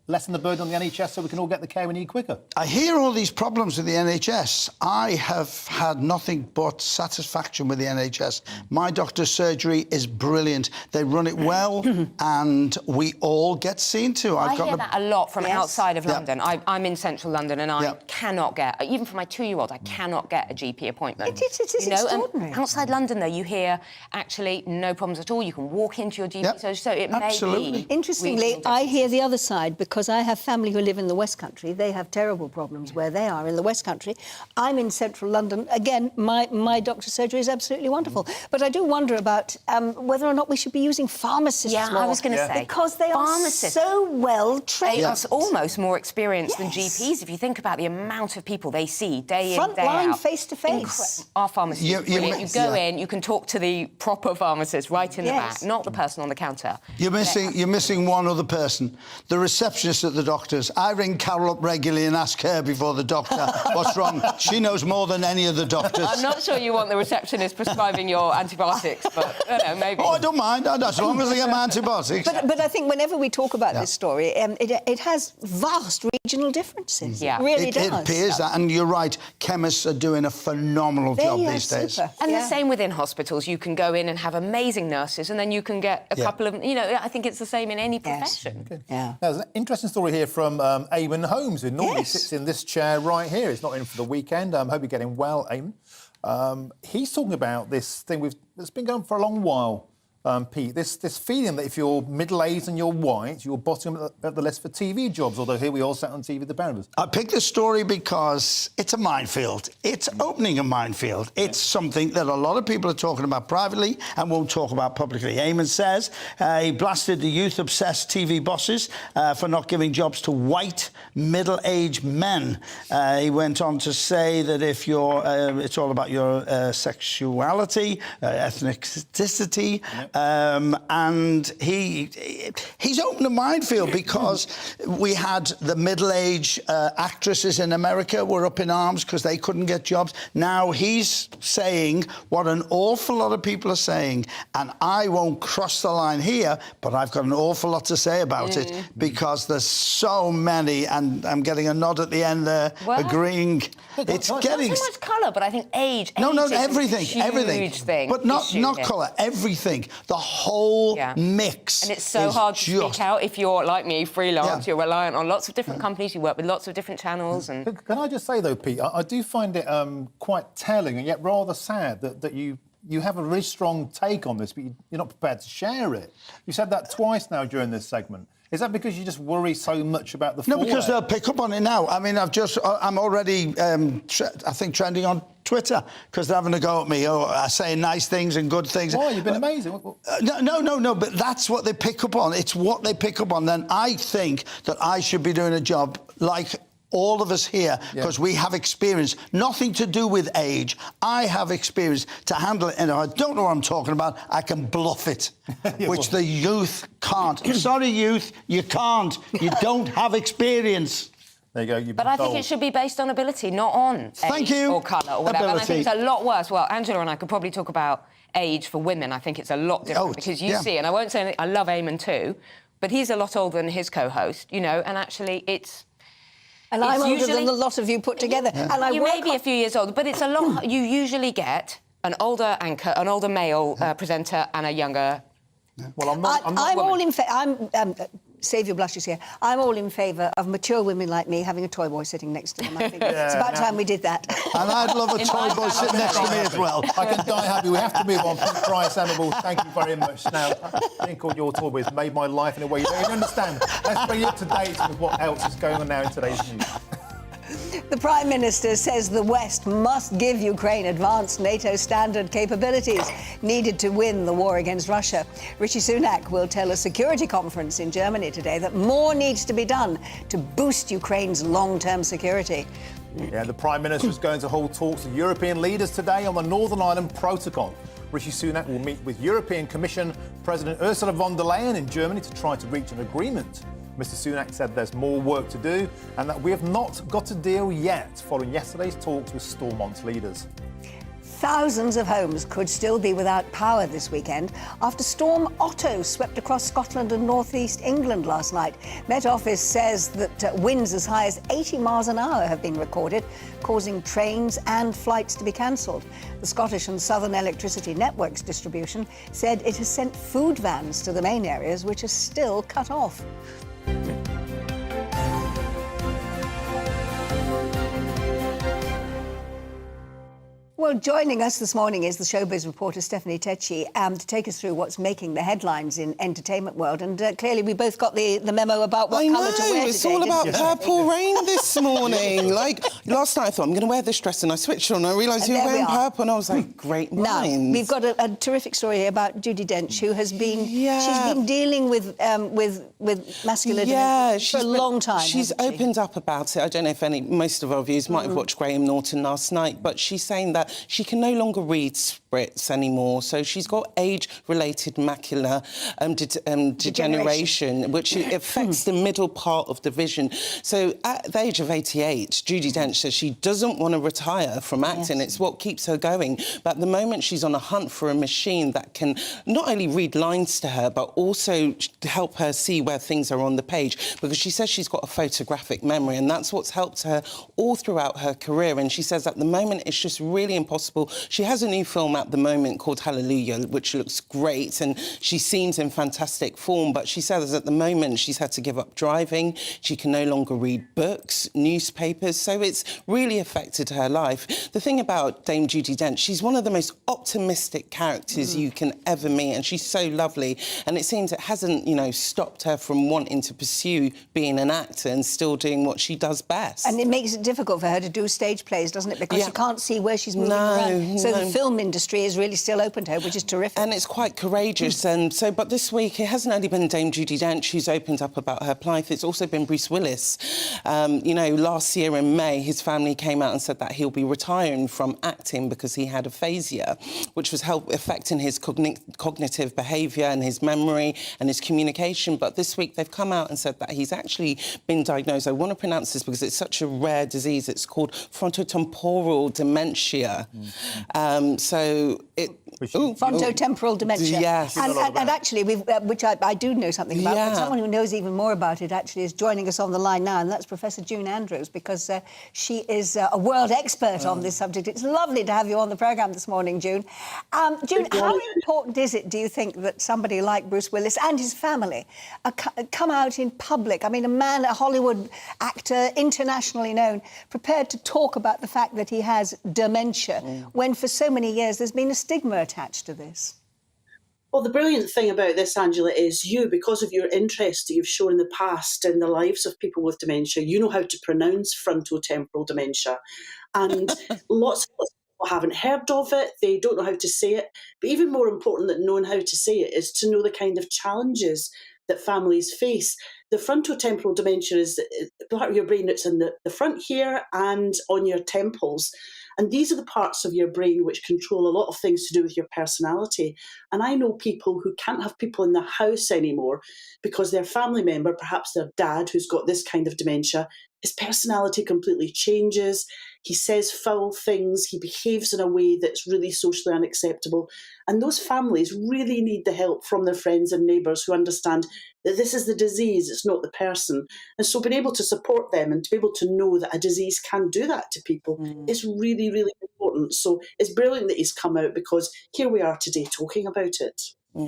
lessen the burden on the NHS so we can all get the care we need quicker. I hear all these problems with the NHS. I have had nothing but satisfaction with the NHS. My doctor's surgery is brilliant. They run it well, and we all get seen to. I hear that a lot from outside of London. I'm in central London, and I cannot get, even for my 2-year-old, I cannot get a GP appointment. It is extraordinary. And outside London, though, you hear, actually, no problems at all. You can walk into your GP surgery, so it may be... Interestingly, I hear the other side, because I have family who live in the West Country. They have terrible problems where they are in the West Country. I'm in central London. Again, my doctor's surgery is absolutely wonderful. But I do wonder about whether or not we should be using pharmacists more. I was going to say. Because they are so well trained. They are almost more experienced than GPs. If you think about the amount of people they see day in, day out. Frontline, face-to-face. Our pharmacists, you go in, you can talk to the proper pharmacist right in the back, not the person on the counter. You're missing one other person, the receptionist at the doctor's. I ring Carol up regularly and ask her before the doctor what's wrong. She knows more than any of the doctors. I'm not sure you want the receptionist prescribing your antibiotics, but, maybe. Oh, I don't mind, as long as I get my antibiotics. But I think whenever we talk about this story, it has vast regional differences. Yeah. It really does. It appears that, and you're right, chemists are doing a phenomenal job these days. And the same within hospitals. You can go in and have amazing nurses, and then you can get a couple of... I think it's the same in any profession. Okay. Yeah. Now, there's an interesting story here from Eamon Holmes, who normally sits in this chair right here. He's not in for the weekend. I hope you're getting well, Eamon. He's talking about this thing that's been going for a long while, Pete. This feeling that if you're middle-aged and you're white, you're bottom of the list for TV jobs, although here we all sat on TV, the pair of us. I picked this story because it's a minefield. It's opening a minefield. It's something that a lot of people are talking about privately and won't talk about publicly. Eamon says he blasted the youth-obsessed TV bosses for not giving jobs to white, middle-aged men. He went on to say that if you're... it's all about your sexuality, ethnicity... and he's opened a minefield because we had the middle-aged actresses in America were up in arms because they couldn't get jobs. Now he's saying what an awful lot of people are saying, and I won't cross the line here, but I've got an awful lot to say about it because there's so many, and I'm getting a nod at the end there, agreeing. It's getting... Not so much colour, but I think age. No, is everything, a huge thing. But not colour, everything. The whole mix. And it's so hard to speak out if you're, like me, freelance. You're reliant on lots of different companies. You work with lots of different channels. And Can I just say, though, Pete, I do find it quite telling and yet rather sad that you have a really strong take on this, but you're not prepared to share it. You said that twice now during this segment. Is that because you just worry so much about the No, fallout? because they'll pick up on it now. I mean, I'm already, I think, trending on Twitter because they're having a go at me, saying nice things and good things. Why? You've been amazing. No, but that's what they pick up on. It's what they pick up on. Then I think that I should be doing a job like all of us here, because we have experience, nothing to do with age. I have experience to handle it, and if I don't know what I'm talking about, I can bluff it, which the youth can't. Sorry, youth, you can't. You don't have experience. There you go. You've but I think it should be based on ability, not on age or colour or whatever. And I think it's a lot worse. Well, Angela and I could probably talk about age for women. I think it's a lot different because you see, and I won't say anything, I love Eamon too, but he's a lot older than his co-host, you know, and actually it's... And I'm older than a lot of you put together. Yeah. And you may be a few years older, but it's a lot. You usually get an older anchor, an older male presenter, and a younger. Well, I'm not. I'm all in favour. Save your blushes here. I'm all in favour of mature women like me having a toy boy sitting next to them. I think it's about time we did that. And I'd love a toy boy sitting next to me as well. I can die happy. We have to move on. Pink Price Animal, thank you very much. Now, I think called Your Toy Boy has made my life in a way you don't even understand. Let's bring you up to date with what else is going on now in today's news. The Prime Minister says the West must give Ukraine advanced NATO standard capabilities needed to win the war against Russia. Rishi Sunak will tell a security conference in Germany today that more needs to be done to boost Ukraine's long-term security. Yeah, the Prime Minister is going to hold talks with European leaders today on the Northern Ireland Protocol. Rishi Sunak will meet with European Commission President Ursula von der Leyen in Germany to try to reach an agreement. Mr Sunak said there's more work to do and that we have not got a deal yet, following yesterday's talks with Stormont leaders. Thousands of homes could still be without power this weekend after Storm Otto swept across Scotland and northeast England last night. Met Office says that winds as high as 80 miles an hour have been recorded, causing trains and flights to be cancelled. The Scottish and Southern Electricity Networks distribution said it has sent food vans to the main areas, which are still cut off. Well, joining us this morning is the Showbiz reporter Stephanie Tecci to take us through what's making the headlines in entertainment world. And clearly we both got the memo about what colour to wear it's today, all about didn't purple rain this morning. Like, last night I thought, I'm going to wear this dress, and I switched on, and I realised you were wearing purple, and I was like, great minds. Now, we've got a terrific story about Judi Dench, who has been... She's been dealing with masculine for a long time, She's opened up about it. I don't know if most of our viewers might have watched Graham Norton last night, but she's saying that she can no longer read spritz anymore. So she's got age-related macular degeneration, which affects the middle part of the vision. So at the age of 88, Judi Dench says she doesn't want to retire from acting. It's what keeps her going. But at the moment, she's on a hunt for a machine that can not only read lines to her, but also help her see where things are on the page, because she says she's got a photographic memory, and that's what's helped her all throughout her career. And she says at the moment, it's just really impossible. She has a new film at the moment called Hallelujah, which looks great, and she seems in fantastic form, but she says at the moment she's had to give up driving. She can no longer read books, newspapers, so it's really affected her life. The thing about Dame Judi Dench, she's one of the most optimistic characters you can ever meet, and she's so lovely, and it seems it hasn't, you know, stopped her from wanting to pursue being an actor and still doing what she does best. And it makes it difficult for her to do stage plays, doesn't it? Because you can't see where she's moving around. So the film industry is really still open to her, which is terrific. And it's quite courageous. And so, but this week, it hasn't only been Dame Judi Dench who's opened up about her plight, it's also been Bruce Willis. You know, last year in May, his family came out and said that he'll be retiring from acting because he had aphasia, which was affecting his cognitive behaviour and his memory and his communication. But this week, they've come out and said that he's actually been diagnosed. I want to pronounce this because it's such a rare disease. It's called frontotemporal dementia. Frontotemporal dementia. Yes. And actually, which I do know something about, but someone who knows even more about it actually is joining us on the line now, and that's Professor June Andrews, because she is a world expert on this subject. It's lovely to have you on the programme this morning, June. June, how important is it, do you think, that somebody like Bruce Willis and his family come out in public? I mean, a Hollywood actor, internationally known, prepared to talk about the fact that he has dementia, when for so many years there's been a stigma attached to this? Well, the brilliant thing about this, Angela, is you, because of your interest that you've shown in the past in the lives of people with dementia, you know how to pronounce frontotemporal dementia. And lots of people haven't heard of it, they don't know how to say it. But even more important than knowing how to say it is to know the kind of challenges that families face. The frontotemporal dementia is part of your brain that's in the front here and on your temples. And these are the parts of your brain which control a lot of things to do with your personality. And I know people who can't have people in their house anymore because their family member, perhaps their dad, who's got this kind of dementia, his personality completely changes. He says foul things. He behaves in a way that's really socially unacceptable. And those families really need the help from their friends and neighbours who understand that this is the disease, it's not the person. And so being able to support them and to be able to know that a disease can do that to people is really, really important. So it's brilliant that he's come out because here we are today talking about it. Yeah.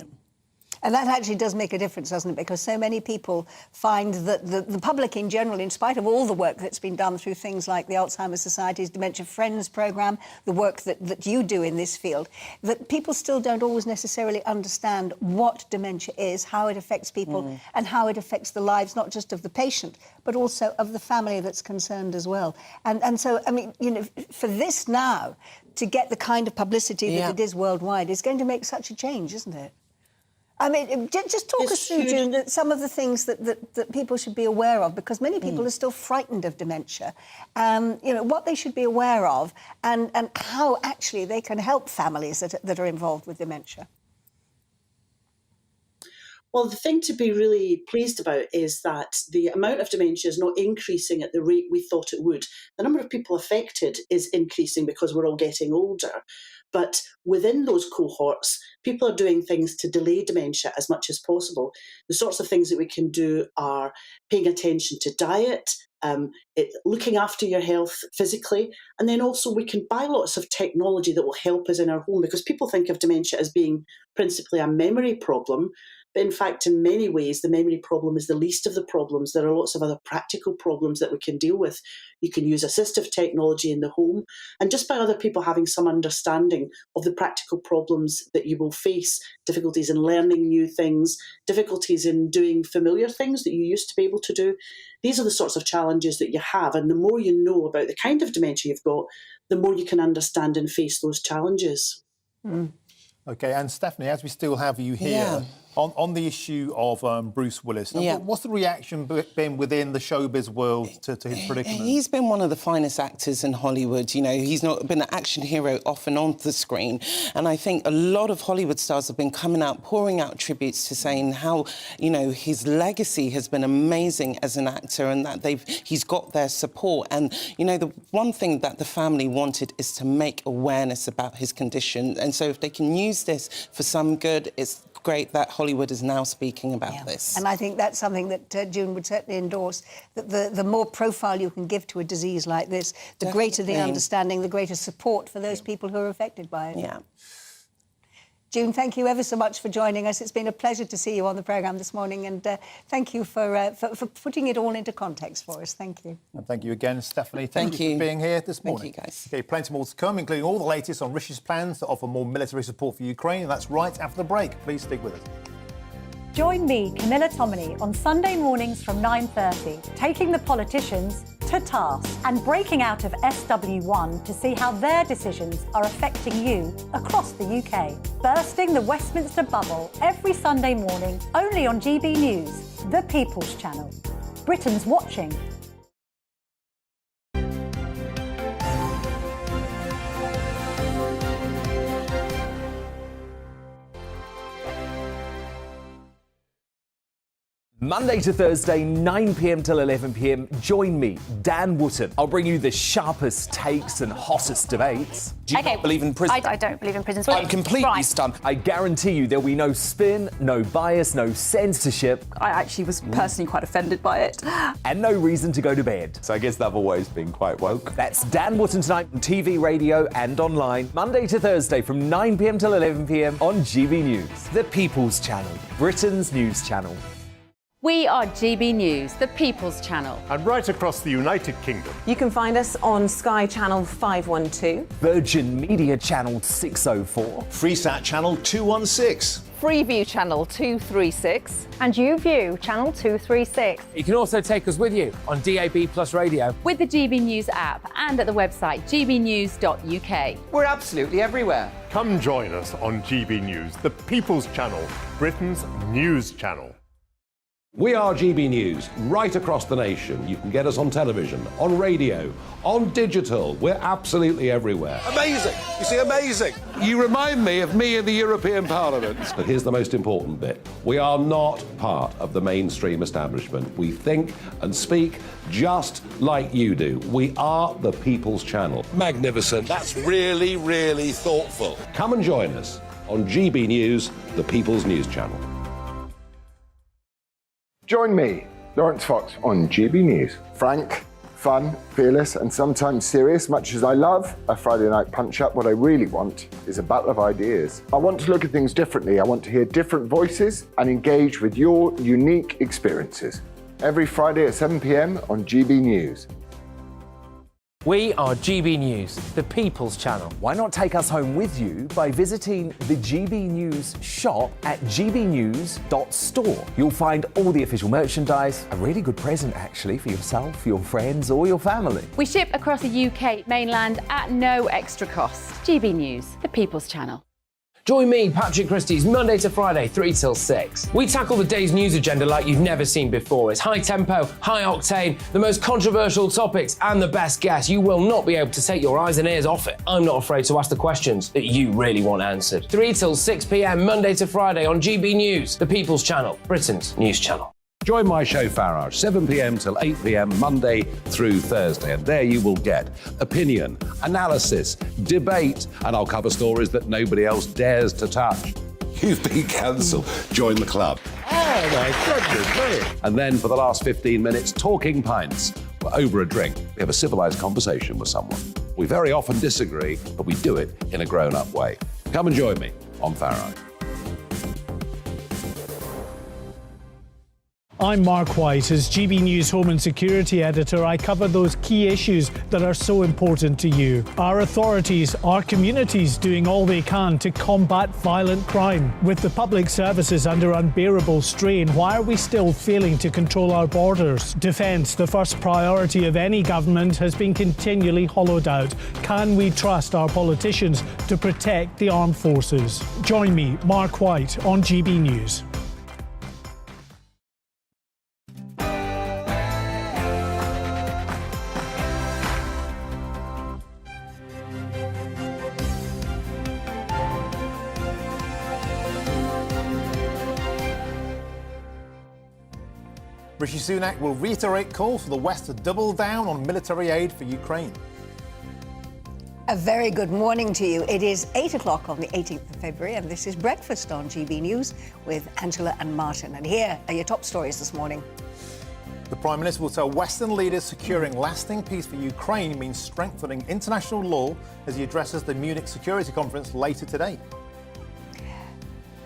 And that actually does make a difference, doesn't it? Because so many people find that the public in general, in spite of all the work that's been done through things like the Alzheimer's Society's Dementia Friends programme, the work that you do in this field, that people still don't always necessarily understand what dementia is, how it affects people, and how it affects the lives not just of the patient, but also of the family that's concerned as well. And so, I mean, you know, for this now, to get the kind of publicity that it is worldwide is going to make such a change, isn't it? I mean, just talk us through, June, some of the things that people should be aware of, because many people are still frightened of dementia. You know, what they should be aware of and how actually they can help families that are involved with dementia. Well, the thing to be really pleased about is that the amount of dementia is not increasing at the rate we thought it would. The number of people affected is increasing because we're all getting older. But within those cohorts, people are doing things to delay dementia as much as possible. The sorts of things that we can do are paying attention to diet, looking after your health physically, and then also we can buy lots of technology that will help us in our home, because people think of dementia as being principally a memory problem. But in fact, in many ways, the memory problem is the least of the problems. There are lots of other practical problems that we can deal with. You can use assistive technology in the home. And just by other people having some understanding of the practical problems that you will face, difficulties in learning new things, difficulties in doing familiar things that you used to be able to do, these are the sorts of challenges that you have. And the more you know about the kind of dementia you've got, the more you can understand and face those challenges. OK, and Stephanie, as we still have you here, on the issue of Bruce Willis, what's the reaction been within the showbiz world to his predicament? He's been one of the finest actors in Hollywood. You know, he's not been an action hero off and on the screen. And I think a lot of Hollywood stars have been coming out, pouring out tributes to saying how, you know, his legacy has been amazing as an actor and that he's got their support. And, you know, the one thing that the family wanted is to make awareness about his condition. And so if they can use this for some good, it's great that Hollywood is now speaking about this. And I think that's something that June would certainly endorse, that the more profile you can give to a disease like this, the greater the understanding, the greater support for those people who are affected by it. Yeah. June, thank you ever so much for joining us. It's been a pleasure to see you on the programme this morning, and thank you for putting it all into context for us. Thank you. And thank you again, Stephanie. Thank you for being here this morning. Thank you, guys. OK, plenty more to come, including all the latest on Rishi's plans to offer more military support for Ukraine, and that's right after the break. Please stick with us. Join me, Camilla Tominey, on Sunday mornings from 9:30, taking the politicians to task and breaking out of SW1 to see how their decisions are affecting you across the UK. Bursting the Westminster bubble every Sunday morning, only on GB News, the People's Channel. Britain's watching. Monday to Thursday, 9 p.m. till 11 p.m. Join me, Dan Wootton. I'll bring you the sharpest takes and hottest debates. Do you not believe in prison? I don't believe in prison. I'm completely stunned. I guarantee you there'll be no spin, no bias, no censorship. I actually was personally quite offended by it. And no reason to go to bed. So I guess they've always been quite woke. That's Dan Wootton tonight on TV, radio and online. Monday to Thursday from 9 p.m. till 11 p.m. on GB News, the People's Channel, Britain's news channel. We are GB News, the People's Channel. And right across the United Kingdom. You can find us on Sky Channel 512. Virgin Media Channel 604. Freesat Channel 216. Freeview channel 236. And YouView channel 236. You can also take us with you on DAB Plus Radio. With the GB News app and at the website gbnews.uk. We're absolutely everywhere. Come join us on GB News, the People's Channel, Britain's news channel. We are GB News, right across the nation. You can get us on television, on radio, on digital. We're absolutely everywhere. Amazing! You see, amazing! You remind me of me in the European Parliament. But here's the most important bit. We are not part of the mainstream establishment. We think and speak just like you do. We are the People's Channel. Magnificent. That's really, really thoughtful. Come and join us on GB News, the People's News Channel. Join me, Lawrence Fox, on GB News. Frank, fun, fearless, and sometimes serious. Much as I love a Friday night punch-up, what I really want is a battle of ideas. I want to look at things differently. I want to hear different voices and engage with your unique experiences. Every Friday at 7 p.m. on GB News. We are GB News, the People's Channel. Why not take us home with you by visiting the GB News shop at gbnews.store. You'll find all the official merchandise, a really good present actually for yourself, your friends or your family. We ship across the UK mainland at no extra cost. GB News, the People's Channel. Join me, Patrick Christie's, Monday to Friday, 3 till 6. We tackle the day's news agenda like you've never seen before. It's high tempo, high octane, the most controversial topics and the best guests. You will not be able to take your eyes and ears off it. I'm not afraid to ask the questions that you really want answered. 3 till 6 p.m, Monday to Friday on GB News, the People's Channel, Britain's news channel. Join my show Farage, 7 p.m. till 8 p.m, Monday through Thursday. And there you will get opinion, analysis, debate, and I'll cover stories that nobody else dares to touch. You've been cancelled. Join the club. Oh my goodness me. And then for the last 15 minutes, talking pints. We're over a drink. We have a civilised conversation with someone. We very often disagree, but we do it in a grown-up way. Come and join me on Farage. I'm Mark White. As GB News Home and Security Editor, I cover those key issues that are so important to you. Our authorities, our communities doing all they can to combat violent crime. With the public services under unbearable strain, why are we still failing to control our borders? Defence, the first priority of any government, has been continually hollowed out. Can we trust our politicians to protect the armed forces? Join me, Mark White, on GB News. Rishi Sunak will reiterate calls for the West to double down on military aid for Ukraine. A very good morning to you. It is 8 o'clock on the 18th of February, and this is Breakfast on GB News with Angela and Martin. And here are your top stories this morning. The Prime Minister will tell Western leaders securing lasting peace for Ukraine means strengthening international law as he addresses the Munich Security Conference later today.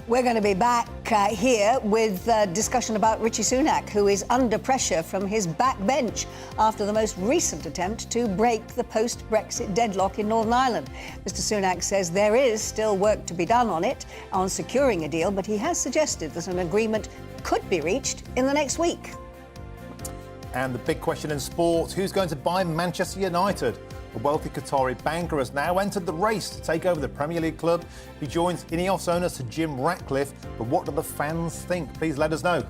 We're going to be back here with a discussion about Rishi Sunak, who is under pressure from his backbench after the most recent attempt to break the post-Brexit deadlock in Northern Ireland. Mr Sunak says there is still work to be done on it, on securing a deal, but he has suggested that an agreement could be reached in the next week. And the big question in sports, who's going to buy Manchester United? A wealthy Qatari banker has now entered the race to take over the Premier League club. He joins Ineos owner Sir Jim Ratcliffe. But what do the fans think? Please let us know.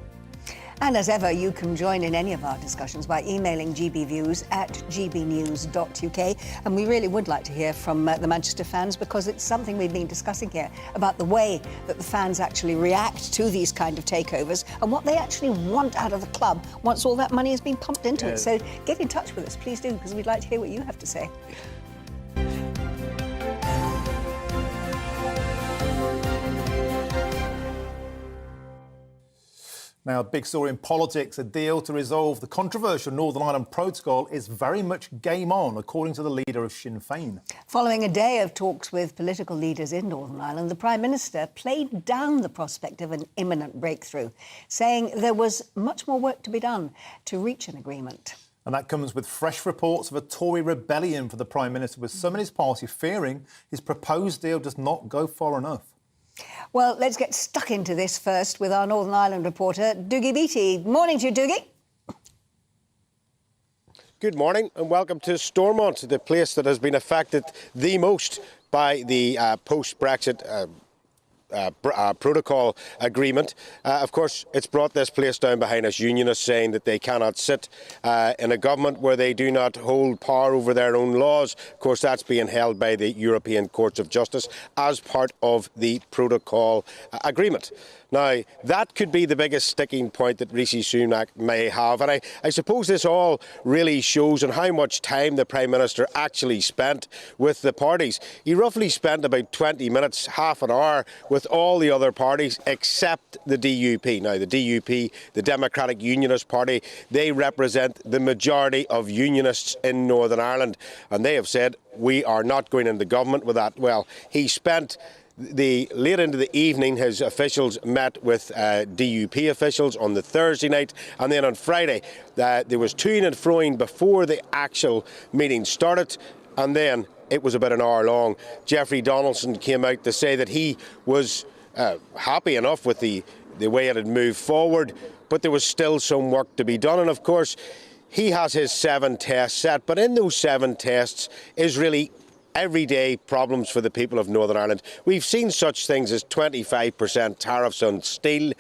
And as ever, you can join in any of our discussions by emailing gbviews at gbnews.uk. And we really would like to hear from the Manchester fans, because it's something we've been discussing here about the way that the fans actually react to these kind of takeovers and what they actually want out of the club once all that money has been pumped into it. So get in touch with us, please do, because we'd like to hear what you have to say. Now, a big story in politics, a deal to resolve the controversial Northern Ireland Protocol is very much game on, according to the leader of Sinn Féin. Following a day of talks with political leaders in Northern Ireland, the Prime Minister played down the prospect of an imminent breakthrough, saying there was much more work to be done to reach an agreement. And that comes with fresh reports of a Tory rebellion for the Prime Minister, with some in his party fearing his proposed deal does not go far enough. Well, let's get stuck into this first with our Northern Ireland reporter, Dougie Beattie. Morning to you, Dougie. Good morning and welcome to Stormont, the place that has been affected the most by the post-Brexit protocol agreement. Of course, it's brought this place down behind us, unionists saying that they cannot sit in a government where they do not hold power over their own laws. Of course, that's being held by the European Courts of Justice as part of the protocol agreement. Now, that could be the biggest sticking point that Rishi Sunak may have. And I suppose this all really shows on how much time the Prime Minister actually spent with the parties. He roughly spent about 20 minutes, half an hour, with all the other parties except the DUP. Now, the DUP, the Democratic Unionist Party, they represent the majority of unionists in Northern Ireland. And they have said, we are not going into government with that. Well, he spent late into the evening, his officials met with DUP officials on the Thursday night, and then on Friday there was to-ing and fro-ing before the actual meeting started, and then it was about an hour long. Jeffrey Donaldson came out to say that he was happy enough with the way it had moved forward, but there was still some work to be done. And of course, he has his 7 tests set, but in those 7 tests is really everyday problems for the people of Northern Ireland. We've seen such things as 25% tariffs on steel,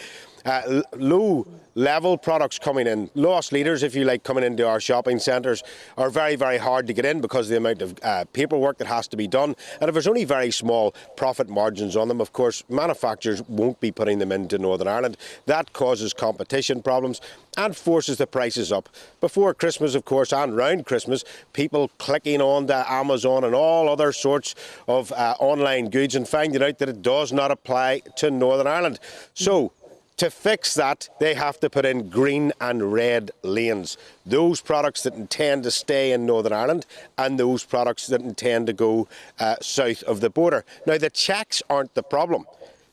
low-level products coming in. Loss leaders, if you like, coming into our shopping centres are very, very hard to get in because of the amount of paperwork that has to be done. And if there's only very small profit margins on them, of course, manufacturers won't be putting them into Northern Ireland. That causes competition problems and forces the prices up. Before Christmas, of course, and round Christmas, people clicking on to Amazon and all other sorts of online goods and finding out that it does not apply to Northern Ireland. So, to fix that, they have to put in green and red lanes. Those products that intend to stay in Northern Ireland and those products that intend to go south of the border. Now, the checks aren't the problem.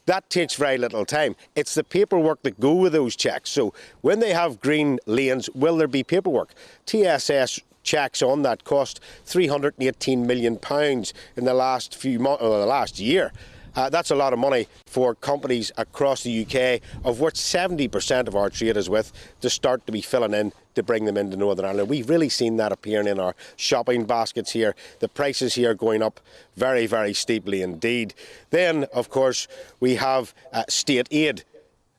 That takes very little time. It's the paperwork that go with those checks. So when they have green lanes, will there be paperwork? TSS checks on that cost £318 million in the last few months, or the last year. That's a lot of money for companies across the UK, of which 70% of our trade is with, to start to be filling in to bring them into Northern Ireland. We've really seen that appearing in our shopping baskets here. The prices here going up very, very steeply indeed. Then, of course, we have state aid.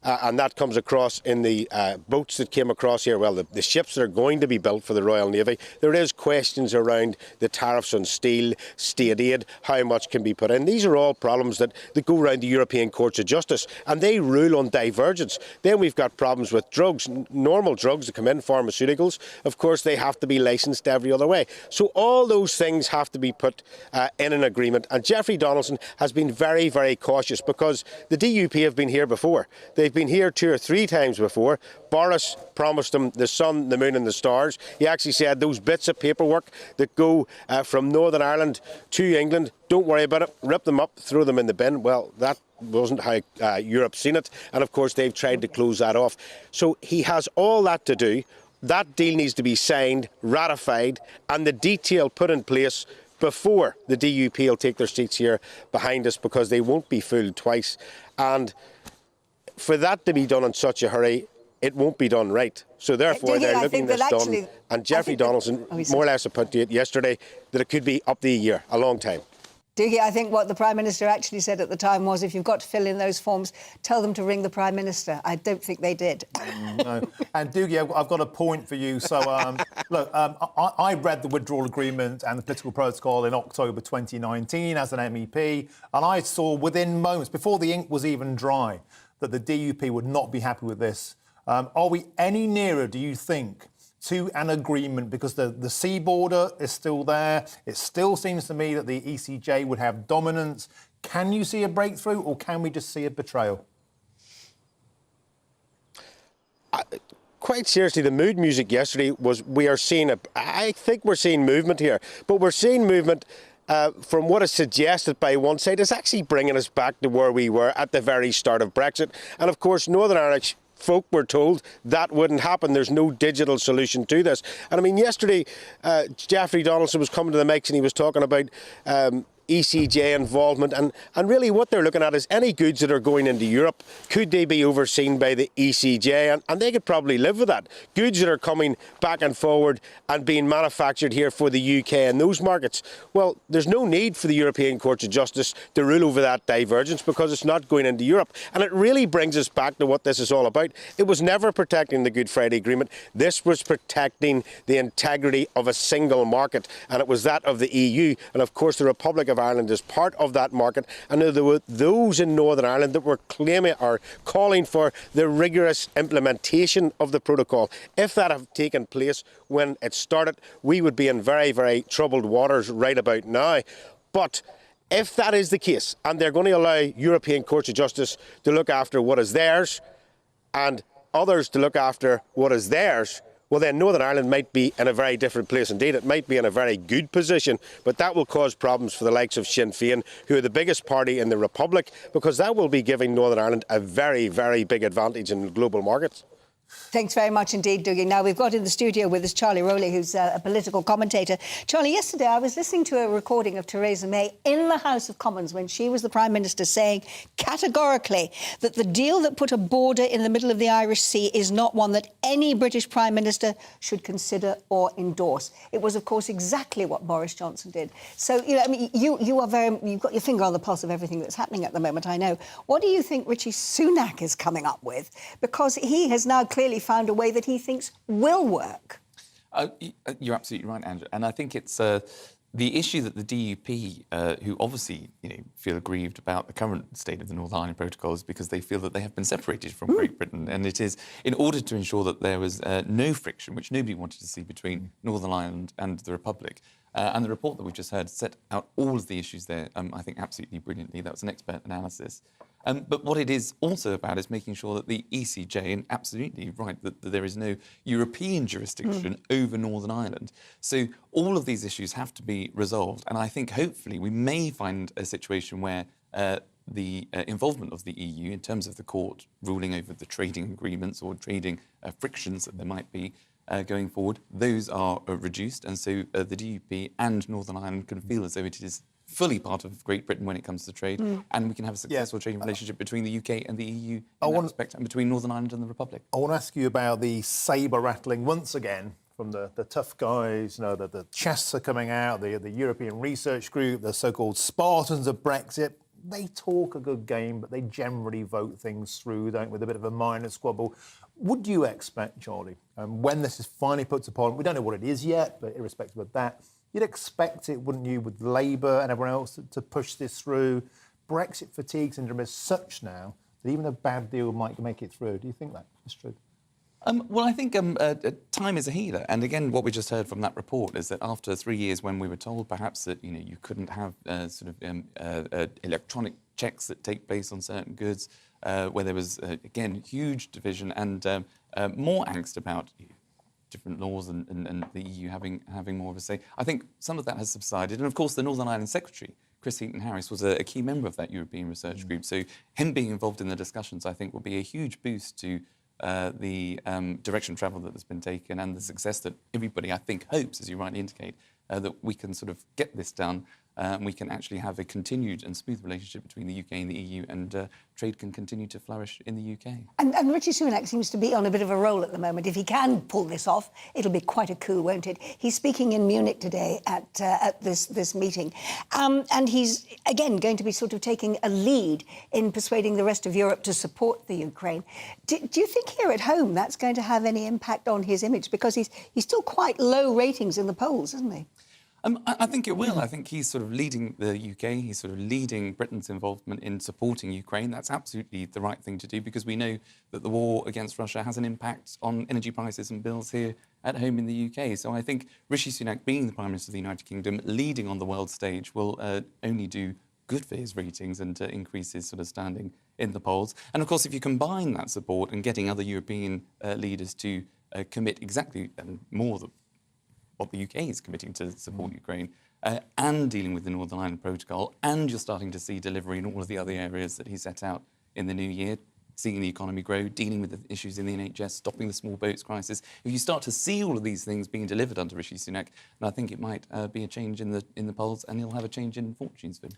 And that comes across in the boats that came across here. Well, the ships that are going to be built for the Royal Navy. There is questions around the tariffs on steel, state aid, how much can be put in. These are all problems that go around the European Courts of Justice, and they rule on divergence. Then we've got problems with drugs, normal drugs that come in, pharmaceuticals. Of course, they have to be licensed every other way. So all those things have to be put in an agreement. And Jeffrey Donaldson has been very, very cautious because the DUP have been here before. They've been here 2 or 3 times before. Boris promised them the sun, the moon and the stars. He actually said those bits of paperwork that go from Northern Ireland to England, don't worry about it, rip them up, throw them in the bin. Well, that wasn't how Europe's seen it. And of course, they've tried to close that off. So he has all that to do. That deal needs to be signed, ratified, and the detail put in place before the DUP will take their seats here behind us, because they won't be fooled twice. And for that to be done in such a hurry, it won't be done right. So therefore, they're looking at this done. And Jeffrey Donaldson more or less put to it yesterday that it could be up to a year, a long time. Dougie, I think what the Prime Minister actually said at the time was, if you've got to fill in those forms, tell them to ring the Prime Minister. I don't think they did. No. And Dougie, I've got a point for you. So, look, I read the withdrawal agreement and the political protocol in October 2019 as an MEP, and I saw within moments, before the ink was even dry, that the DUP would not be happy with this. Are we any nearer, do you think, to an agreement? Because the sea border is still there. It still seems to me that the ECJ would have dominance. Can you see a breakthrough, or can we just see a betrayal? Quite seriously, the mood music yesterday was, I think we're seeing movement here, but we're seeing movement from what is suggested by one side is actually bringing us back to where we were at the very start of Brexit. And of course, Northern Irish folk were told that wouldn't happen. There's no digital solution to this. And I mean, yesterday, Jeffrey Donaldson was coming to the mics and he was talking about ECJ involvement, and really what they're looking at is any goods that are going into Europe, could they be overseen by the ECJ? And they could probably live with that. Goods that are coming back and forward and being manufactured here for the UK and those markets, well, there's no need for the European Courts of Justice to rule over that divergence because it's not going into Europe. And it really brings us back to what this is all about. It was never protecting the Good Friday Agreement. This was protecting the integrity of a single market, and it was that of the EU. And of course, the Republic of Ireland is part of that market. And there were those in Northern Ireland that were claiming or calling for the rigorous implementation of the protocol. If that had taken place when it started, we would be in very, very troubled waters right about now. But if that is the case, and they're going to allow European Courts of Justice to look after what is theirs and others to look after what is theirs, well, then Northern Ireland might be in a very different place indeed. It might be in a very good position, but that will cause problems for the likes of Sinn Féin, who are the biggest party in the Republic, because that will be giving Northern Ireland a very, very big advantage in global markets. Thanks very much indeed, Dougie. Now, we've got in the studio with us Charlie Rowley, who's a political commentator. Charlie, yesterday I was listening to a recording of Theresa May in the House of Commons when she was the Prime Minister saying categorically that the deal that put a border in the middle of the Irish Sea is not one that any British Prime Minister should consider or endorse. It was, of course, exactly what Boris Johnson did. So, you know, I mean, you've got your finger on the pulse of everything that's happening at the moment, I know. What do you think Rishi Sunak is coming up with? Because he has now clearly found a way that he thinks will work. You're absolutely right, Andrew. And I think it's the issue that the DUP, who obviously feel aggrieved about the current state of the Northern Ireland Protocol, is because they feel that they have been separated from Great Britain. And it is in order to ensure that there was no friction, which nobody wanted to see between Northern Ireland and the Republic. And the report that we've just heard set out all of the issues there, I think, absolutely brilliantly. That was an expert analysis. But what it is also about is making sure that the ECJ, and absolutely right, that there is no European jurisdiction over Northern Ireland. So all of these issues have to be resolved. And I think hopefully we may find a situation where the involvement of the EU in terms of the court ruling over the trading agreements or trading frictions that there might be going forward, those are reduced. And so the DUP and Northern Ireland can feel as though it is fully part of Great Britain when it comes to trade, and we can have a successful trading relationship between the UK and the EU in that respect, and between Northern Ireland and the Republic. I want to ask you about the sabre rattling once again from the tough guys, you know, the chests are coming out, the European Research Group, the so-called Spartans of Brexit. They talk a good game, but they generally vote things through, don't, with a bit of a minor squabble. Would you expect, Charlie, when this is finally put to Parliament, we don't know what it is yet, but irrespective of that, you'd expect it, wouldn't you, with Labour and everyone else to push this through? Brexit fatigue syndrome is such now that even a bad deal might make it through. Do you think that is true? Well, I think time is a healer. And again, what we just heard from that report is that after 3 years when we were told perhaps that, you couldn't have electronic checks that take place on certain goods, where there was, again, huge division and more angst about different laws and the EU having more of a say. I think some of that has subsided. And of course, the Northern Ireland Secretary, Chris Heaton-Harris, was a key member of that European Research Group. So him being involved in the discussions, I think, will be a huge boost to the direction of travel that has been taken and the success that everybody, I think, hopes, as you rightly indicate, that we can sort of get this done. We can actually have a continued and smooth relationship between the UK and the EU, and trade can continue to flourish in the UK. And Rishi Sunak seems to be on a bit of a roll at the moment. If he can pull this off, it'll be quite a coup, won't it? He's speaking in Munich today at this meeting. And he's, again, going to be sort of taking a lead in persuading the rest of Europe to support the Ukraine. Do you think here at home that's going to have any impact on his image? Because he's still quite low ratings in the polls, isn't he? I think it will. I think he's sort of leading the UK. He's sort of leading Britain's involvement in supporting Ukraine. That's absolutely the right thing to do because we know that the war against Russia has an impact on energy prices and bills here at home in the UK. So I think Rishi Sunak, being the Prime Minister of the United Kingdom, leading on the world stage, will only do good for his ratings and increase his sort of standing in the polls. And of course, if you combine that support and getting other European leaders to commit exactly more than what the UK is committing to support Ukraine, and dealing with the Northern Ireland Protocol, and you're starting to see delivery in all of the other areas that he set out in the new year, seeing the economy grow, dealing with the issues in the NHS, stopping the small boats crisis. If you start to see all of these things being delivered under Rishi Sunak, then I think it might be a change in the polls, and he'll have a change in fortunes for him.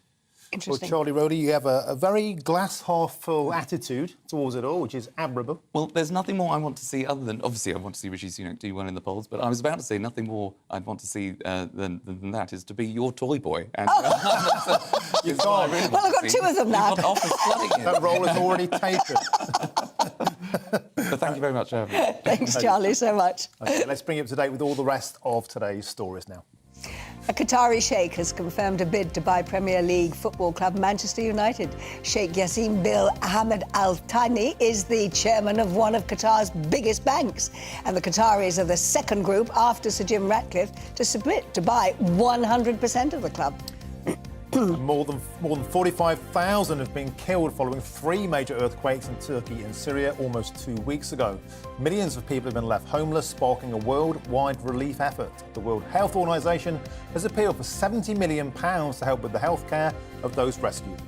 Well, Charlie Rowley, you have a very glass-half-full attitude towards it all, which is admirable. Well, there's nothing more I want to see other than... Obviously, I want to see Rishi Sunak do well in the polls, but I was about to say nothing more I'd want to see than that is to be your toy boy. And, You've gone. Really well, I've got two of them now. That role is already taken. But thank you very much for having me. Thanks, Charlie, so much. OK, let's bring you up to date with all the rest of today's stories now. A Qatari sheikh has confirmed a bid to buy Premier League football club Manchester United. Sheikh Yassim Bil Ahmed Al Thani is the chairman of one of Qatar's biggest banks. And the Qataris are the second group after Sir Jim Ratcliffe to submit to buy 100% of the club. More than 45,000 have been killed following 3 major earthquakes in Turkey and Syria almost 2 weeks ago. Millions of people have been left homeless, sparking a worldwide relief effort. The World Health Organization has appealed for £70 million to help with the healthcare of those rescued.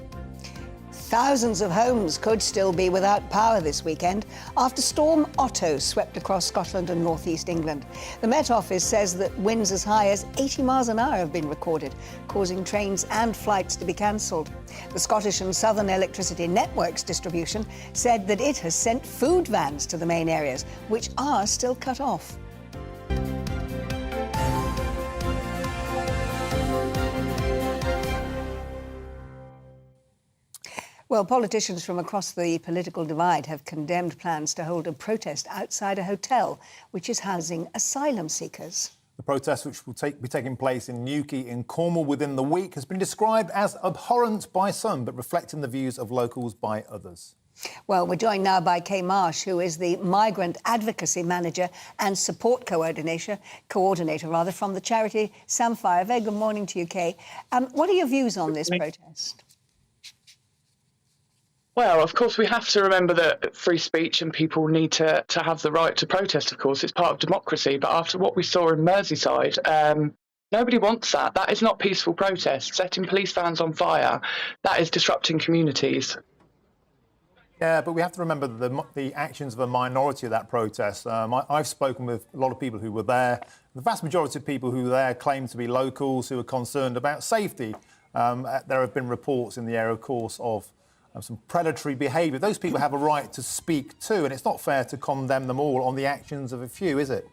Thousands of homes could still be without power this weekend after Storm Otto swept across Scotland and northeast England. The Met Office says that winds as high as 80 miles an hour have been recorded, causing trains and flights to be cancelled. The Scottish and Southern Electricity Networks distribution said that it has sent food vans to the main areas, which are still cut off. Well, politicians from across the political divide have condemned plans to hold a protest outside a hotel which is housing asylum seekers. The protest, which will be taking place in Newquay in Cornwall within the week, has been described as abhorrent by some, but reflecting the views of locals by others. Well, we're joined now by Kay Marsh, who is the Migrant Advocacy Manager and Support Coordinator from the charity Samphire. Very good morning to you, Kay. What are your views on this protest? Well, of course, we have to remember that free speech and people need to have the right to protest, of course. It's part of democracy. But after what we saw in Merseyside, nobody wants that. That is not peaceful protest. Setting police vans on fire, that is disrupting communities. Yeah, but we have to remember the actions of a minority of that protest. I've spoken with a lot of people who were there. The vast majority of people who were there claim to be locals who are concerned about safety. There have been reports in the area, of course, of some predatory behaviour. Those people have a right to speak too, and it's not fair to condemn them all on the actions of a few, is it?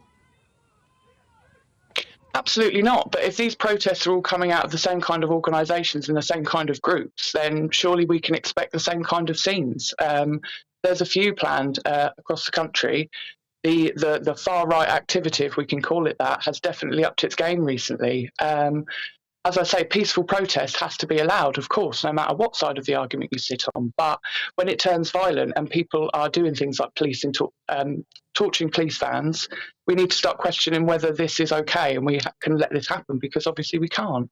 Absolutely not. But if these protests are all coming out of the same kind of organisations and the same kind of groups, then surely we can expect the same kind of scenes. There's a few planned across the country. The far-right activity, if we can call it that, has definitely upped its game recently. As I say, peaceful protest has to be allowed, of course, no matter what side of the argument you sit on. But when it turns violent and people are doing things like torching police vans, we need to start questioning whether this is OK and we can let this happen, because obviously we can't.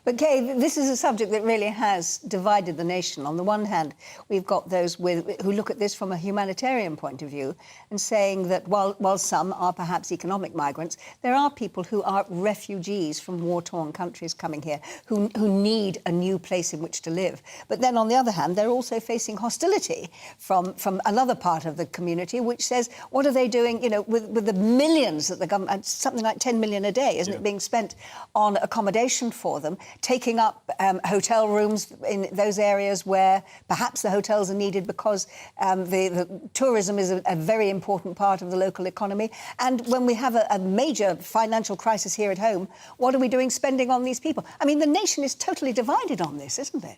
But, Kay, this is a subject that really has divided the nation. On the one hand, we've got those who look at this from a humanitarian point of view and saying that while some are perhaps economic migrants, there are people who are refugees from war-torn countries coming here who need a new place in which to live. But then, on the other hand, they're also facing hostility from another part of the community which says, what are they doing, with the millions that the government, something like 10 million a day, isn't it, being spent on accommodation for them, taking up hotel rooms in those areas where perhaps the hotels are needed because the tourism is a very important part of the local economy. And when we have a major financial crisis here at home, what are we doing spending on these people? I mean, the nation is totally divided on this, isn't it?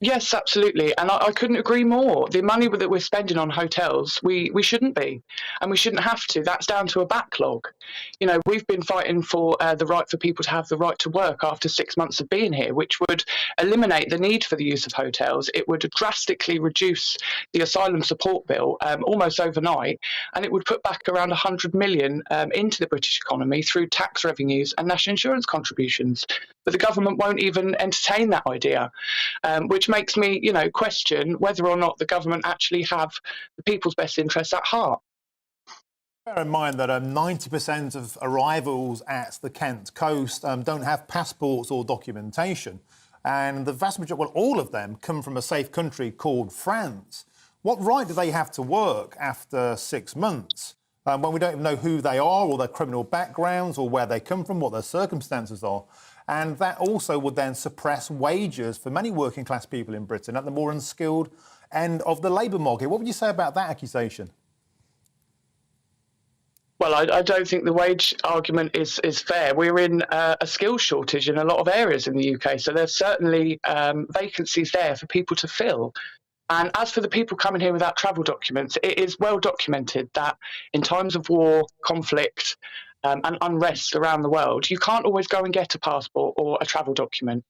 Yes, absolutely. And I couldn't agree more. The money that we're spending on hotels, we shouldn't be, and we shouldn't have to. That's down to a backlog. We've been fighting for the right for people to have the right to work after 6 months of being here, which would eliminate the need for the use of hotels. It would drastically reduce the asylum support bill almost overnight, and it would put back around 100 million into the British economy through tax revenues and national insurance contributions. But the government won't even entertain that idea, which makes me, question whether or not the government actually have the people's best interests at heart. Bear in mind that 90% of arrivals at the Kent coast don't have passports or documentation, and the vast majority, well, all of them come from a safe country called France. What right do they have to work after 6 months when we don't even know who they are or their criminal backgrounds or where they come from, what their circumstances are? And that also would then suppress wages for many working class people in Britain at the more unskilled end of the labour market. What would you say about that accusation? Well, I don't think the wage argument is fair. We're in a skills shortage in a lot of areas in the UK, so there's certainly vacancies there for people to fill. And as for the people coming here without travel documents, it is well documented that in times of war, conflict, and unrest around the world, you can't always go and get a passport or a travel document.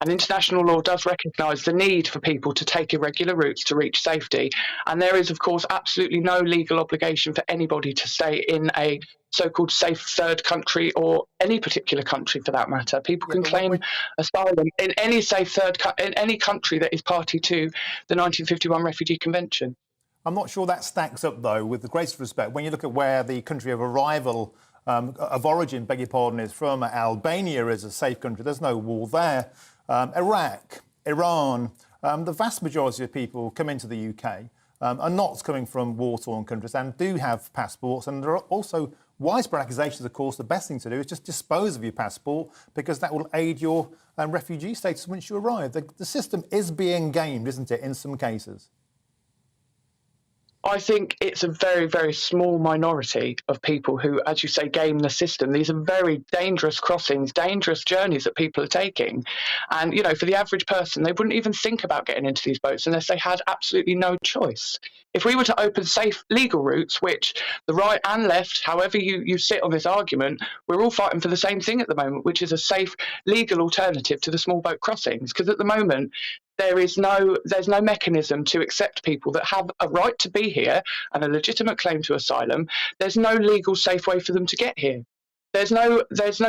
And international law does recognise the need for people to take irregular routes to reach safety. And there is, of course, absolutely no legal obligation for anybody to stay in a so-called safe third country or any particular country for that matter. People can claim asylum in any safe in any country that is party to the 1951 Refugee Convention. I'm not sure that stacks up, though, with the greatest respect. When you look at where the country of arrival, of origin, beg your pardon, is from, Albania is a safe country. There's no war there. Iraq, Iran, the vast majority of people come into the UK are not coming from war-torn countries and do have passports. And there are also widespread accusations, of course, the best thing to do is just dispose of your passport because that will aid your refugee status once you arrive. The system is being gamed, isn't it, in some cases? I think it's a very, very small minority of people who, as you say, game the system. These are very dangerous crossings, dangerous journeys that people are taking. And, you know, for the average person, they wouldn't even think about getting into these boats unless they had absolutely no choice. If we were to open safe legal routes, which the right and left, however you sit on this argument, we're all fighting for the same thing at the moment, which is a safe legal alternative to the small boat crossings. Because at the moment, there's no mechanism to accept people that have a right to be here and a legitimate claim to asylum. There's no legal safe way for them to get here. There's no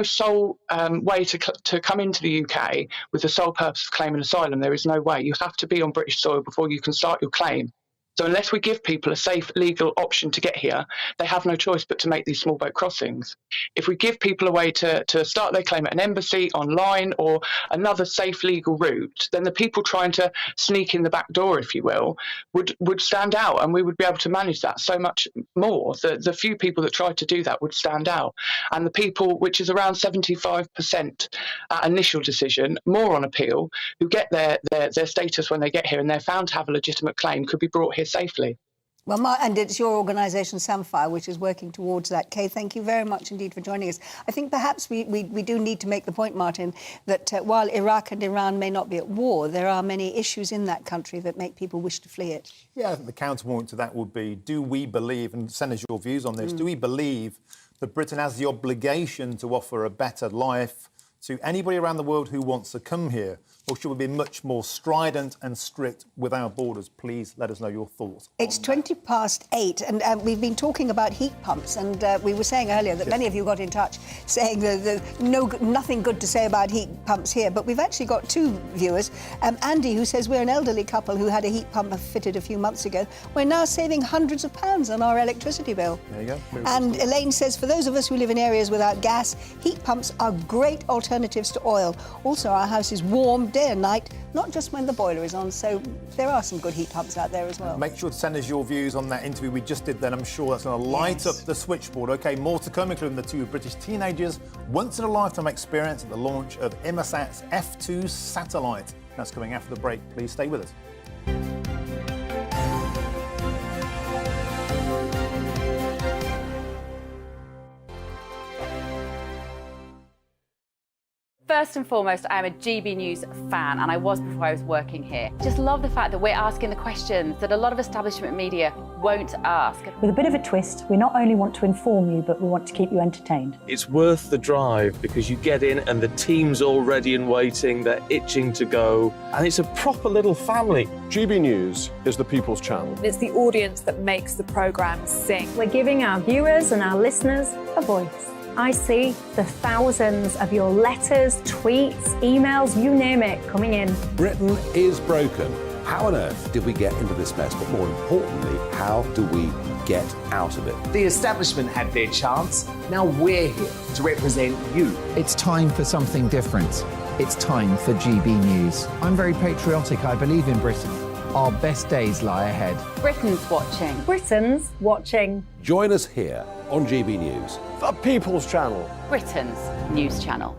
sole way to come into the UK with the sole purpose of claiming asylum. There is no way. You have to be on British soil before you can start your claim. So unless we give people a safe legal option to get here, they have no choice but to make these small boat crossings. If we give people a way to start their claim at an embassy, online, or another safe legal route, then the people trying to sneak in the back door, if you will, would stand out, and we would be able to manage that so much more. The few people that tried to do that would stand out. And the people, which is around 75% at initial decision, more on appeal, who get their status when they get here and they're found to have a legitimate claim, could be brought here safely. Well, and it's your organisation, Samfire, which is working towards that. Kay, thank you very much indeed for joining us. I think perhaps we do need to make the point, Martin, that while Iraq and Iran may not be at war, there are many issues in that country that make people wish to flee it. Yeah, I think the counterpoint to that would be, do we believe, and send us your views on this, do we believe that Britain has the obligation to offer a better life to anybody around the world who wants to come here? Or should we be much more strident and strict with our borders? Please let us know your thoughts. It's 8:20, and we've been talking about heat pumps, and we were saying earlier that many of you got in touch saying that nothing good to say about heat pumps here, but we've actually got two viewers. Andy, who says we're an elderly couple who had a heat pump fitted a few months ago. We're now saving hundreds of pounds on our electricity bill. There you go. And Elaine says, for those of us who live in areas without gas, heat pumps are great alternatives to oil. Also, our house is warm day and night, not just when the boiler is on, so there are some good heat pumps out there as well. Make sure to send us your views on that interview we just did then. I'm sure that's going to light up the switchboard. OK, more to come, including the two British teenagers' once-in-a-lifetime experience at the launch of Inmarsat's F2 satellite. That's coming after the break. Please stay with us. First and foremost, I am a GB News fan, and I was before I was working here. Just love the fact that we're asking the questions that a lot of establishment media won't ask. With a bit of a twist, we not only want to inform you, but we want to keep you entertained. It's worth the drive because you get in and the team's all ready and waiting, they're itching to go, and it's a proper little family. GB News is the people's channel. It's the audience that makes the programme sing. We're giving our viewers and our listeners a voice. I see the thousands of your letters, tweets, emails, you name it, coming in. Britain is broken. How on earth did we get into this mess? But more importantly, how do we get out of it? The establishment had their chance. Now we're here to represent you. It's time for something different. It's time for GB News. I'm very patriotic. I believe in Britain. Our best days lie ahead. Britain's watching. Britain's watching. Join us here on GB News. The People's Channel. Britain's news channel.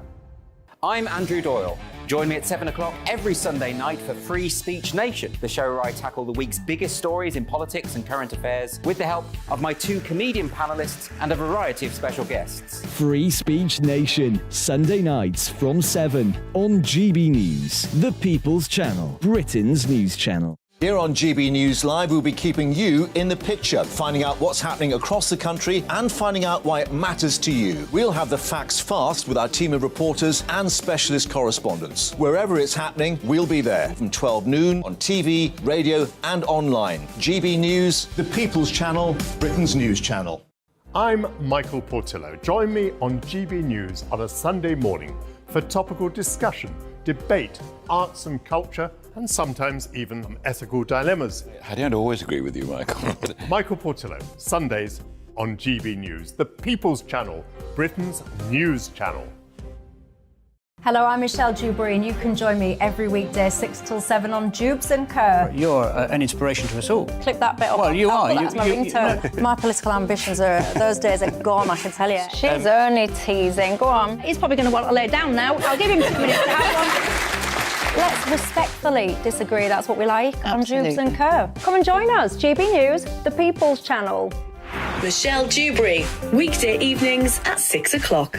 I'm Andrew Doyle. Join me at 7 o'clock every Sunday night for Free Speech Nation, the show where I tackle the week's biggest stories in politics and current affairs with the help of my 2 comedian panellists and a variety of special guests. Free Speech Nation, Sunday nights from 7 on GB News, the People's Channel, Britain's news channel. Here on GB News Live, we'll be keeping you in the picture, finding out what's happening across the country and finding out why it matters to you. We'll have the facts fast with our team of reporters and specialist correspondents. Wherever it's happening, we'll be there from 12 noon on TV, radio and online. GB News, the People's Channel, Britain's news channel. I'm Michael Portillo. Join me on GB News on a Sunday morning for topical discussion, debate, arts and culture, and sometimes even ethical dilemmas. I don't always agree with you, Michael. Michael Portillo, Sundays on GB News, the People's Channel, Britain's news channel. Hello, I'm Michelle Dewberry, and you can join me every weekday 6 till 7 on Jubes and Co. You're an inspiration to us all. Click that bit up. Well, you are. That's my ringtone. My political ambitions are, those days are gone, I can tell you. She's only teasing. Go on. He's probably going to want to lay down now. I'll give him 2 minutes to have one. Let's respectfully disagree. That's what we like on Jubes and Co. Come and join us. GB News, the People's Channel. Michelle Dewberry, weekday evenings at 6 o'clock.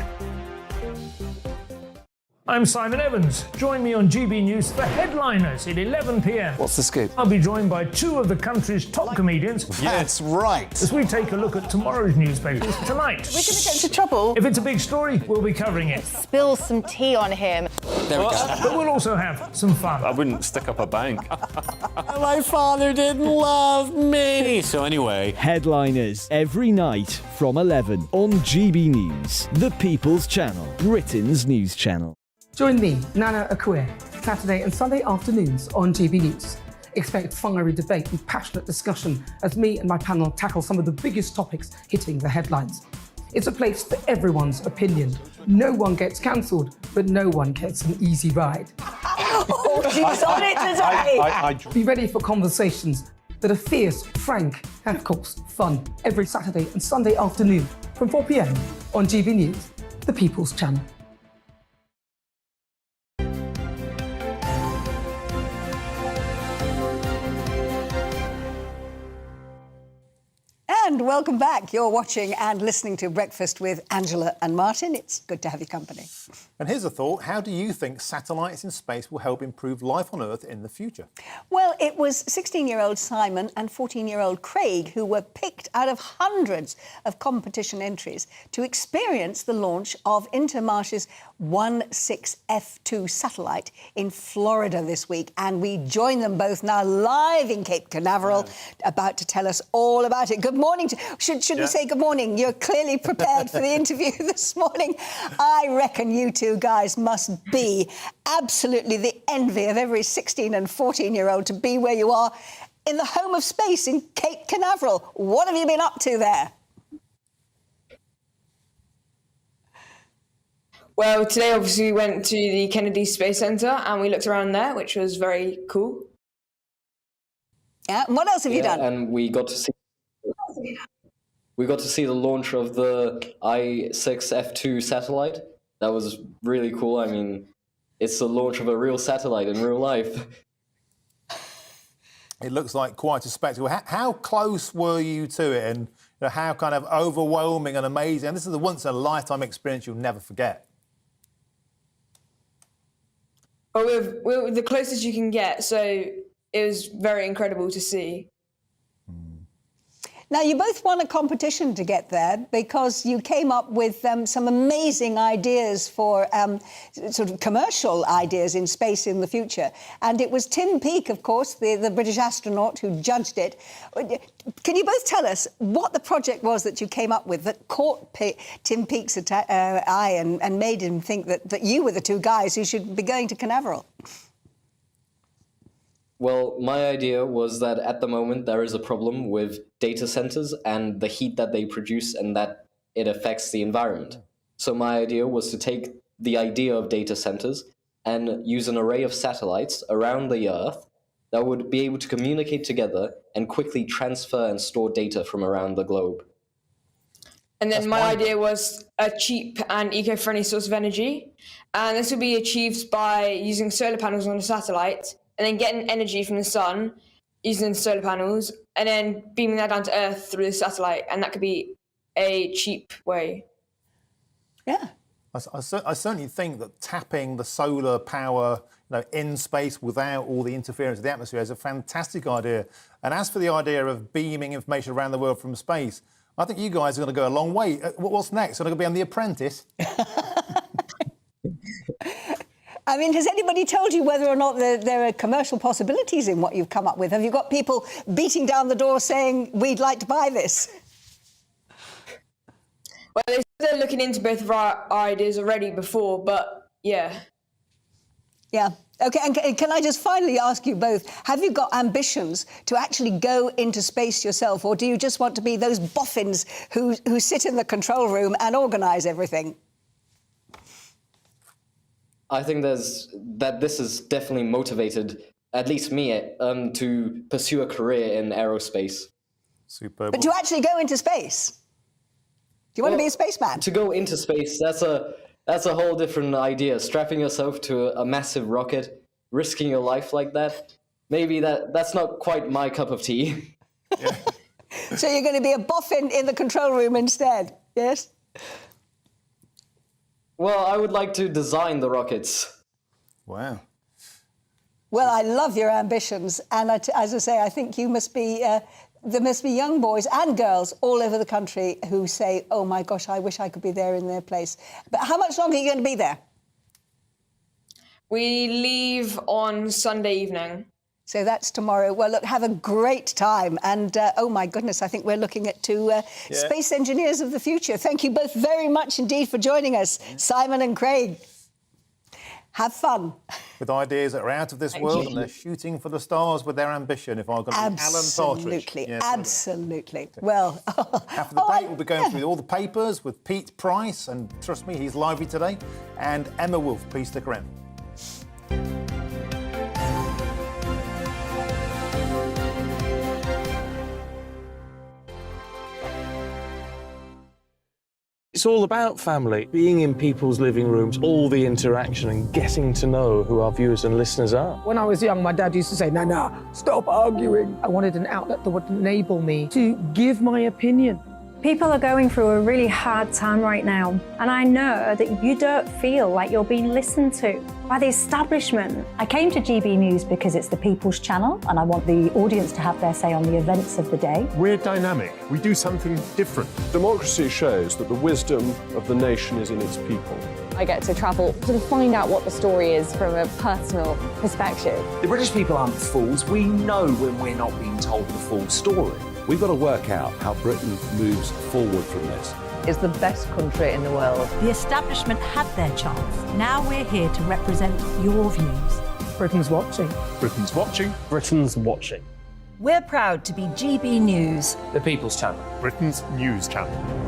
I'm Simon Evans. Join me on GB News for Headliners at 11 p.m. What's the scoop? I'll be joined by 2 of the country's top comedians. That's right. As we take a look at tomorrow's newspapers tonight. We're going to get into trouble. If it's a big story, we'll be covering it. Spill some tea on him. There we go. But we'll also have some fun. I wouldn't stick up a bank. My father didn't love me. So anyway. Headliners every night from 11 on GB News, the People's Channel, Britain's news channel. Join me, Nana Akue, Saturday and Sunday afternoons on GB News. Expect fiery debate and passionate discussion as me and my panel tackle some of the biggest topics hitting the headlines. It's a place for everyone's opinion. No one gets cancelled, but no one gets an easy ride. Oh, she's on it today. Be ready for conversations that are fierce, frank, and of course, fun. Every Saturday and Sunday afternoon from 4 p.m. on GB News, the People's Channel. And welcome back. You're watching and listening to Breakfast with Angela and Martin. It's good to have your company. And here's a thought. How do you think satellites in space will help improve life on Earth in the future? Well, it was 16-year-old Simon and 14-year-old Craig who were picked out of hundreds of competition entries to experience the launch of Intermarsh's 16F2 satellite in Florida this week. And we join them both now live in Cape Canaveral, about to tell us all about it. Good morning. Should we say good morning? You're clearly prepared for the interview this morning. I reckon you two guys must be absolutely the envy of every 16 and 14-year-old to be where you are in the home of space in Cape Canaveral. What have you been up to there? Well, today obviously we went to the Kennedy Space Center and we looked around there, which was very cool. Yeah, and what else have you done? And we got to see the launch of the I-6F2 satellite. That was really cool. I mean, it's the launch of a real satellite in real life. It looks like quite a spectacle. How close were you to it, and how kind of overwhelming and amazing? And this is a once-in-a-lifetime experience you'll never forget. Well, we're the closest you can get, so it was very incredible to see. Now, you both won a competition to get there because you came up with some amazing ideas for sort of commercial ideas in space in the future. And it was Tim Peake, of course, the British astronaut who judged it. Can you both tell us what the project was that you came up with that caught Tim Peake's eye and made him think that you were the two guys who should be going to Canaveral? Well, my idea was that at the moment there is a problem with data centers and the heat that they produce and that it affects the environment. So my idea was to take the idea of data centers and use an array of satellites around the Earth that would be able to communicate together and quickly transfer and store data from around the globe. And then my idea was a cheap and eco-friendly source of energy. And this will be achieved by using solar panels on a satellite and then getting energy from the sun using solar panels and then beaming that down to Earth through the satellite. And that could be a cheap way. Yeah. I certainly think that tapping the solar power in space without all the interference of the atmosphere is a fantastic idea. And as for the idea of beaming information around the world from space, I think you guys are going to go a long way. What's next? Are you going to be on The Apprentice? I mean, has anybody told you whether or not there are commercial possibilities in what you've come up with? Have you got people beating down the door saying, we'd like to buy this? Well, they're looking into both of our ideas already before, but yeah. Yeah. OK, and can I just finally ask you both, have you got ambitions to actually go into space yourself, or do you just want to be those boffins who sit in the control room and organise everything? I think this has definitely motivated, at least me, to pursue a career in aerospace. Superb. But to actually go into space? Do you want to be a spaceman? To go into space, that's a whole different idea. Strapping yourself to a massive rocket, risking your life like that, maybe that's not quite my cup of tea. Yeah. So you're going to be a boffin in the control room instead, yes? Well, I would like to design the rockets. Wow. Well, I love your ambitions. And as I say, I think you must be... there must be young boys and girls all over the country who say, oh, my gosh, I wish I could be there in their place. But how much longer are you going to be there? We leave on Sunday evening. So that's tomorrow. Well, look, have a great time. And, oh, my goodness, I think we're looking at two space engineers of the future. Thank you both very much indeed for joining us, Simon and Craig. Have fun. With ideas that are out of this world and they're shooting for the stars with their ambition, if I'm going to be Alan Partridge. Absolutely, absolutely. Well... After the break, we'll be going through all the papers with Pete Price, and trust me, he's lively today, and Emma Wolf. Please stick around. It's all about family, being in people's living rooms, all the interaction and getting to know who our viewers and listeners are. When I was young, my dad used to say, Nana, stop arguing. I wanted an outlet that would enable me to give my opinion. People are going through a really hard time right now, and I know that you don't feel like you're being listened to by the establishment. I came to GB News because it's the People's Channel, and I want the audience to have their say on the events of the day. We're dynamic. We do something different. Democracy shows that the wisdom of the nation is in its people. I get to travel to find out what the story is from a personal perspective. The British people aren't fools. We know when we're not being told the full story. We've got to work out how Britain moves forward from this. It's the best country in the world. The establishment had their chance. Now we're here to represent your views. Britain's watching. Britain's watching. Britain's watching. We're proud to be GB News. The People's Channel. Britain's news channel.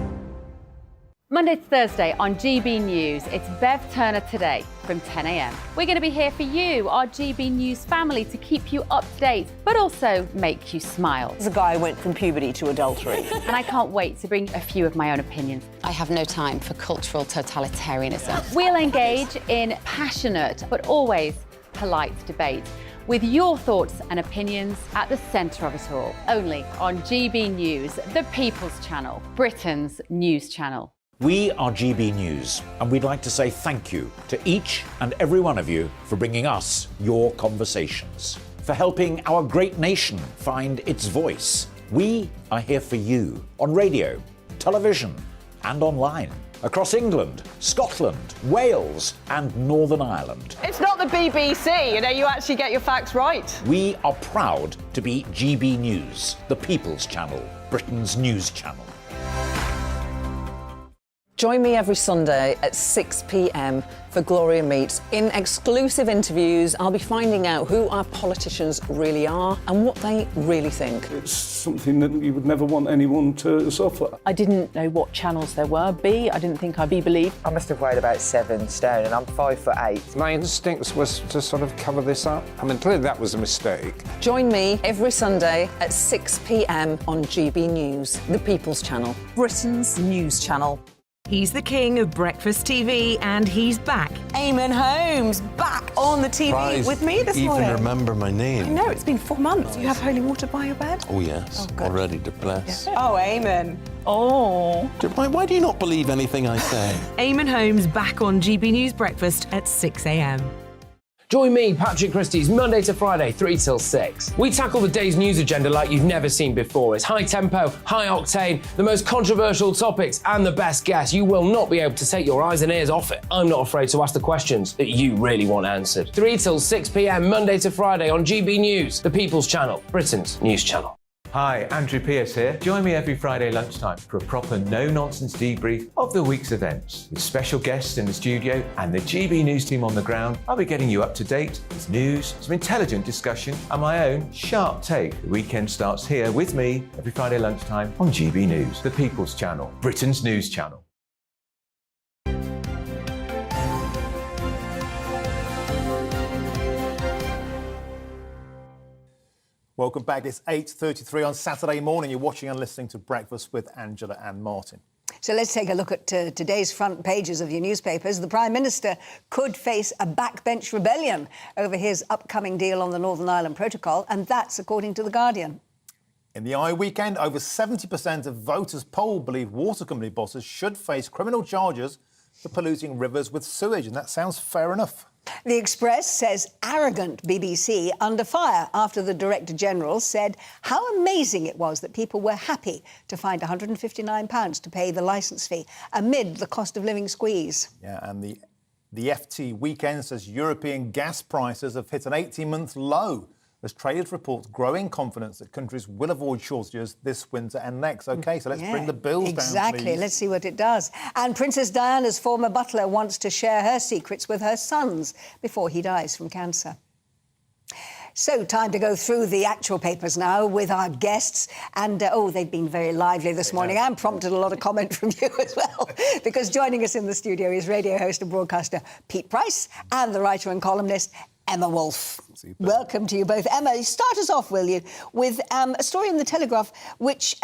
Monday to Thursday on GB News, it's Bev Turner Today from 10 a.m. We're going to be here for you, our GB News family, to keep you up to date, but also make you smile. The guy went from puberty to adultery. And I can't wait to bring a few of my own opinions. I have no time for cultural totalitarianism. We'll engage in passionate, but always polite debate, with your thoughts and opinions at the centre of it all. Only on GB News, the People's Channel, Britain's news channel. We are GB News, and we'd like to say thank you to each and every one of you for bringing us your conversations, for helping our great nation find its voice. We are here for you on radio, television, and online, across England, Scotland, Wales, and Northern Ireland. It's not the BBC, you actually get your facts right. We are proud to be GB News, the People's Channel, Britain's news channel. Join me every Sunday at 6 p.m. for Gloria Meets. In exclusive interviews, I'll be finding out who our politicians really are and what they really think. It's something that you would never want anyone to suffer. I didn't know what channels there were. B, I didn't think I'd be believed. I must have weighed about 7 stone and I'm 5'8". My instincts was to sort of cover this up. I mean, clearly that was a mistake. Join me every Sunday at 6 p.m. on GB News, the People's Channel, Britain's news channel. He's the king of breakfast TV and he's back. Eamon Holmes, back on the TV with me this morning. Even remember my name. I know, it's been 4 months. You have holy water by your bed? Oh, yes. Already depressed. Oh, Eamon. Oh. Why do you not believe anything I say? Eamon Holmes back on GB News Breakfast at 6 a.m. Join me, Patrick Christie's, Monday to Friday, 3 till 6. We tackle the day's news agenda like you've never seen before. It's high tempo, high octane, the most controversial topics, and the best guests. You will not be able to take your eyes and ears off it. I'm not afraid to ask the questions that you really want answered. 3 till 6 p.m, Monday to Friday on GB News, the People's Channel, Britain's news channel. Hi, Andrew Pierce here. Join me every Friday lunchtime for a proper no-nonsense debrief of the week's events. With special guests in the studio and the GB News team on the ground, I'll be getting you up to date with news, some intelligent discussion, and my own sharp take. The weekend starts here with me every Friday lunchtime on GB News, the People's Channel, Britain's news channel. Welcome back. It's 8:33 on Saturday morning. You're watching and listening to Breakfast with Angela and Martin. So let's take a look at today's front pages of your newspapers. The Prime Minister could face a backbench rebellion over his upcoming deal on the Northern Ireland Protocol, and that's according to The Guardian. In the eye weekend, over 70% of voters polled believe water company bosses should face criminal charges for polluting rivers with sewage, and that sounds fair enough. The Express says arrogant BBC under fire after the Director General said how amazing it was that people were happy to find £159 to pay the licence fee amid the cost of living squeeze. Yeah, and the FT weekend says European gas prices have hit an 18-month low as traders report growing confidence that countries will avoid shortages this winter and next. OK, so let's bring the bills down, Exactly, please. let's see what it does. And Princess Diana's former butler wants to share her secrets with her sons before he dies from cancer. So, time to go through the actual papers now with our guests. And, they've been very lively this morning and prompted a lot of comment from you as well. Because joining us in the studio is radio host and broadcaster Pete Price and the writer and columnist Emma Wolfe. Welcome to you both. Emma, start us off, will you, with a story in The Telegraph which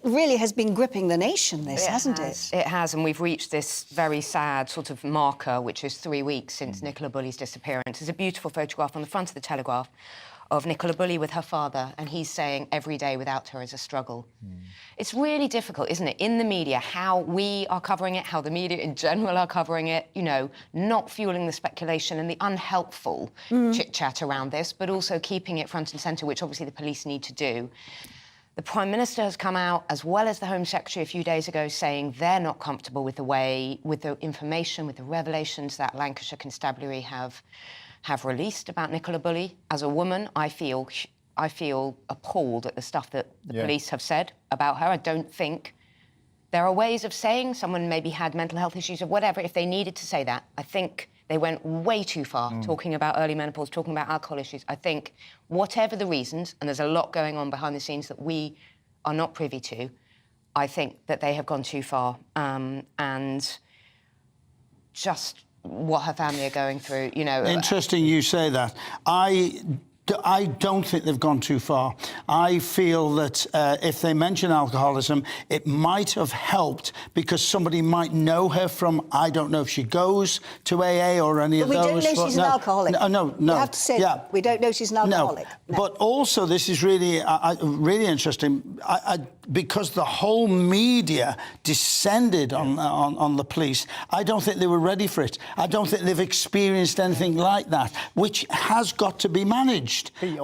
really has been gripping the nation, hasn't it? It has, and we've reached this very sad sort of marker, which is 3 weeks since Nicola Bulley's disappearance. There's a beautiful photograph on the front of The Telegraph of Nicola Bulley with her father, and he's saying every day without her is a struggle. It's really difficult, isn't it, in the media, how we are covering it, how the media in general are covering it, you know, not fueling the speculation and the unhelpful chit-chat around this, but also keeping it front and centre, which obviously the police need to do. The Prime Minister has come out, as well as the Home Secretary a few days ago, saying they're not comfortable with the information, with the revelations that Lancashire Constabulary have released about Nicola Bulley. As a woman, I feel appalled at the stuff that the police have said about her. I don't think there are ways of saying someone maybe had mental health issues or whatever if they needed to say that. I think they went way too far talking about early menopause, talking about alcohol issues. I think whatever the reasons, and there's a lot going on behind the scenes that we are not privy to, I think that they have gone too far. And just what her family are going through, you know. Interesting you say that. I don't think they've gone too far. I feel that if they mention alcoholism, it might have helped because somebody might know her from, I don't know if she goes to AA or any of those. But we don't know she's an alcoholic. No. You have to say that. We don't know she's an alcoholic. No. But also, this is really, really interesting, because the whole media descended on the police. I don't think they were ready for it. I don't think they've experienced anything like that, which has got to be managed. Pete, I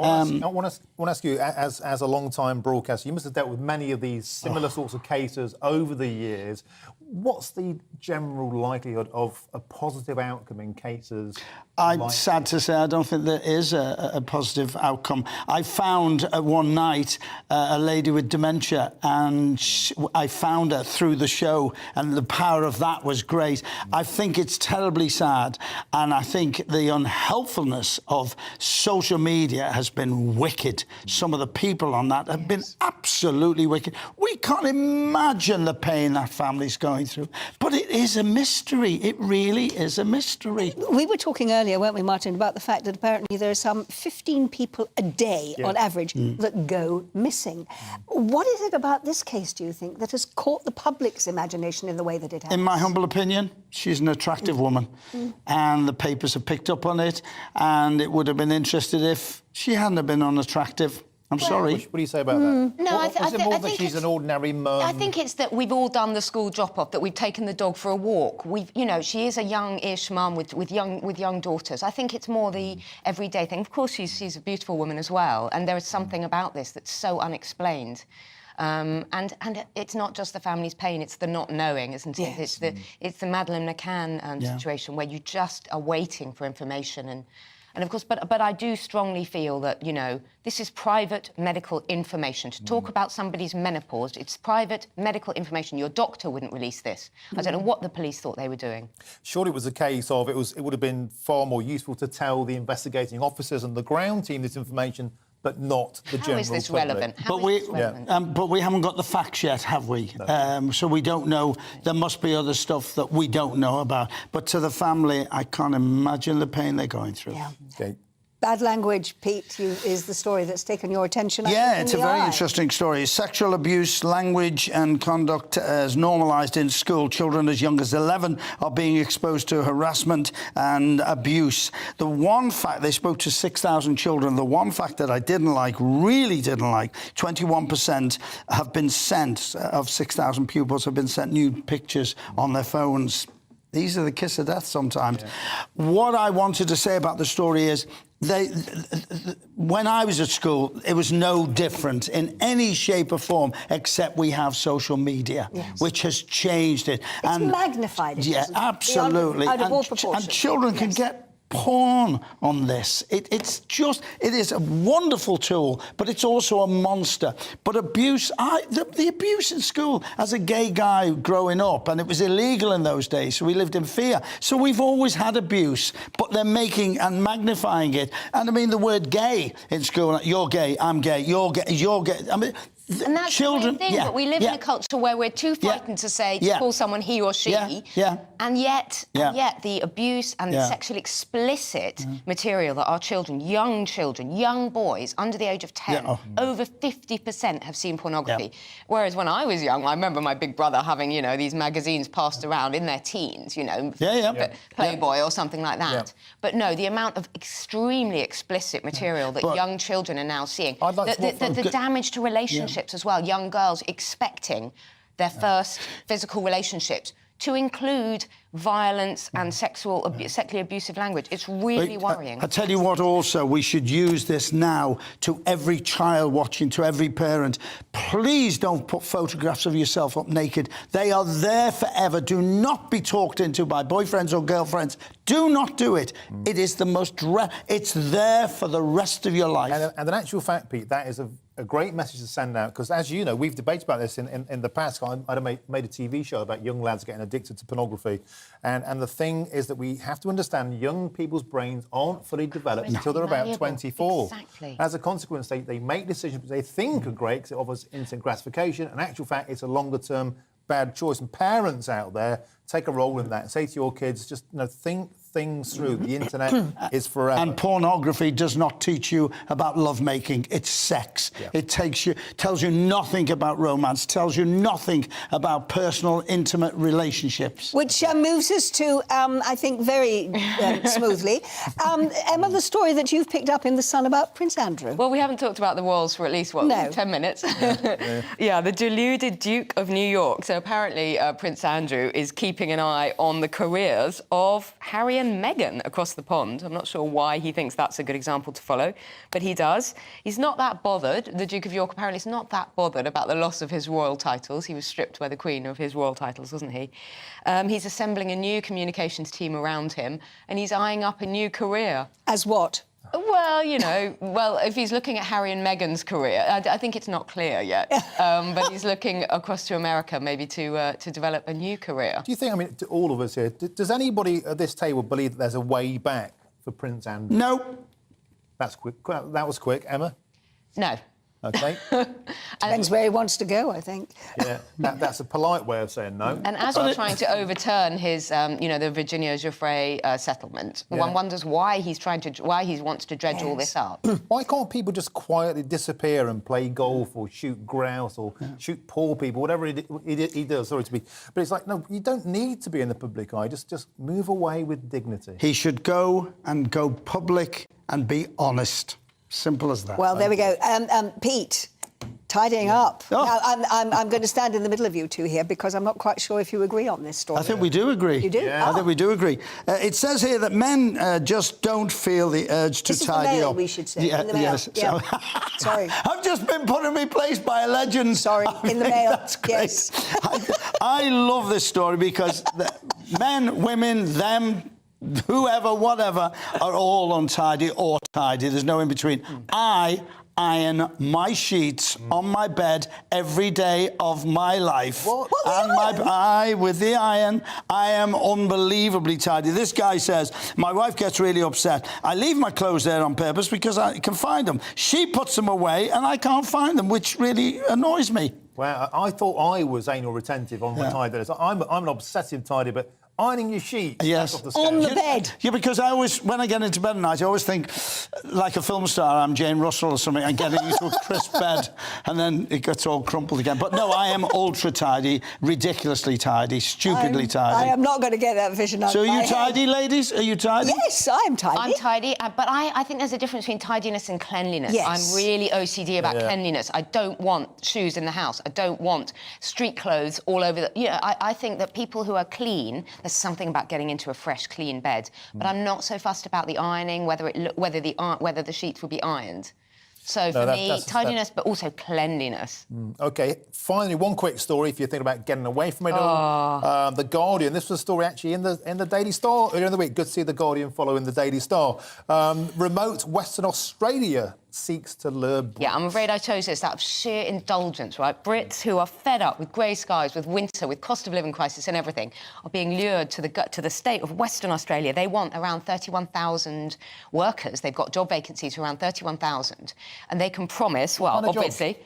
want to ask you, as a long-time broadcaster, you must have dealt with many of these similar sorts of cases over the years. What's the general likelihood of a positive outcome in cases? Sad to say, I don't think there is a positive outcome. I found one night a lady with dementia, and I found her through the show, and the power of that was great. I think it's terribly sad, and I think the unhelpfulness of social media has been wicked. Some of the people on that have been absolutely wicked. We can't imagine the pain that family's going through, but it is a mystery. It really is a mystery. We were talking earlier, weren't we, Martin, about the fact that apparently there are some 15 people a day, on average, that go missing. What is it about this case, do you think, that has caught the public's imagination in the way that it has? In my humble opinion, she's an attractive woman, and the papers have picked up on it, and it would have been interested if she hadn't have been unattractive. I'm sorry. What do you say about that? No, I is it more that she's an ordinary mum? I think it's that we've all done the school drop-off, that we've taken the dog for a walk. She is a young-ish mum with young daughters. I think it's more the everyday thing. Of course, she's a beautiful woman as well, and there is something about this that's so unexplained. And it's not just the family's pain; it's the not knowing, isn't it? Yes. It's the Madeleine McCann situation where you just are waiting for information and of course, but I do strongly feel that, this is private medical information. To talk about somebody's menopause, it's private medical information. Your doctor wouldn't release this. I don't know what the police thought they were doing. Surely it was a case of it would have been far more useful to tell the investigating officers and the ground team this information, but not the general public. How is this relevant? But we haven't got the facts yet, have we? No. So we don't know. There must be other stuff that we don't know about. But to the family, I can't imagine the pain they're going through. Yeah. Okay. Bad language, Pete, is the story that's taken your attention. Yeah, it's a very interesting story. Sexual abuse, language and conduct as normalised in school. Children as young as 11 are being exposed to harassment and abuse. The one fact, they spoke to 6,000 children, the one fact that I really didn't like, 21% have been sent, of 6,000 pupils have been sent nude pictures on their phones. These are the kiss of death sometimes. Yeah. What I wanted to say about the story is, when I was at school, it was no different in any shape or form, except we have social media, which has changed it. It's magnified it. Yeah, absolutely. Out of all proportion. And children can get porn on this. It is a wonderful tool, but it's also a monster. But abuse, the abuse in school, as a gay guy growing up, and it was illegal in those days, so we lived in fear. So we've always had abuse, but they're making and magnifying it. And I mean, the word gay in school, you're gay, I'm gay, you're gay, you're gay. I mean, and that's children, the main thing, but we live in a culture where we're too frightened to say, to call someone he or she, and yet the abuse and the sexually explicit material that our children, young boys under the age of 10, over 50% have seen pornography. Whereas when I was young, I remember my big brother having, these magazines passed around in their teens, Playboy or something like that. But no, the amount of extremely explicit material that young children are now seeing, the damage to relationships as well, young girls expecting their first physical relationships to include violence and sexually abusive language. It's really worrying. I tell you what, also, we should use this now to every child watching, to every parent. Please don't put photographs of yourself up naked. They are there forever. Do not be talked into by boyfriends or girlfriends. Do not do it. It is the most... it's there for the rest of your life. And in actual fact, Pete, that is a great message to send out, because, as you know, we've debated about this in the past. I made a TV show about young lads getting addicted to pornography. And the thing is that we have to understand young people's brains aren't fully developed until they're about 24. Exactly. As a consequence, they make decisions which they think are great because it offers instant gratification. In actual fact, it's a longer-term bad choice. And parents out there, take a role in that and say to your kids, just think things through. The internet is forever. And pornography does not teach you about lovemaking. It's sex. It tells you nothing about romance, tells you nothing about personal, intimate relationships. Which moves us to, I think, very smoothly. Emma, the story that you've picked up in The Sun about Prince Andrew. Well, we haven't talked about the walls for at least, 10 minutes? Yeah, the deluded Duke of New York. So apparently Prince Andrew is keeping an eye on the careers of Harry and and Meghan across the pond. I'm not sure why he thinks that's a good example to follow, but he does. He's not that bothered. The Duke of York apparently is not that bothered about the loss of his royal titles. He was stripped by the Queen of his royal titles, wasn't he? He's assembling a new communications team around him, and he's eyeing up a new career. As what? Well, you know, if he's looking at Harry and Meghan's career, I think it's not clear yet. But he's looking across to America, maybe to develop a new career. Do you think, I mean, to all of us here, does anybody at this table believe that there's a way back for Prince Andrew? No. That's quick. That was quick. Emma? No. OK. Depends where he wants to go, I think. Yeah, that's a polite way of saying no. And as we're trying to overturn his, you know, the Virginia Giuffre settlement, one wonders why he wants to dredge all this up. Why can't people just quietly disappear and play golf or shoot grouse or shoot poor people, whatever he does? Sorry to be, but it's like, no, you don't need to be in the public eye. Just move away with dignity. He should go public and be honest. Simple as that. Well, there we go. Pete, tidying up. Oh. Now, I'm going to stand in the middle of you two here because I'm not quite sure if you agree on this story. I think we do agree. You do? Yeah. I think we do agree. It says here that men just don't feel the urge to this tidy is the mail, up. we should say. Yeah, in the mail. yes. Yeah. Sorry. I've just been put in my place by a legend. Sorry, in the mail. That's great. Yes. I love this story because men, women, them, whoever, whatever, are all untidy or tidy. There's no in between. I iron my sheets on my bed every day of my life. What? And with the iron, I am unbelievably tidy. This guy says, my wife gets really upset. I leave my clothes there on purpose because I can find them. She puts them away and I can't find them, which really annoys me. Well, I thought I was anal retentive on my tidiness. I'm an obsessive tidy, but ironing your sheets. Yes. On the bed. Yeah, because I always, when I get into bed at night, I always think, like a film star, I'm Jane Russell or something, and getting into a crisp bed, and then it gets all crumpled again. But no, I am ultra tidy, ridiculously tidy, stupidly tidy. I am not going to get that vision out So of are my you tidy, head. ladies? Are you tidy? Yes, I'm tidy. I'm tidy, but I think there's a difference between tidiness and cleanliness. Yes. I'm really OCD about cleanliness. I don't want shoes in the house. I don't want street clothes all over the... You know, I think that people who are clean, there's something about getting into a fresh, clean bed. But I'm not so fussed about the ironing, whether the sheets will be ironed. So for me, tidiness, but also cleanliness. OK, finally, one quick story if you're thinking about getting away from it all. The Guardian, this was a story actually in the Daily Star earlier in the week. Good to see the Guardian following the Daily Star. Remote Western Australia seeks to lure... Yeah, I'm afraid I chose this out of sheer indulgence, right? Brits who are fed up with grey skies, with winter, with cost of living crisis and everything, are being lured to the state of Western Australia. They want around 31,000 workers. They've got job vacancies for around 31,000. And they can promise, well, obviously...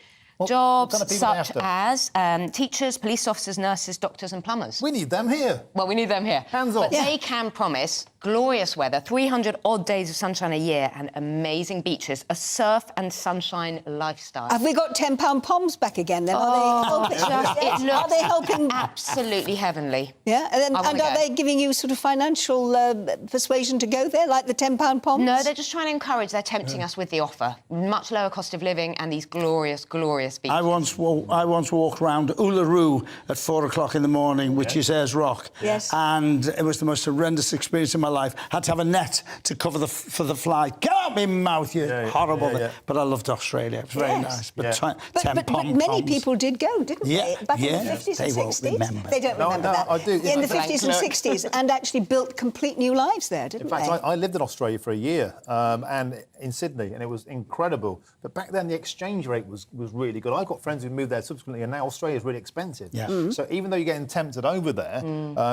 Jobs such as teachers, police officers, nurses, doctors and plumbers. We need them here. Well, we need them here. Hands off. But they can promise glorious weather, 300 odd days of sunshine a year and amazing beaches, a surf and sunshine lifestyle. Have we got £10 POMs back again then? Are they helping? Absolutely heavenly. Yeah, and are they giving you sort of financial persuasion to go there, like the £10 POMs? No, they're just trying to encourage, they're tempting us with the offer. Much lower cost of living and these glorious, glorious beaches. I once walked around Uluru at 4 o'clock in the morning, which is Ayers Rock. Yes. And it was the most horrendous experience in my life. Had to have a net to cover for the fly. Get out my mouth, you horrible thing. But I loved Australia. It was very nice. But but many people did go, didn't they? Back in the 50s and 60s. Won't remember. They don't remember that. I do. In the 50s and 60s, and actually built complete new lives there, didn't they? In fact, I lived in Australia for a year, and in Sydney, and it was incredible. But back then, the exchange rate was really good. I've got friends who moved there subsequently, and now Australia's really expensive. Yeah. So even though you're getting tempted over there,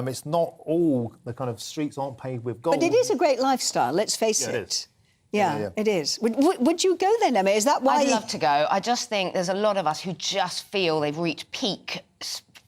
it's not all the kind of streets aren't paved with gold. But it is a great lifestyle, let's face it. Yeah, it is. Yeah, it is. Would you go then, Emma? Is that why... I'd love to go. I just think there's a lot of us who just feel they've reached peak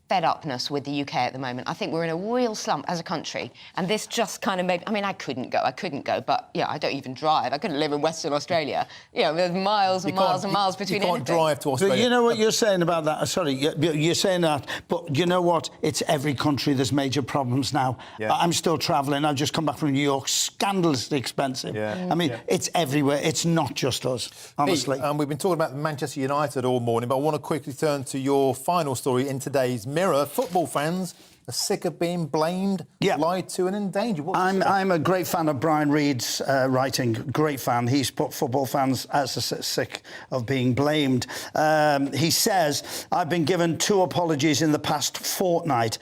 fed-upness with the UK at the moment. I think we're in a real slump as a country, and this just kind of made... I mean, I couldn't go, but, yeah, I don't even drive. I couldn't live in Western Australia. You know, there's miles and miles and miles between anything. You can't drive to Australia. But you know what you're saying about that? Sorry, you're saying that, but you know what? It's every country there's major problems now. Yeah. I'm still travelling. I've just come back from New York. Scandalously expensive. Yeah. I mean, it's everywhere. It's not just us, honestly. Pete, we've been talking about Manchester United all morning, but I want to quickly turn to your final story in today's Mirror. Football fans are sick of being blamed, lied to and endangered. I'm a great fan of Brian Reed's writing, great fan. He's put football fans as sick of being blamed. He says, I've been given 2 apologies in the past fortnight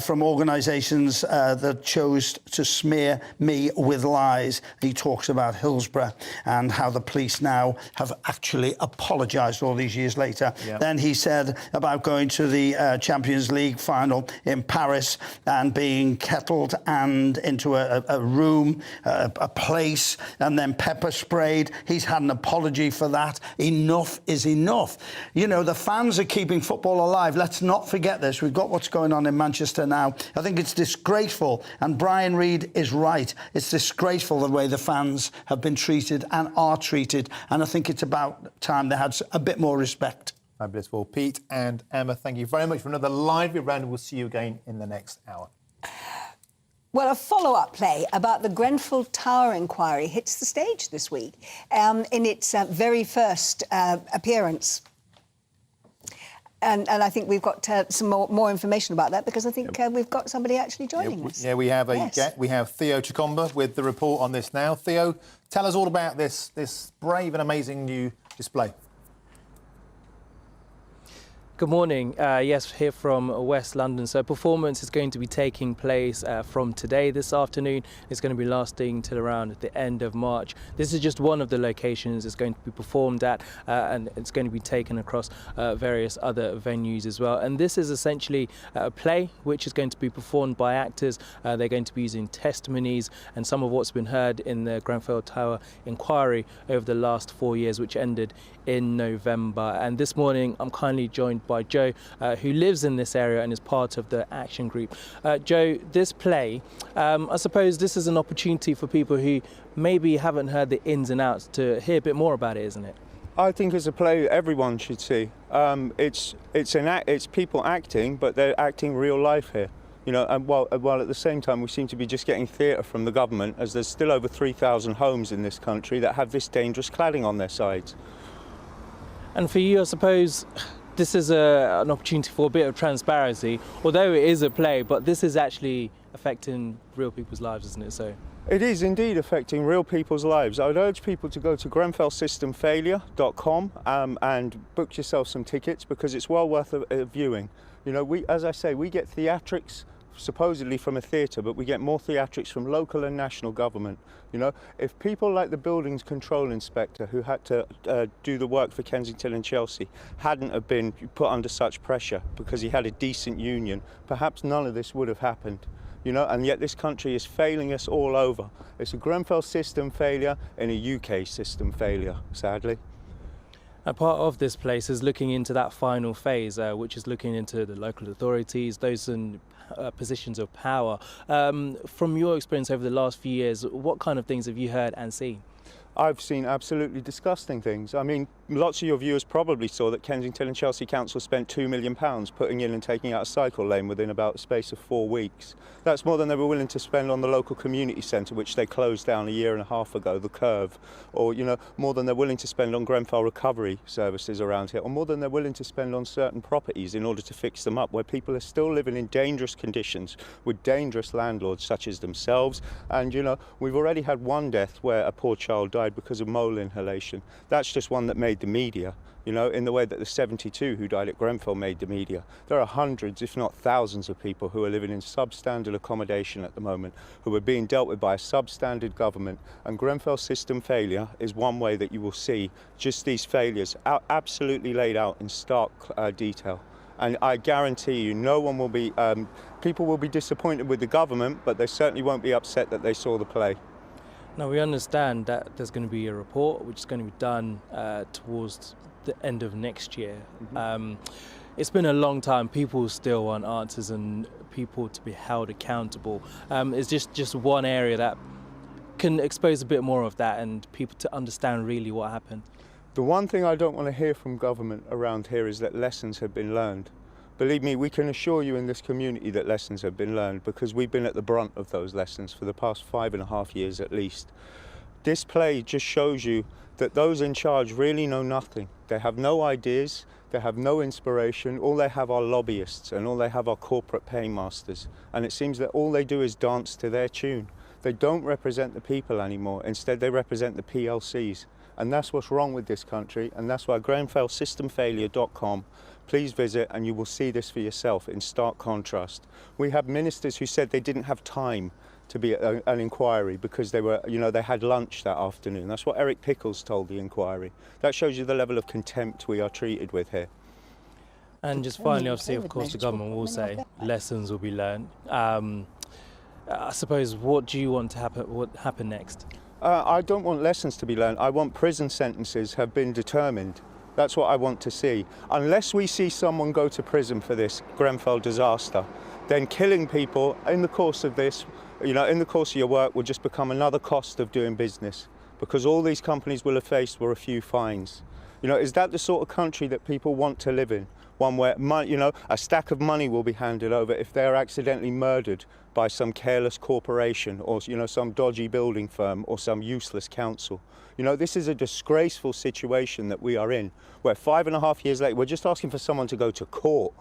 from organisations that chose to smear me with lies. He talks about Hillsborough and how the police now have actually apologised all these years later. Yeah. Then he said about going to the Champions League final in Paris and being kettled and into a room, a place, and then pepper sprayed. He's had an apology for that. Enough is enough. You know, the fans are keeping football alive. Let's not forget this. We've got what's going on in Manchester now. I think it's disgraceful, and Brian Reed is right. It's disgraceful the way the fans have been treated and are treated, and I think it's about time they had a bit more respect. Fabulous. Well, Pete and Emma, thank you very much for another lively round. We'll see you again in the next hour. Well, a follow-up play about the Grenfell Tower inquiry hits the stage this week in its very first appearance. And I think we've got some more information about that, because I think we've got somebody actually joining us. Yeah, we have we have Theo Chikomba with the report on this now. Theo, tell us all about this brave and amazing new display. Good morning. Yes, here from West London. So performance is going to be taking place from today, this afternoon. It's going to be lasting till around the end of March. This is just one of the locations it's going to be performed at, and it's going to be taken across various other venues as well. And this is essentially a play which is going to be performed by actors. They're going to be using testimonies and some of what's been heard in the Grenfell Tower inquiry over the last 4 years, which ended in November. And this morning I'm kindly joined by Joe, who lives in this area and is part of the action group. Joe, this play, I suppose this is an opportunity for people who maybe haven't heard the ins and outs to hear a bit more about it, isn't it? I think it's a play everyone should see. It's people acting, but they're acting real life here. You know, and while at the same time we seem to be just getting theatre from the government, as there's still over 3,000 homes in this country that have this dangerous cladding on their sides. And for you, I suppose, this is an opportunity for a bit of transparency, although it is a play, but this is actually affecting real people's lives, isn't it? So it is indeed affecting real people's lives. I would urge people to go to grenfellsystemfailure.com and book yourself some tickets, because it's well worth a viewing. You know, as I say, we get theatrics supposedly from a theatre, but we get more theatrics from local and national government. You know, if people like the buildings control inspector who had to do the work for Kensington and Chelsea hadn't have been put under such pressure because he had a decent union, perhaps none of this would have happened. You know, and yet this country is failing us all over. It's a Grenfell system failure and a UK system failure, sadly. A part of this place is looking into that final phase, which is looking into the local authorities, those in positions of power. From your experience over the last few years, what kind of things have you heard and seen? I've seen absolutely disgusting things. I mean, lots of your viewers probably saw that Kensington and Chelsea Council spent £2 million putting in and taking out a cycle lane within about the space of 4 weeks. That's more than they were willing to spend on the local community centre, which they closed down a year and a half ago, the Curve. Or, you know, more than they're willing to spend on Grenfell recovery services around here, or more than they're willing to spend on certain properties in order to fix them up, where people are still living in dangerous conditions with dangerous landlords such as themselves. And, you know, we've already had one death where a poor child died because of mole inhalation. That's just one that made the media, you know, in the way that the 72 who died at Grenfell made the media. There are hundreds, if not thousands, of people who are living in substandard accommodation at the moment, who are being dealt with by a substandard government, and Grenfell system failure is one way that you will see just these failures absolutely laid out in stark detail. And I guarantee you, no one will be, people will be disappointed with the government, but they certainly won't be upset that they saw the play. Now, we understand that there's going to be a report which is going to be done towards the end of next year. It's been a long time. People still want answers and people to be held accountable. It's just one area that can expose a bit more of that and people to understand really what happened. The one thing I don't want to hear from government around here is that lessons have been learned. Believe me, we can assure you in this community that lessons have been learned, because we've been at the brunt of those lessons for the past 5.5 years at least. This play just shows you that those in charge really know nothing. They have no ideas, they have no inspiration, all they have are lobbyists and all they have are corporate paymasters. And it seems that all they do is dance to their tune. They don't represent the people anymore, instead they represent the PLCs. And that's what's wrong with this country, and that's why GrenfellSystemFailure.com. Please visit and you will see this for yourself in stark contrast. We have ministers who said they didn't have time to be at an inquiry because they were, they had lunch that afternoon. That's what Eric Pickles told the inquiry. That shows you the level of contempt we are treated with here. And just finally, obviously, of course, the government will say lessons will be learned. I suppose, what do you want to happen? What happen next? I don't want lessons to be learned. I want prison sentences have been determined. That's what I want to see. Unless we see someone go to prison for this Grenfell disaster, then killing people in the course of this, in the course of your work will just become another cost of doing business, because all these companies will have faced were a few fines. Is that the sort of country that people want to live in? One where, a stack of money will be handed over if they are accidentally murdered by some careless corporation or, some dodgy building firm or some useless council. This is a disgraceful situation that we are in, where 5.5 years later, we're just asking for someone to go to court,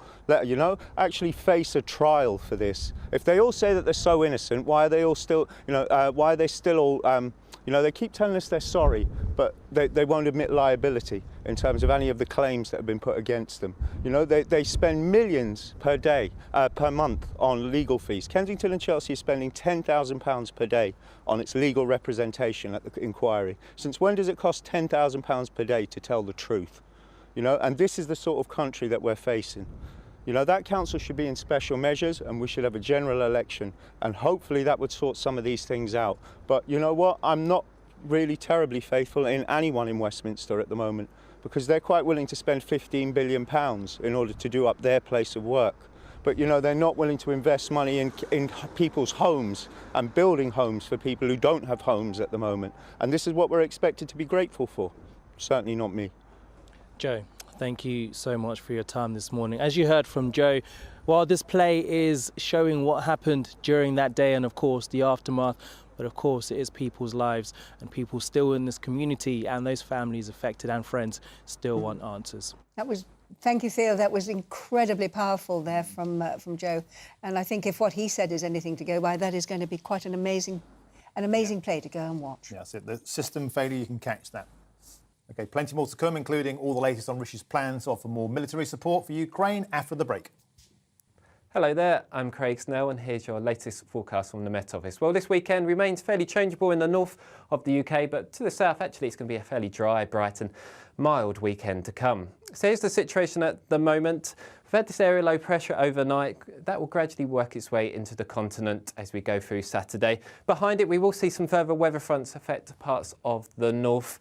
actually face a trial for this. If they all say that they're so innocent, why are they all still, why are they still all, they keep telling us they're sorry, but they won't admit liability in terms of any of the claims that have been put against them. They spend millions per day, per month on legal fees. Kensington and Chelsea is spending £10,000 per day on its legal representation at the inquiry. Since when does it cost £10,000 per day to tell the truth? And this is the sort of country that we're facing. That council should be in special measures and we should have a general election, and hopefully that would sort some of these things out. But you know what? I'm not really terribly faithful in anyone in Westminster at the moment, because they're quite willing to spend £15 billion in order to do up their place of work. But they're not willing to invest money in people's homes and building homes for people who don't have homes at the moment. And this is what we're expected to be grateful for. Certainly not me. Joe, thank you so much for your time this morning. As you heard from Joe, while this play is showing what happened during that day and of course the aftermath, but of course it is people's lives and people still in this community and those families affected and friends still want answers. Thank you, Theo. That was incredibly powerful there from Joe. And I think if what he said is anything to go by, that is going to be quite an amazing play to go and watch. Yeah, that's it. The system failure, you can catch that. OK, plenty more to come, including all the latest on Rishi's plans to offer more military support for Ukraine after the break. Hello there, I'm Craig Snell and here's your latest forecast from the Met Office. Well, this weekend remains fairly changeable in the north of the UK, but to the south, actually, it's going to be a fairly dry, bright and mild weekend to come. So here's the situation at the moment. We've had this area low pressure overnight. That will gradually work its way into the continent as we go through Saturday. Behind it, we will see some further weather fronts affect parts of the north.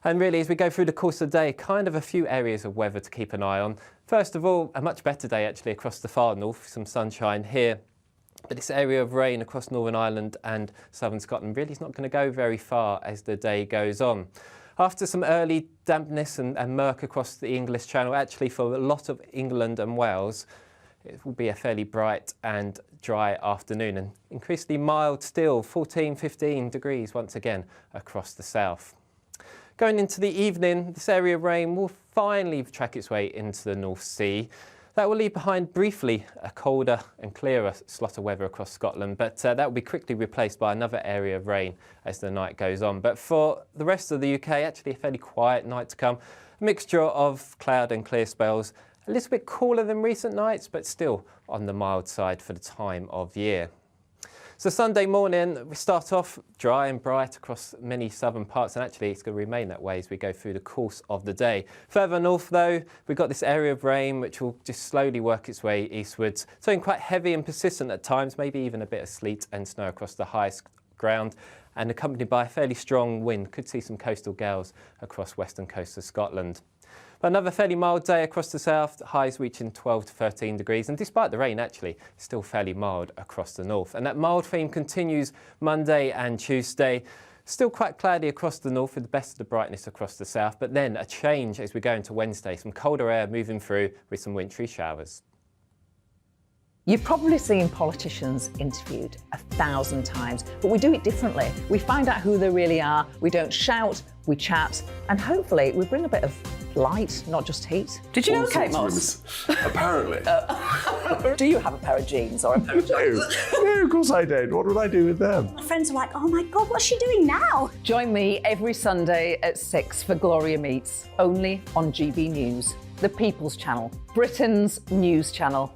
And really, as we go through the course of the day, kind of a few areas of weather to keep an eye on. First of all, a much better day actually across the far north, some sunshine here. But this area of rain across Northern Ireland and southern Scotland really is not going to go very far as the day goes on. After some early dampness and murk across the English Channel, actually for a lot of England and Wales, it will be a fairly bright and dry afternoon and increasingly mild still, 14, 15 degrees once again across the south. Going into the evening, this area of rain will finally track its way into the North Sea. That will leave behind briefly a colder and clearer slot of weather across Scotland, but that will be quickly replaced by another area of rain as the night goes on. But for the rest of the UK, actually a fairly quiet night to come. A mixture of cloud and clear spells, a little bit cooler than recent nights, but still on the mild side for the time of year. So Sunday morning, we start off dry and bright across many southern parts, and actually it's going to remain that way as we go through the course of the day. Further north, though, we've got this area of rain which will just slowly work its way eastwards, turning quite heavy and persistent at times, maybe even a bit of sleet and snow across the highest ground, and accompanied by a fairly strong wind. Could see some coastal gales across western coast of Scotland. But another fairly mild day across the south, highs reaching 12 to 13 degrees. And despite the rain, actually, it's still fairly mild across the north. And that mild theme continues Monday and Tuesday. Still quite cloudy across the north with the best of the brightness across the south. But then a change as we go into Wednesday. Some colder air moving through with some wintry showers. You've probably seen politicians interviewed 1,000 times, but we do it differently. We find out who they really are. We don't shout, we chat, and hopefully we bring a bit of light, not just heat. Did you know, All Kate sorts Moss? of Apparently. Do you have a pair of jeans or a pair of jeans? No, of course I don't. What would I do with them? My friends are like, oh my God, what's she doing now? Join me every Sunday at 6 for Gloria Meets, only on GB News, the People's Channel, Britain's news channel.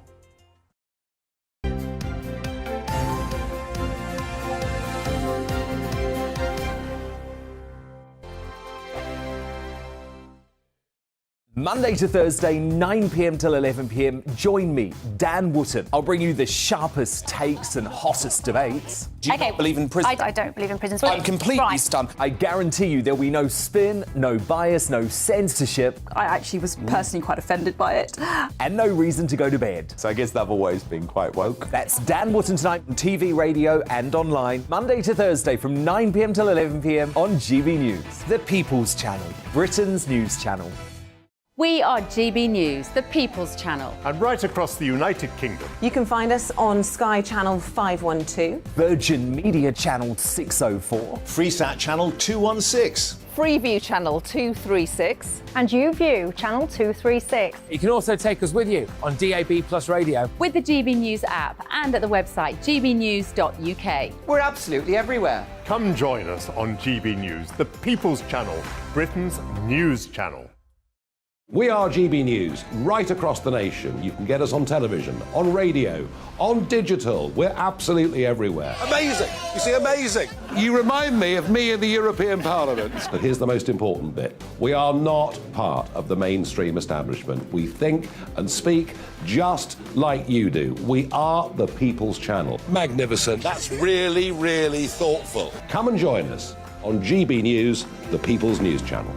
Monday to Thursday, 9 p.m. till 11 p.m. Join me, Dan Wootton. I'll bring you the sharpest takes and hottest debates. Do you not believe in prison? I don't believe in prisons. I'm completely stunned. I guarantee you there'll be no spin, no bias, no censorship. I actually was personally quite offended by it. And no reason to go to bed. So I guess they've always been quite woke. That's Dan Wootton tonight on TV, radio and online. Monday to Thursday from 9 p.m. till 11 p.m. on GB News, the People's Channel, Britain's news channel. We are GB News, the People's Channel. And right across the United Kingdom. You can find us on Sky Channel 512. Virgin Media Channel 604. Freesat Channel 216. Freeview Channel 236. And YouView Channel 236. You can also take us with you on DAB Plus Radio. With the GB News app and at the website gbnews.uk. We're absolutely everywhere. Come join us on GB News, the People's Channel, Britain's news channel. We are GB News, right across the nation. You can get us on television, on radio, on digital. We're absolutely everywhere. Amazing. You see, amazing. You remind me of me in the European Parliament. But here's the most important bit. We are not part of the mainstream establishment. We think and speak just like you do. We are the People's Channel. Magnificent. That's really, really thoughtful. Come and join us on GB News, the People's News Channel.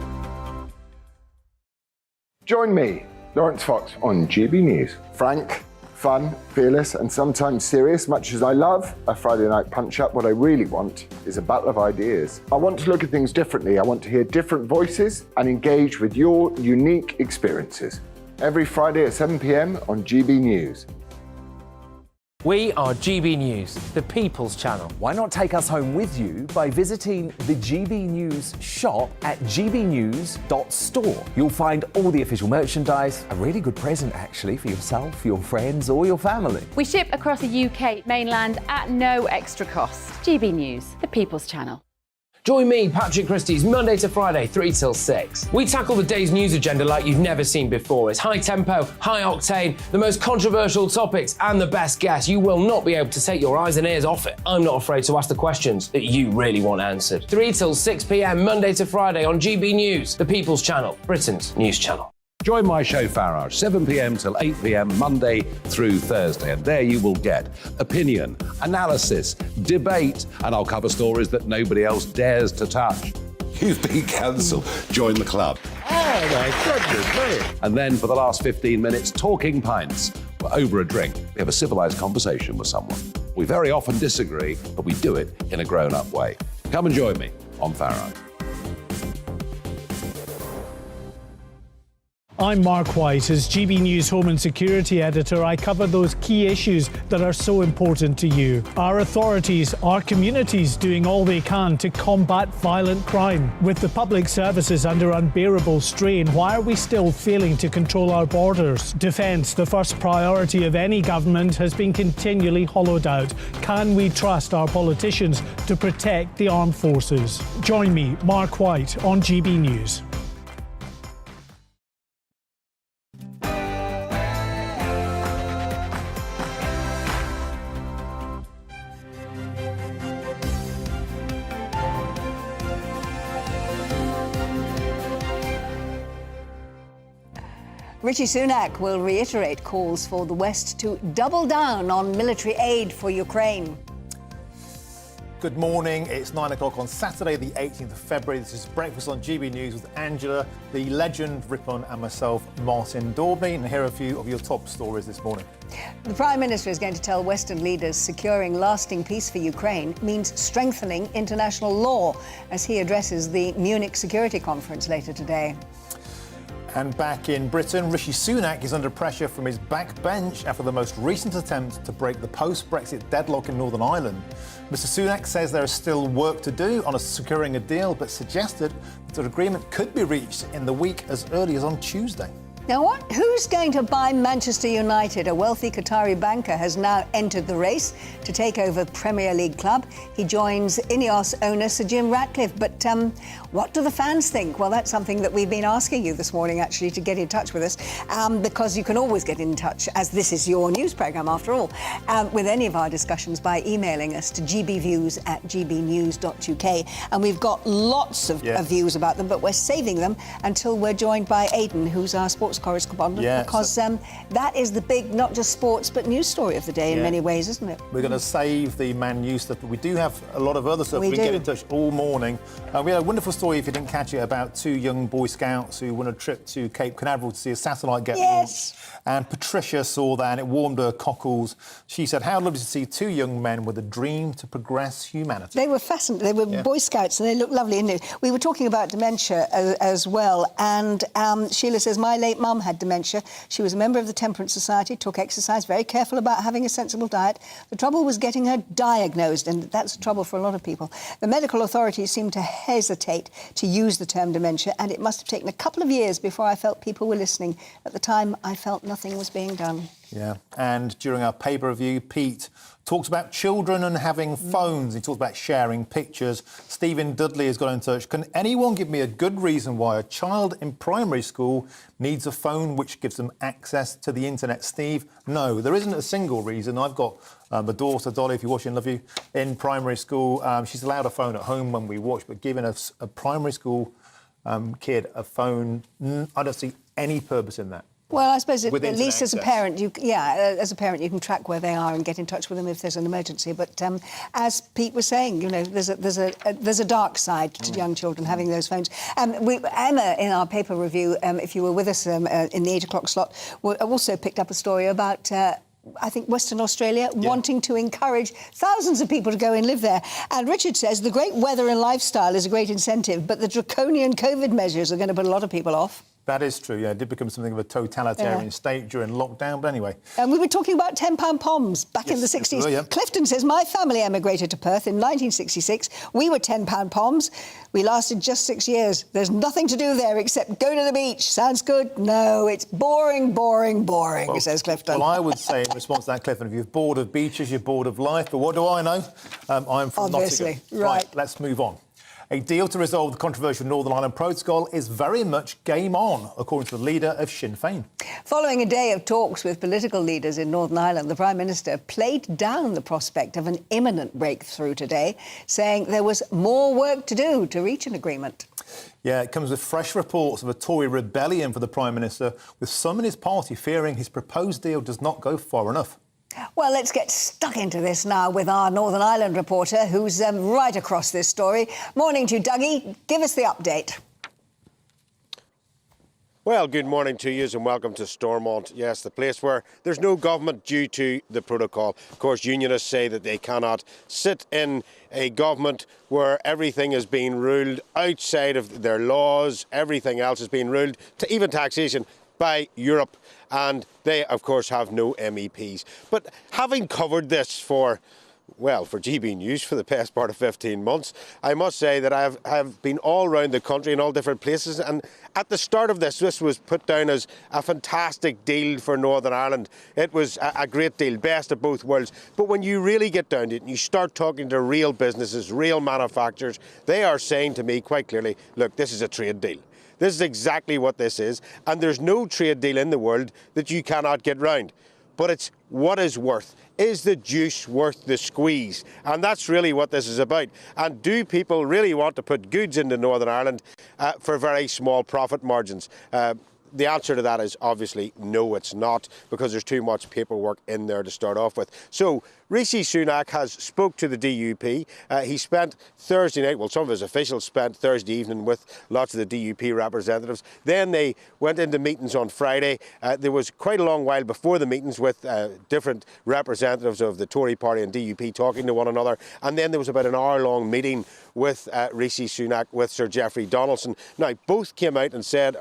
Join me, Lawrence Fox, on GB News. Frank, fun, fearless, and sometimes serious. Much as I love a Friday night punch-up, what I really want is a battle of ideas. I want to look at things differently. I want to hear different voices and engage with your unique experiences. Every Friday at 7 p.m. on GB News. We are GB News, the People's Channel. Why not take us home with you by visiting the GB News shop at gbnews.store. You'll find all the official merchandise, a really good present actually for yourself, your friends or your family. We ship across the UK mainland at no extra cost. GB News, the People's Channel. Join me, Patrick Christie's, Monday to Friday, 3 till 6. We tackle the day's news agenda like you've never seen before. It's high tempo, high octane, the most controversial topics and the best guests. You will not be able to take your eyes and ears off it. I'm not afraid to ask the questions that you really want answered. 3 till 6 p.m, Monday to Friday on GB News, the People's Channel, Britain's news channel. Join my show Farage, 7 p.m. till 8 p.m. Monday through Thursday. And there you will get opinion, analysis, debate, and I'll cover stories that nobody else dares to touch. You've been cancelled. Join the club. Oh, my goodness me. And then for the last 15 minutes, talking pints. We're over a drink. We have a civilised conversation with someone. We very often disagree, but we do it in a grown-up way. Come and join me on Farage. I'm Mark White. As GB News Home and Security Editor, I cover those key issues that are so important to you. Our authorities, our communities doing all they can to combat violent crime. With the public services under unbearable strain, why are we still failing to control our borders? Defence, the first priority of any government, has been continually hollowed out. Can we trust our politicians to protect the armed forces? Join me, Mark White, on GB News. Rishi Sunak will reiterate calls for the West to double down on military aid for Ukraine. Good morning. It's 9 o'clock on Saturday, the 18th of February. This is Breakfast on GB News with Angela, the legend, Rippon, and myself, Martin Daubney. And here are a few of your top stories this morning. The Prime Minister is going to tell Western leaders securing lasting peace for Ukraine means strengthening international law as he addresses the Munich Security Conference later today. And back in Britain, Rishi Sunak is under pressure from his backbench after the most recent attempt to break the post-Brexit deadlock in Northern Ireland. Mr Sunak says there is still work to do on securing a deal, but suggested that an agreement could be reached in the week as early as on Tuesday. Now, who's going to buy Manchester United? A wealthy Qatari banker has now entered the race to take over the Premier League club. He joins Ineos owner Sir Jim Ratcliffe. But what do the fans think? Well, that's something that we've been asking you this morning, actually, to get in touch with us, because you can always get in touch, as this is your news programme, after all, with any of our discussions by emailing us to gbviews@gbnews.uk. And we've got lots of views about them, but we're saving them until we're joined by Aidan, who's our sports correspondent, because that is the big, not just sports, but news story of the day in many ways, isn't it? We're going to save the Man U stuff, but we do have a lot of other stuff. We get in touch all morning. We had a wonderful story, if you didn't catch it, about 2 young Boy Scouts who went on a trip to Cape Canaveral to see a satellite get launched. And Patricia saw that and it warmed her cockles. She said, how lovely to see 2 young men with a dream to progress humanity. They were fascinating. They were Boy Scouts and they looked lovely, didn't they? We were talking about dementia as well. And Sheila says, my late mum had dementia. She was a member of the Temperance Society, took exercise, very careful about having a sensible diet. The trouble was getting her diagnosed, and that's a trouble for a lot of people. The medical authorities seemed to hesitate to use the term dementia, and it must have taken a couple of years before I felt people were listening. At the time, I felt nothing was being done. Yeah, and during our paper review, Pete talks about children and having phones. He talks about sharing pictures. Stephen Dudley has got in touch. Can anyone give me a good reason why a child in primary school needs a phone which gives them access to the internet? Steve, no, there isn't a single reason. I've got a daughter, Dolly, if you're watching, love you, in primary school. She's allowed a phone at home when we watch, but giving a primary school kid a phone, I don't see any purpose in that. Well, I suppose at least as a parent, as a parent, you can track where they are and get in touch with them if there's an emergency. But as Pete was saying, you know, there's a dark side to young children having those phones. Emma, in our paper review, if you were with us in the 8 o'clock slot, also picked up a story about. I think Western Australia, wanting to encourage thousands of people to go and live there. And Richard says the great weather and lifestyle is a great incentive, but the draconian COVID measures are going to put a lot of people off. That is true, yeah. It did become something of a totalitarian state during lockdown, but anyway. And we were talking about £10 poms back in the 60s. Oh, yeah. Clifton says, my family emigrated to Perth in 1966. We were £10 poms. We lasted just 6 years. There's nothing to do there except go to the beach. Sounds good? No, it's boring, boring, boring, says Clifton. Well, I would say in response to that, Clifton, if you're bored of beaches, you're bored of life. But what do I know? I'm from Obviously, Nottingham. Right, let's move on. A deal to resolve the controversial Northern Ireland Protocol is very much game on, according to the leader of Sinn Féin. Following a day of talks with political leaders in Northern Ireland, the Prime Minister played down the prospect of an imminent breakthrough today, saying there was more work to do to reach an agreement. Yeah, it comes with fresh reports of a Tory rebellion for the Prime Minister, with some in his party fearing his proposed deal does not go far enough. Well, let's get stuck into this now with our Northern Ireland reporter who's right across this story. Morning to you, Dougie. Give us the update. Well, good morning to you and welcome to Stormont. Yes, the place where there's no government due to the protocol. Of course, unionists say that they cannot sit in a government where everything is being ruled outside of their laws, everything else is being ruled, to even taxation, by Europe, and they, of course, have no MEPs. But having covered this for GB News for the best part of 15 months, I must say that I have been all around the country in all different places, and at the start of this was put down as a fantastic deal for Northern Ireland. It was a great deal, best of both worlds. But when you really get down to it and you start talking to real businesses, real manufacturers, they are saying to me quite clearly, look, this is a trade deal. This is exactly what this is, and there's no trade deal in the world that you cannot get round. But it's what is worth. Is the juice worth the squeeze? And that's really what this is about. And do people really want to put goods into Northern Ireland for very small profit margins? The answer to that is obviously no, it's not, because there's too much paperwork in there to start off with. So Rishi Sunak has spoke to the DUP. He spent Thursday night, well, some of his officials spent Thursday evening with lots of the DUP representatives. Then they went into meetings on Friday. There was quite a long while before the meetings with different representatives of the Tory party and DUP talking to one another. And then there was about an hour-long meeting with Rishi Sunak with Sir Geoffrey Donaldson. Now, both came out and said,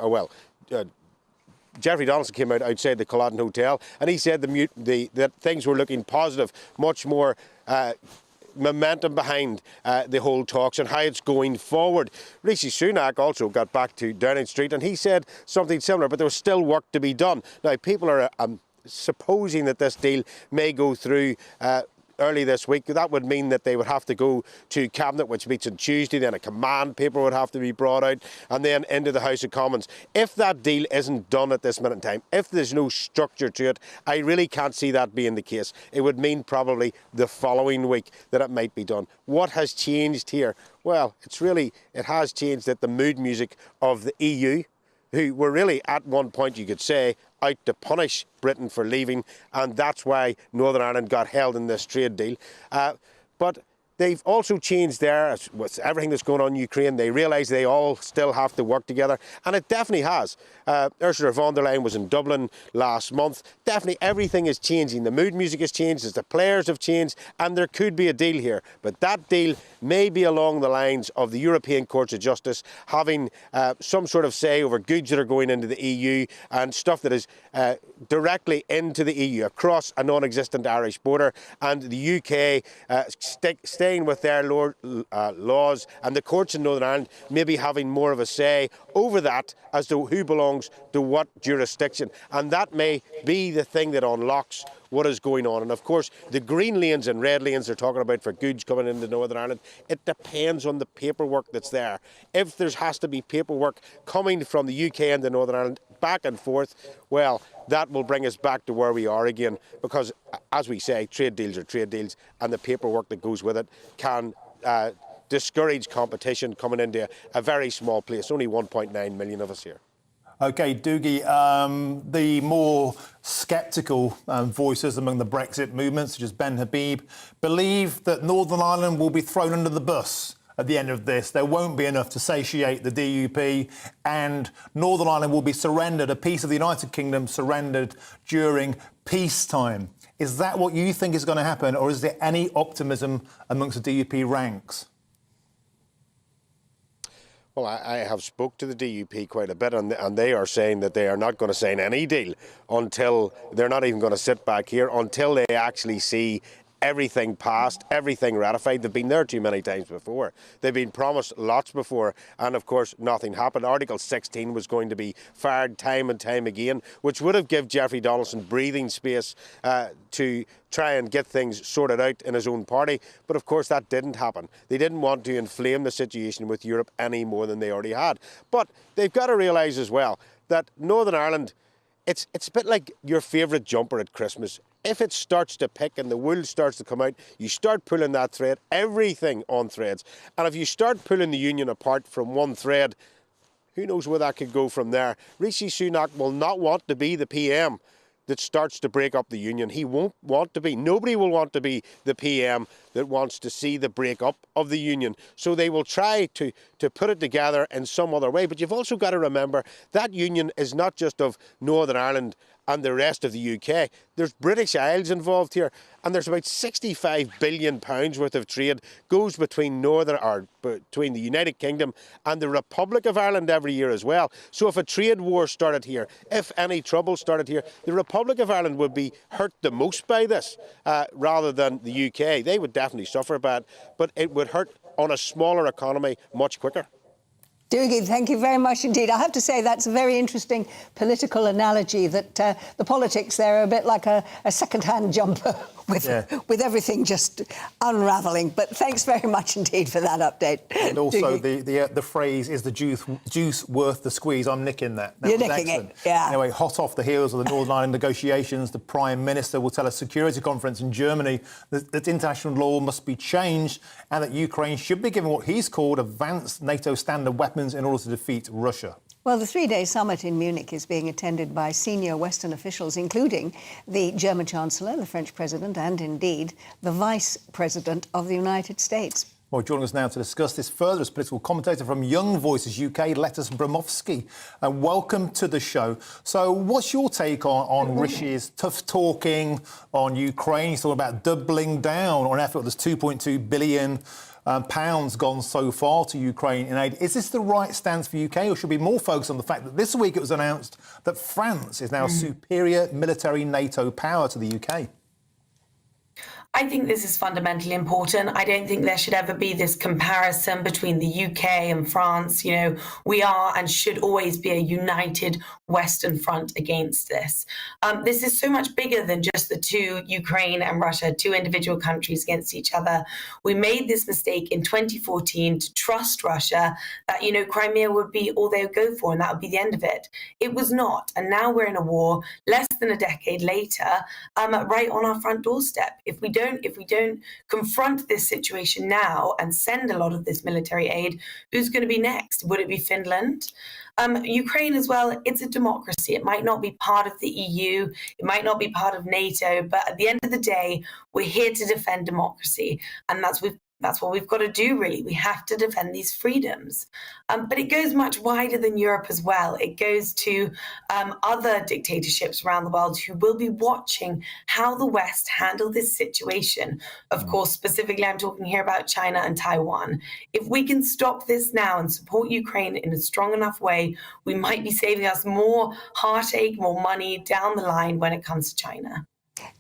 Jeffrey Donaldson came out outside the Culloden Hotel, and he said that things were looking positive, much more momentum behind the whole talks and how it's going forward. Rishi Sunak also got back to Downing Street, and he said something similar, but there was still work to be done. Now, people are supposing that this deal may go through early this week. That would mean that they would have to go to Cabinet, which meets on Tuesday, then a command paper would have to be brought out, and then into the House of Commons. If that deal isn't done at this minute in time, if there's no structure to it, I really can't see that being the case. It would mean probably the following week that it might be done. What has changed here? Well, it has changed that the mood music of the EU, who were really at one point, you could say, out to punish Britain for leaving, and that's why Northern Ireland got held in this trade deal. But they've also changed with everything that's going on in Ukraine. They realise they all still have to work together, and it definitely has. Ursula von der Leyen was in Dublin last month. Definitely everything is changing. The mood music has changed, as the players have changed, and there could be a deal here. But that deal may be along the lines of the European Courts of Justice having some sort of say over goods that are going into the EU and stuff that is directly into the EU across a non-existent Irish border, and the UK staying with their laws, and the courts in Northern Ireland maybe having more of a say over that as to who belongs to what jurisdiction. And that may be the thing that unlocks what is going on. And of course, the green lanes and red lanes they're talking about for goods coming into Northern Ireland, it depends on the paperwork that's there. If there has to be paperwork coming from the UK into Northern Ireland back and forth, well, that will bring us back to where we are again, because, as we say, trade deals are trade deals, and the paperwork that goes with it can discourage competition coming into a very small place, only 1.9 million of us here. OK, Doogie, the more sceptical voices among the Brexit movement, such as Ben Habib, believe that Northern Ireland will be thrown under the bus at the end of this. There won't be enough to satiate the DUP, and Northern Ireland will be surrendered, a piece of the United Kingdom surrendered during peacetime. Is that what you think is going to happen, or is there any optimism amongst the DUP ranks? Well, I have spoke to the DUP quite a bit, and they are saying that they are not going to sign any deal until they're not even going to sit back here until they actually see everything passed, everything ratified. They've been there too many times before. They've been promised lots before, and of course nothing happened. Article 16 was going to be fired time and time again, which would have given Jeffrey Donaldson breathing space to try and get things sorted out in his own party. But of course that didn't happen. They didn't want to inflame the situation with Europe any more than they already had. But they've got to realise as well that Northern Ireland, it's a bit like your favourite jumper at Christmas. If it starts to pick and the wool starts to come out, you start pulling that thread, everything on threads. And if you start pulling the union apart from one thread, who knows where that could go from there. Rishi Sunak will not want to be the PM that starts to break up the union. He won't want to be. Nobody will want to be the PM that wants to see the break-up of the union. So they will try to put it together in some other way. But you've also got to remember that union is not just of Northern Ireland and the rest of the UK. There's British Isles involved here, and there's about £65 billion worth of trade goes between between the United Kingdom and the Republic of Ireland every year as well. So if a trade war started here, if any trouble started here, the Republic of Ireland would be hurt the most by this, rather than the UK. They would definitely suffer bad, but it would hurt on a smaller economy much quicker. Doogie, thank you very much indeed. I have to say that's a very interesting political analogy, that the politics there are a bit like a second-hand jumper with everything just unravelling. But thanks very much indeed for that update. And also the phrase, is the juice worth the squeeze? I'm nicking that. You're nicking it, yeah. Anyway, hot off the heels of the Northern Ireland negotiations, the Prime Minister will tell a security conference in Germany that international law must be changed and that Ukraine should be given what he's called advanced NATO standard weapons in order to defeat Russia. Well, the three-day summit in Munich is being attended by senior Western officials, including the German Chancellor, the French President, and indeed the Vice President of the United States. Well, joining us now to discuss this further is political commentator from Young Voices UK, Letus Bromovsky. Welcome to the show. So what's your take on Rishi's tough talking on Ukraine? He's talking about doubling down on effort. There's 2.2 billion pounds gone so far to Ukraine in aid. Is this the right stance for UK, or should we be more focused on the fact that this week it was announced that France is now a superior military NATO power to the UK? I think this is fundamentally important. I don't think there should ever be this comparison between the UK and France. You know, we are and should always be a united Western front against this. This is so much bigger than just the two, Ukraine and Russia, two individual countries against each other. We made this mistake in 2014 to trust Russia that, you know, Crimea would be all they would go for and that would be the end of it. It was not. And now we're in a war less than a decade later, right on our front doorstep. If we don't confront this situation now and send a lot of this military aid, who's going to be next? Would it be Finland? Ukraine as well, it's a democracy. It might not be part of the EU, it might not be part of NATO, but at the end of the day, we're here to defend democracy. And that's what we've got to do, really. We have to defend these freedoms. But it goes much wider than Europe as well. It goes to other dictatorships around the world who will be watching how the West handle this situation. Of course, specifically, I'm talking here about China and Taiwan. If we can stop this now and support Ukraine in a strong enough way, we might be saving us more heartache, more money down the line when it comes to China.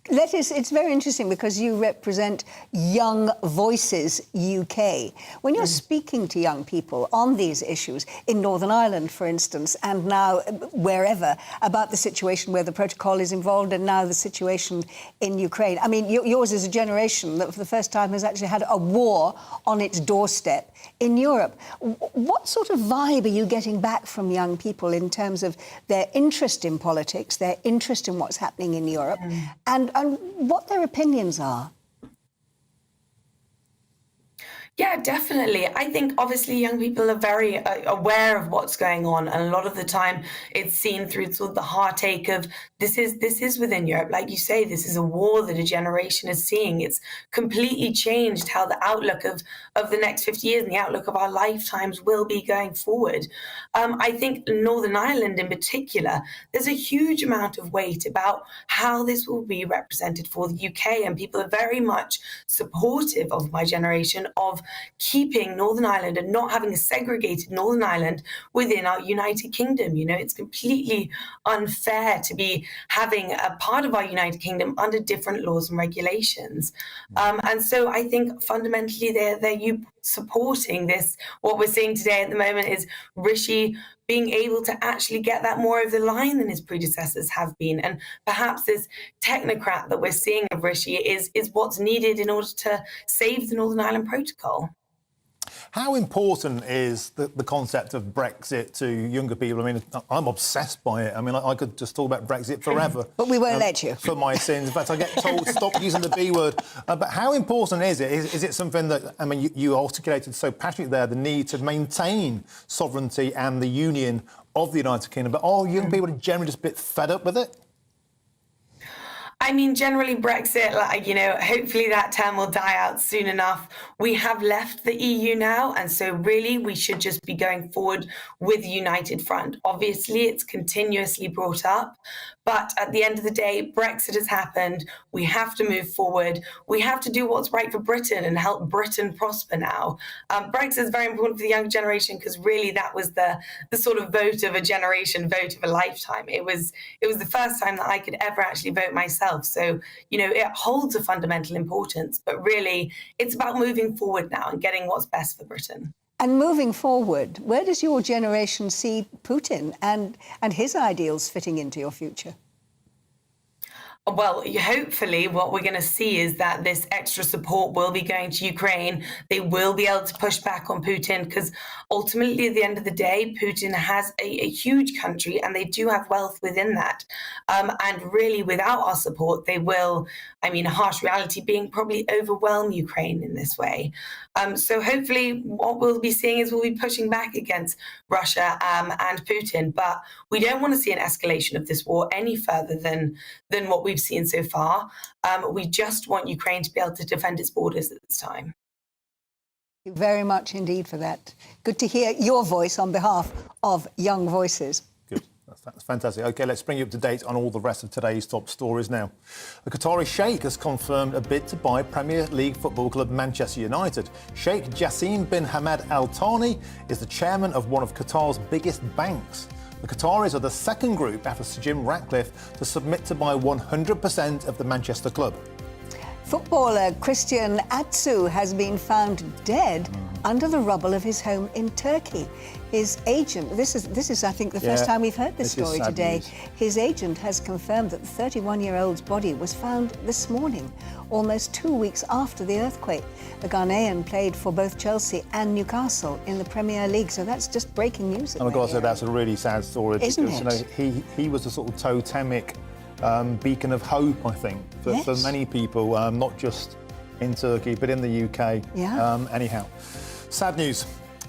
It's very interesting because you represent Young Voices UK. When you're speaking to young people on these issues, in Northern Ireland, for instance, and now wherever, about the situation where the protocol is involved and now the situation in Ukraine. I mean, yours is a generation that for the first time has actually had a war on its doorstep in Europe. What sort of vibe are you getting back from young people in terms of their interest in politics, their interest in what's happening in Europe, and what their opinions are? Yeah, definitely. I think obviously young people are very aware of what's going on, and a lot of the time it's seen through sort of the heartache of this is within Europe. Like you say, this is a war that a generation is seeing. It's completely changed how the outlook of the next 50 years and the outlook of our lifetimes will be going forward. I think Northern Ireland in particular, there's a huge amount of weight about how this will be represented for the UK, and people are very much supportive of my generation of keeping Northern Ireland and not having a segregated Northern Ireland within our United Kingdom. You know, it's completely unfair to be having a part of our United Kingdom under different laws and regulations. And so I think fundamentally they're you supporting this. What we're seeing today at the moment is Rishi being able to actually get that more over the line than his predecessors have been. And perhaps this technocrat that we're seeing of Rishi is what's needed in order to save the Northern Ireland Protocol. How important is the concept of Brexit to younger people? I mean, I'm obsessed by it. I mean, I could just talk about Brexit forever. But we won't let you. For my sins. In fact, I get told, stop using the B word. But how important is it? Is it something that, I mean, you articulated so passionately there, the need to maintain sovereignty and the union of the United Kingdom. But are young people generally just a bit fed up with it? I mean, generally Brexit, like, you know, hopefully that term will die out soon enough. We have left the EU now, and so really we should just be going forward with a united front. Obviously, it's continuously brought up, but at the end of the day, Brexit has happened. We have to move forward. We have to do what's right for Britain and help Britain prosper now. Brexit is very important for the younger generation because really that was the sort of vote of a generation, vote of a lifetime. It was the first time that I could ever actually vote myself. So, you know, it holds a fundamental importance, but really it's about moving forward now and getting what's best for Britain. And moving forward, where does your generation see Putin and his ideals fitting into your future? Well, hopefully what we're going to see is that this extra support will be going to Ukraine. They will be able to push back on Putin because ultimately, at the end of the day, Putin has a huge country and they do have wealth within that. And really, without our support, they will, I mean, a harsh reality being probably overwhelm Ukraine in this way. So hopefully what we'll be seeing is we'll be pushing back against Russia and Putin. But we don't want to see an escalation of this war any further than what we've seen so far. We just want Ukraine to be able to defend its borders at this time. Thank you very much indeed for that. Good to hear your voice on behalf of Young Voices. Good. That's fantastic. OK, let's bring you up to date on all the rest of today's top stories now. The Qatari Sheikh has confirmed a bid to buy Premier League football club Manchester United. Sheikh Jassim bin Hamad Al Thani is the chairman of one of Qatar's biggest banks. The Qataris are the second group after Sir Jim Ratcliffe to submit to buy 100% of the Manchester club. Footballer Christian Atsu has been found dead under the rubble of his home in Turkey. His agent, this is I think the first time we've heard this story today. News. His agent has confirmed that the 31-year-old's body was found this morning, almost 2 weeks after the earthquake. The Ghanaian played for both Chelsea and Newcastle in the Premier League, so that's just breaking news. And I've got to say, that's a really sad story. Isn't because, it? He was a sort of totemic beacon of hope, I think, for many people, not just in Turkey, but in the UK. Yeah. Anyhow, sad news.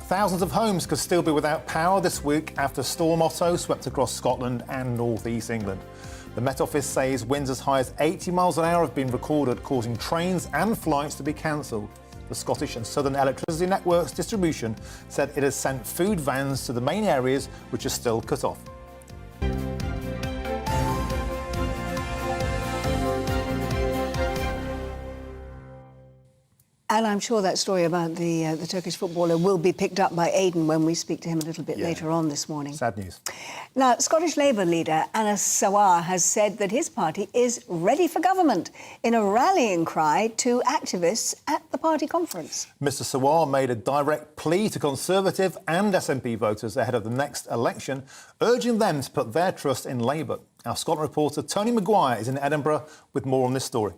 Thousands of homes could still be without power this week after Storm Otto swept across Scotland and North East England. The Met Office says winds as high as 80 miles an hour have been recorded, causing trains and flights to be cancelled. The Scottish and Southern Electricity Networks Distribution said it has sent food vans to the main areas which are still cut off. And I'm sure that story about the Turkish footballer will be picked up by Aidan when we speak to him a little bit later on this morning. Sad news. Now, Scottish Labour leader Anas Sawar has said that his party is ready for government in a rallying cry to activists at the party conference. Mr Sawar made a direct plea to Conservative and SNP voters ahead of the next election, urging them to put their trust in Labour. Our Scotland reporter Tony Maguire is in Edinburgh with more on this story.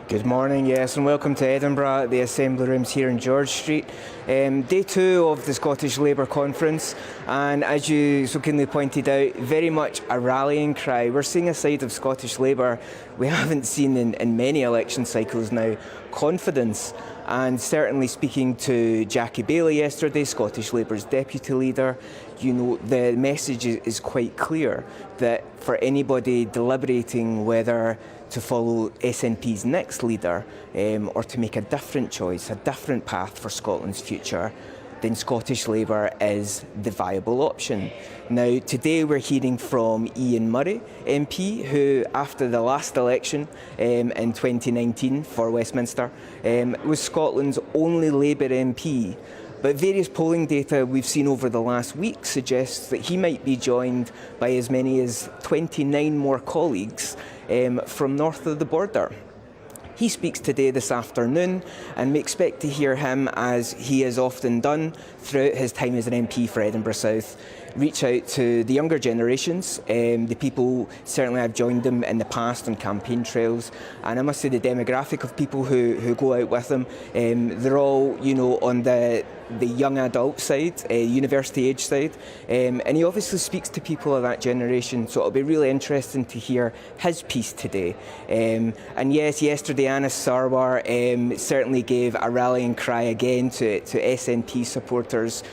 Good morning, yes, and welcome to Edinburgh at the Assembly Rooms here in George Street. Day two of the Scottish Labour Conference, and as you so keenly pointed out, very much a rallying cry. We're seeing a side of Scottish Labour we haven't seen in many election cycles now, confidence. And certainly speaking to Jackie Baillie yesterday, Scottish Labour's deputy leader, the message is quite clear that for anybody deliberating whether to follow SNP's next leader or to make a different choice, a different path for Scotland's future, then Scottish Labour is the viable option. Now, today we're hearing from Ian Murray, MP, who, after the last election in 2019 for Westminster, was Scotland's only Labour MP. But various polling data we've seen over the last week suggests that he might be joined by as many as 29 more colleagues from north of the border. He speaks today this afternoon, and we expect to hear him, as he has often done throughout his time as an MP for Edinburgh South, reach out to the younger generations, the people, certainly I've joined them in the past on campaign trails, and I must say the demographic of people who go out with them, they're all, on the young adult side, university age side, and he obviously speaks to people of that generation, so it'll be really interesting to hear his piece today. And yes, yesterday Anas Sawar certainly gave a rallying cry again to SNP supporters.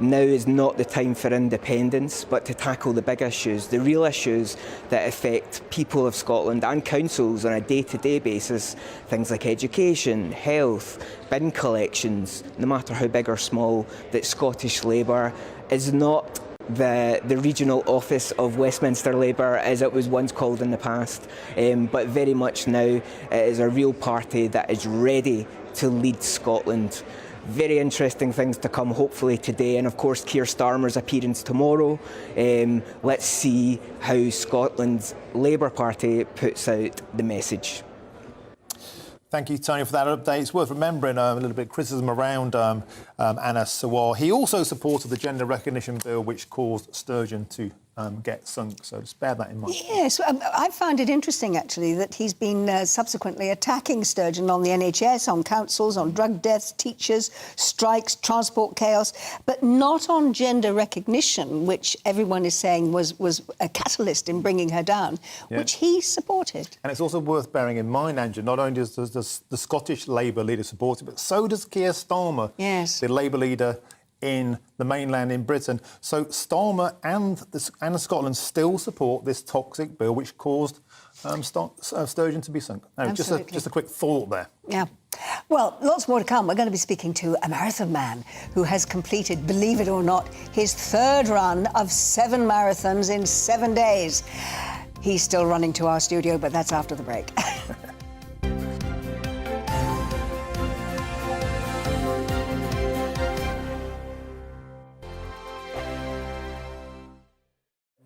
Now is not the time for independence, but to tackle the big issues, the real issues that affect people of Scotland and councils on a day-to-day basis, things like education, health, bin collections, no matter how big or small, that Scottish Labour is not the regional office of Westminster Labour as it was once called in the past, but very much now it is a real party that is ready to lead Scotland. Very interesting things to come, hopefully today, and of course Keir Starmer's appearance tomorrow. Let's see how Scotland's Labour Party puts out the message. Thank you, Tony, for that update. It's worth remembering a little bit of criticism around Anas Sawar. He also supported the gender recognition bill, which caused Sturgeon to get sunk. So just bear that in mind. Yes, I found it interesting, actually, that he's been subsequently attacking Sturgeon on the NHS, on councils, on drug deaths, teachers, strikes, transport chaos, but not on gender recognition, which everyone is saying was a catalyst in bringing her down, which he supported. And it's also worth bearing in mind, Andrew, not only does the Scottish Labour leader support it, but so does Keir Starmer, the Labour leader in the mainland in Britain. So Starmer and Scotland still support this toxic bill which caused Sturgeon to be sunk. No, just a quick thought there. Yeah. Well, lots more to come. We're going to be speaking to a marathon man who has completed, believe it or not, his third run of 7 marathons in 7 days. He's still running to our studio, but that's after the break.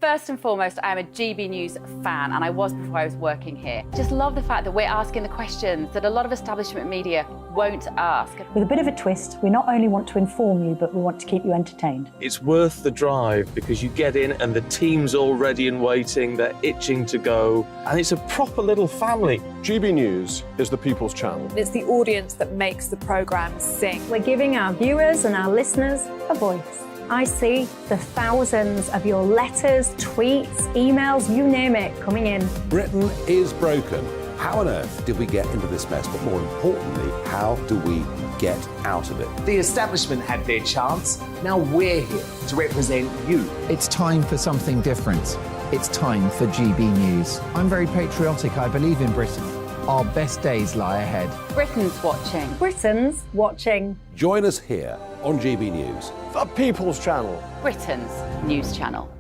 First and foremost, I am a GB News fan, and I was before I was working here. Just love the fact that we're asking the questions that a lot of establishment media won't ask. With a bit of a twist, we not only want to inform you, but we want to keep you entertained. It's worth the drive because you get in and the team's all ready and waiting, they're itching to go, and it's a proper little family. GB News is the People's Channel. It's the audience that makes the programme sing. We're giving our viewers and our listeners a voice. I see the thousands of your letters, tweets, emails, you name it, coming in. Britain is broken. How on earth did we get into this mess? But more importantly, how do we get out of it? The establishment had their chance. Now we're here to represent you. It's time for something different. It's time for GB News. I'm very patriotic. I believe in Britain. Our best days lie ahead. Britain's watching. Britain's watching. Join us here on GB News. The People's Channel. Britain's news channel.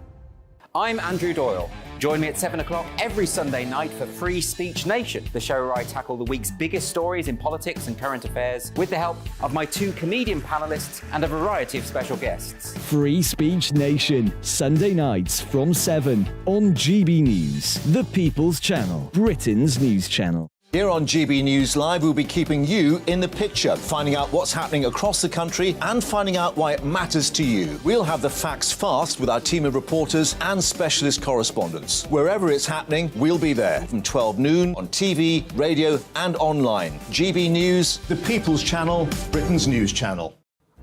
I'm Andrew Doyle. Join me at 7 o'clock every Sunday night for Free Speech Nation, the show where I tackle the week's biggest stories in politics and current affairs with the help of my 2 comedian panellists and a variety of special guests. Free Speech Nation, Sunday nights from 7 on GB News, the People's Channel, Britain's news channel. Here on GB News Live, we'll be keeping you in the picture, finding out what's happening across the country and finding out why it matters to you. We'll have the facts fast with our team of reporters and specialist correspondents. Wherever it's happening, we'll be there from 12 noon on TV, radio and online. GB News, the People's Channel, Britain's news channel.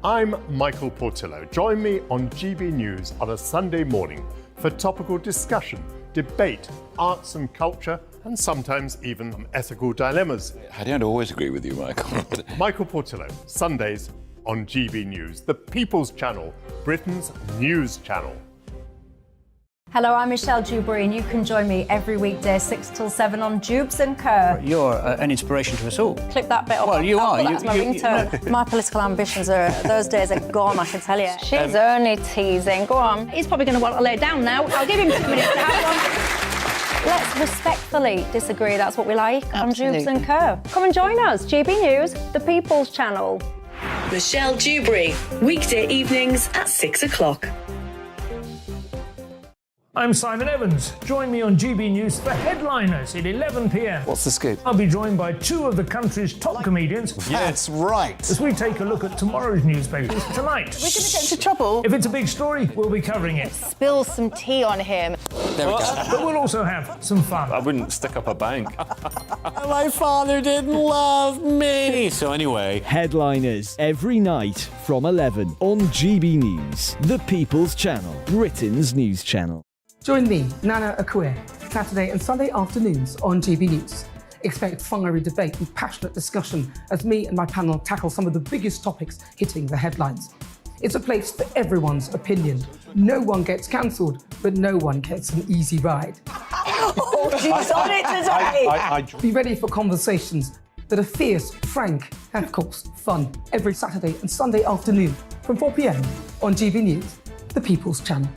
I'm Michael Portillo. Join me on GB News on a Sunday morning for topical discussion, debate, arts and culture, and sometimes even ethical dilemmas. I don't always agree with you, Michael. Michael Portillo, Sundays on GB News, the People's Channel, Britain's news channel. Hello, I'm Michelle Dewberry, and you can join me every weekday 6 till 7 on Jubes and Kerr. You're an inspiration to us all. Clip that bit up. Well, you are. That's my ringtone. My political ambitions are, those days are gone, I can tell you. She's only teasing. Go on. He's probably going to want to lay down now. I'll give him 2 minutes to have one. Let's respectfully disagree. That's what we like on Jubes and Kerr. Come and join us. GB News, the People's Channel. Michelle Dewberry, weekday evenings at 6 o'clock. I'm Simon Evans. Join me on GB News for Headliners at 11 p.m. What's the scoop? I'll be joined by 2 of the country's top comedians. That's right. As we take a look at tomorrow's newspapers tonight. We're going to get into trouble. If it's a big story, we'll be covering it. Spill some tea on him. There we go. But we'll also have some fun. I wouldn't stick up a bank. My father didn't love me. So anyway. Headliners every night from 11 on GB News, the People's Channel, Britain's news channel. Join me, Nana Akue, Saturday and Sunday afternoons on GB News. Expect fiery debate and passionate discussion as me and my panel tackle some of the biggest topics hitting the headlines. It's a place for everyone's opinion. No one gets cancelled, but no one gets an easy ride. Oh, she's on it today. Be ready for conversations that are fierce, frank, and of course, fun. Every Saturday and Sunday afternoon from 4 p.m. on GB News, the People's Channel.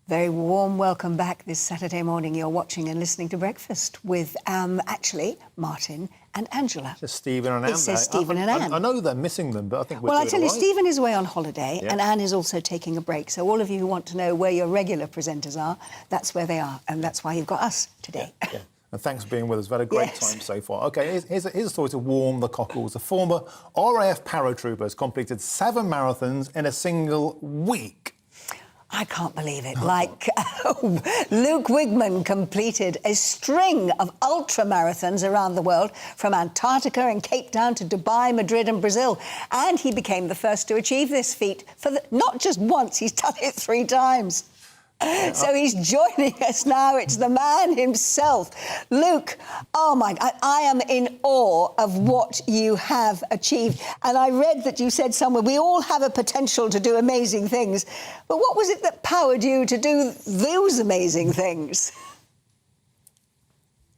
Very warm welcome back this Saturday morning. You're watching and listening to Breakfast with, actually, Martin and Angela. It says Stephen and Anne. It says Stephen and Anne. I know they're missing them, but I think we're Well, I doing tell you, all right. Stephen is away on holiday, Yeah. and Anne is also taking a break. So all of you who want to know where your regular presenters are, that's where they are, and that's why you've got us today. Yeah. And thanks for being with us. We've had a great time so far. OK, here's a story to warm the cockles. A former RAF paratrooper has completed 7 marathons in a single week. I can't believe it. Like, Luke Wigman completed a string of ultra marathons around the world, from Antarctica and Cape Town to Dubai, Madrid and Brazil. And he became the first to achieve this feat for not just once, he's done it 3 times. So he's joining us now. It's the man himself. Luke, oh my God, I am in awe of what you have achieved. And I read that you said somewhere, we all have a potential to do amazing things. But what was it that powered you to do those amazing things?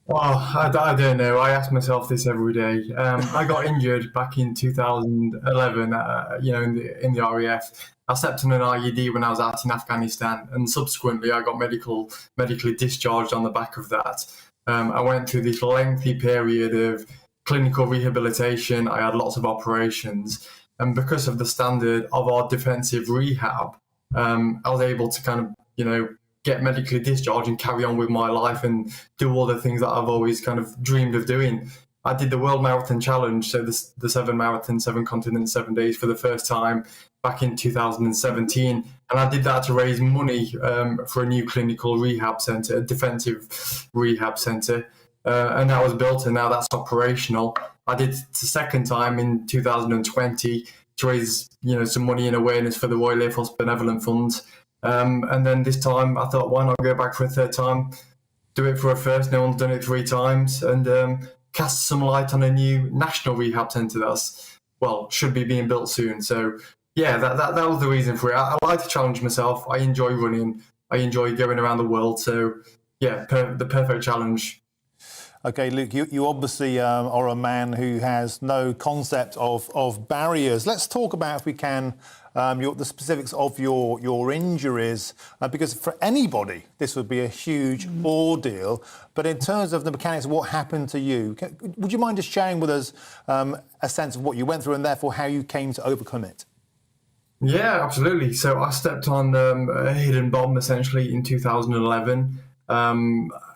Well, I don't know. I ask myself this every day. I got injured back in 2011, in the RAF. I stepped on an IED when I was out in Afghanistan, and subsequently I got medically discharged on the back of that. I went through this lengthy period of clinical rehabilitation. I had lots of operations, and because of the standard of our defensive rehab, I was able to kind of, get medically discharged and carry on with my life and do all the things that I've always kind of dreamed of doing. I did the World Marathon Challenge, so the 7 marathons, 7 continents, 7 days for the first time back in 2017. And I did that to raise money for a new clinical rehab centre, a defensive rehab centre. And that was built, and now that's operational. I did it the second time in 2020 to raise, some money and awareness for the Royal Air Force Benevolent Fund. And then this time I thought, why not go back for a third time, do it for a first, no one's done it 3 times, and cast some light on a new national rehab centre that's, should be being built soon. So yeah, that was the reason for it. I like to challenge myself. I enjoy running. I enjoy going around the world. So yeah, the perfect challenge. Okay, Luke, you obviously are a man who has no concept of barriers. Let's talk about, if we can, the specifics of your injuries, because for anybody this would be a huge ordeal. But in terms of the mechanics of what happened to you, would you mind just sharing with us a sense of what you went through and therefore how you came to overcome it? Yeah, absolutely. So I stepped on a hidden bomb essentially in 2011.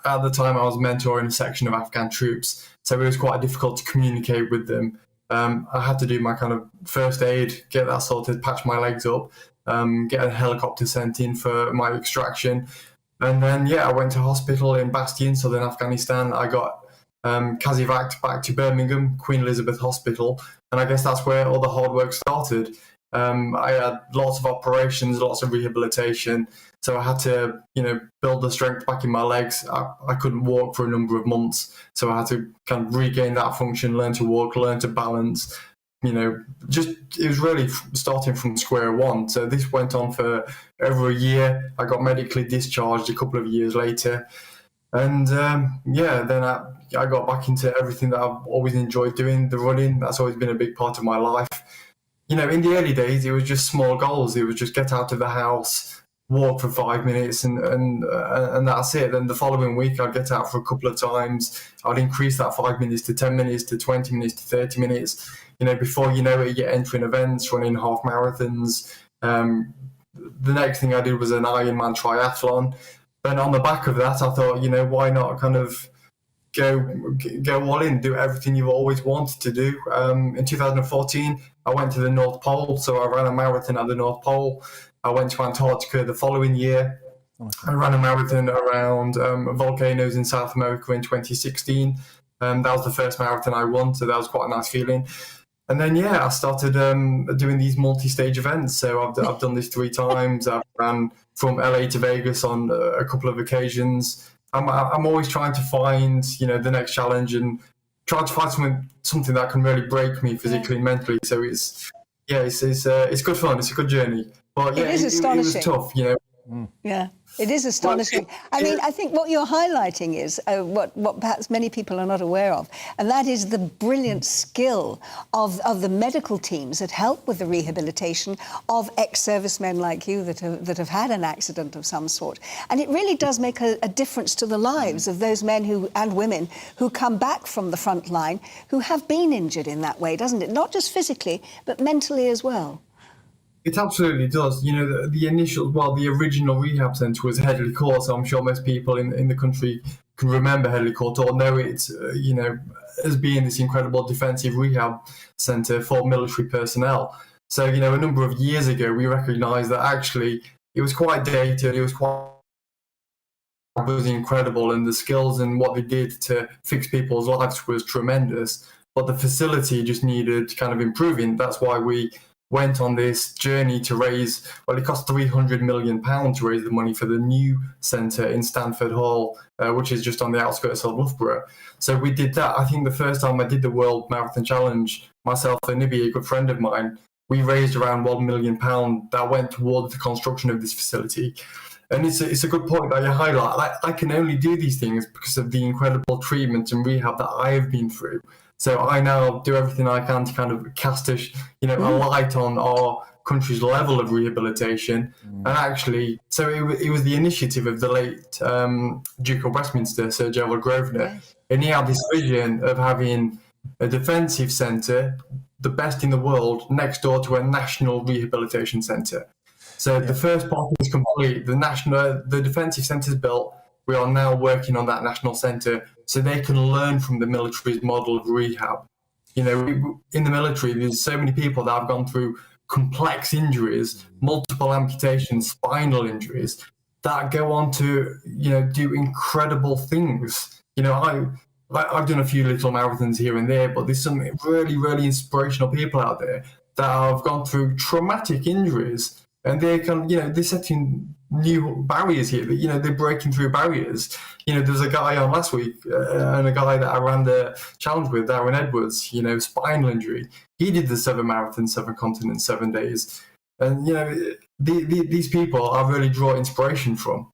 At the time, I was mentoring a section of Afghan troops, so it was quite difficult to communicate with them. I had to do my kind of first aid, get that sorted, patch my legs up, get a helicopter sent in for my extraction. And then, I went to hospital in Bastion, southern Afghanistan. I got casevaced back to Birmingham, Queen Elizabeth Hospital, and I guess that's where all the hard work started. I had lots of operations, lots of rehabilitation. So I had to, build the strength back in my legs. I couldn't walk for a number of months. So I had to kind of regain that function, learn to walk, learn to balance. It was really starting from square one. So this went on for over a year. I got medically discharged a couple of years later. And then I got back into everything that I've always enjoyed doing, the running. That's always been a big part of my life. In the early days, it was just small goals. It was just get out of the house, walk for 5 minutes, and that's it. Then the following week, I'd get out for a couple of times. I'd increase that 5 minutes to 10 minutes to 20 minutes to 30 minutes. Before you know it, you're entering events, running half marathons. The next thing I did was an Ironman triathlon. Then on the back of that, I thought, why not kind of go all in, do everything you've always wanted to do. In 2014, I went to the North Pole, so I ran a marathon at the North Pole. I went to Antarctica the following year. I ran a marathon around volcanoes in South America in 2016. That was the first marathon I won, so that was quite a nice feeling. And then, I started doing these multi-stage events. So I've done this 3 times. I've ran from LA to Vegas on a couple of occasions. I'm always trying to find, the next challenge and trying to find something that can really break me physically and mentally. So it's good fun. It's a good journey. But it is astonishing. It was tough, Yeah, it is astonishing. I think what you're highlighting is what perhaps many people are not aware of, and that is the brilliant skill of the medical teams that help with the rehabilitation of ex-servicemen like you that have had an accident of some sort. And it really does make a difference to the lives of those men and women who come back from the front line who have been injured in that way, doesn't it? Not just physically, but mentally as well. It absolutely does. The original rehab centre was Headley Court, so I'm sure most people in the country can remember Headley Court or know it, as being this incredible defensive rehab centre for military personnel. So, a number of years ago, we recognised that actually it was quite dated, it was incredible, and the skills and what they did to fix people's lives was tremendous. But the facility just needed kind of improving. That's why we went on this journey to raise, well, it cost £300 million to raise the money for the new centre in Stanford Hall, which is just on the outskirts of Loughborough. So we did that. I think the first time I did the World Marathon Challenge, myself and Nibby, a good friend of mine, we raised around £1 million that went towards the construction of this facility. And it's a good point that you highlight. I can only do these things because of the incredible treatment and rehab that I have been through. So I now do everything I can to kind of cast a light on our country's level of rehabilitation. And actually, so it was the initiative of the late Duke of Westminster, Sir Gerald Grosvenor. Yes. And he had this vision of having a defensive centre, the best in the world, next door to a national rehabilitation centre. So the first part is complete. The defensive centre is built. We are now working on that national centre so they can learn from the military's model of rehab. You know, in the military, there's so many people that have gone through complex injuries, multiple amputations, spinal injuries, that go on to, do incredible things. I've done a few little marathons here and there, but there's some really, really inspirational people out there that have gone through traumatic injuries. And they can, they're setting new barriers here. They're breaking through barriers. There was a guy on last week, and a guy that I ran the challenge with, Darren Edwards. Spinal injury. He did the 7 marathons, 7 continents, 7 days. And these people I really draw inspiration from.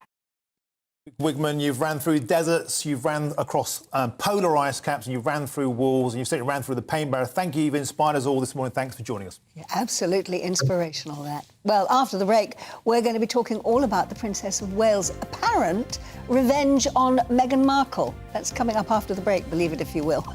Wigman, you've ran through deserts, you've ran across polar ice caps, and you've ran through walls, and you've certainly ran through the pain barrier. Thank you. You've inspired us all this morning. Thanks for joining us. Yeah, absolutely inspirational, that. Well, after the break, we're going to be talking all about the Princess of Wales' apparent revenge on Meghan Markle. That's coming up after the break, believe it if you will.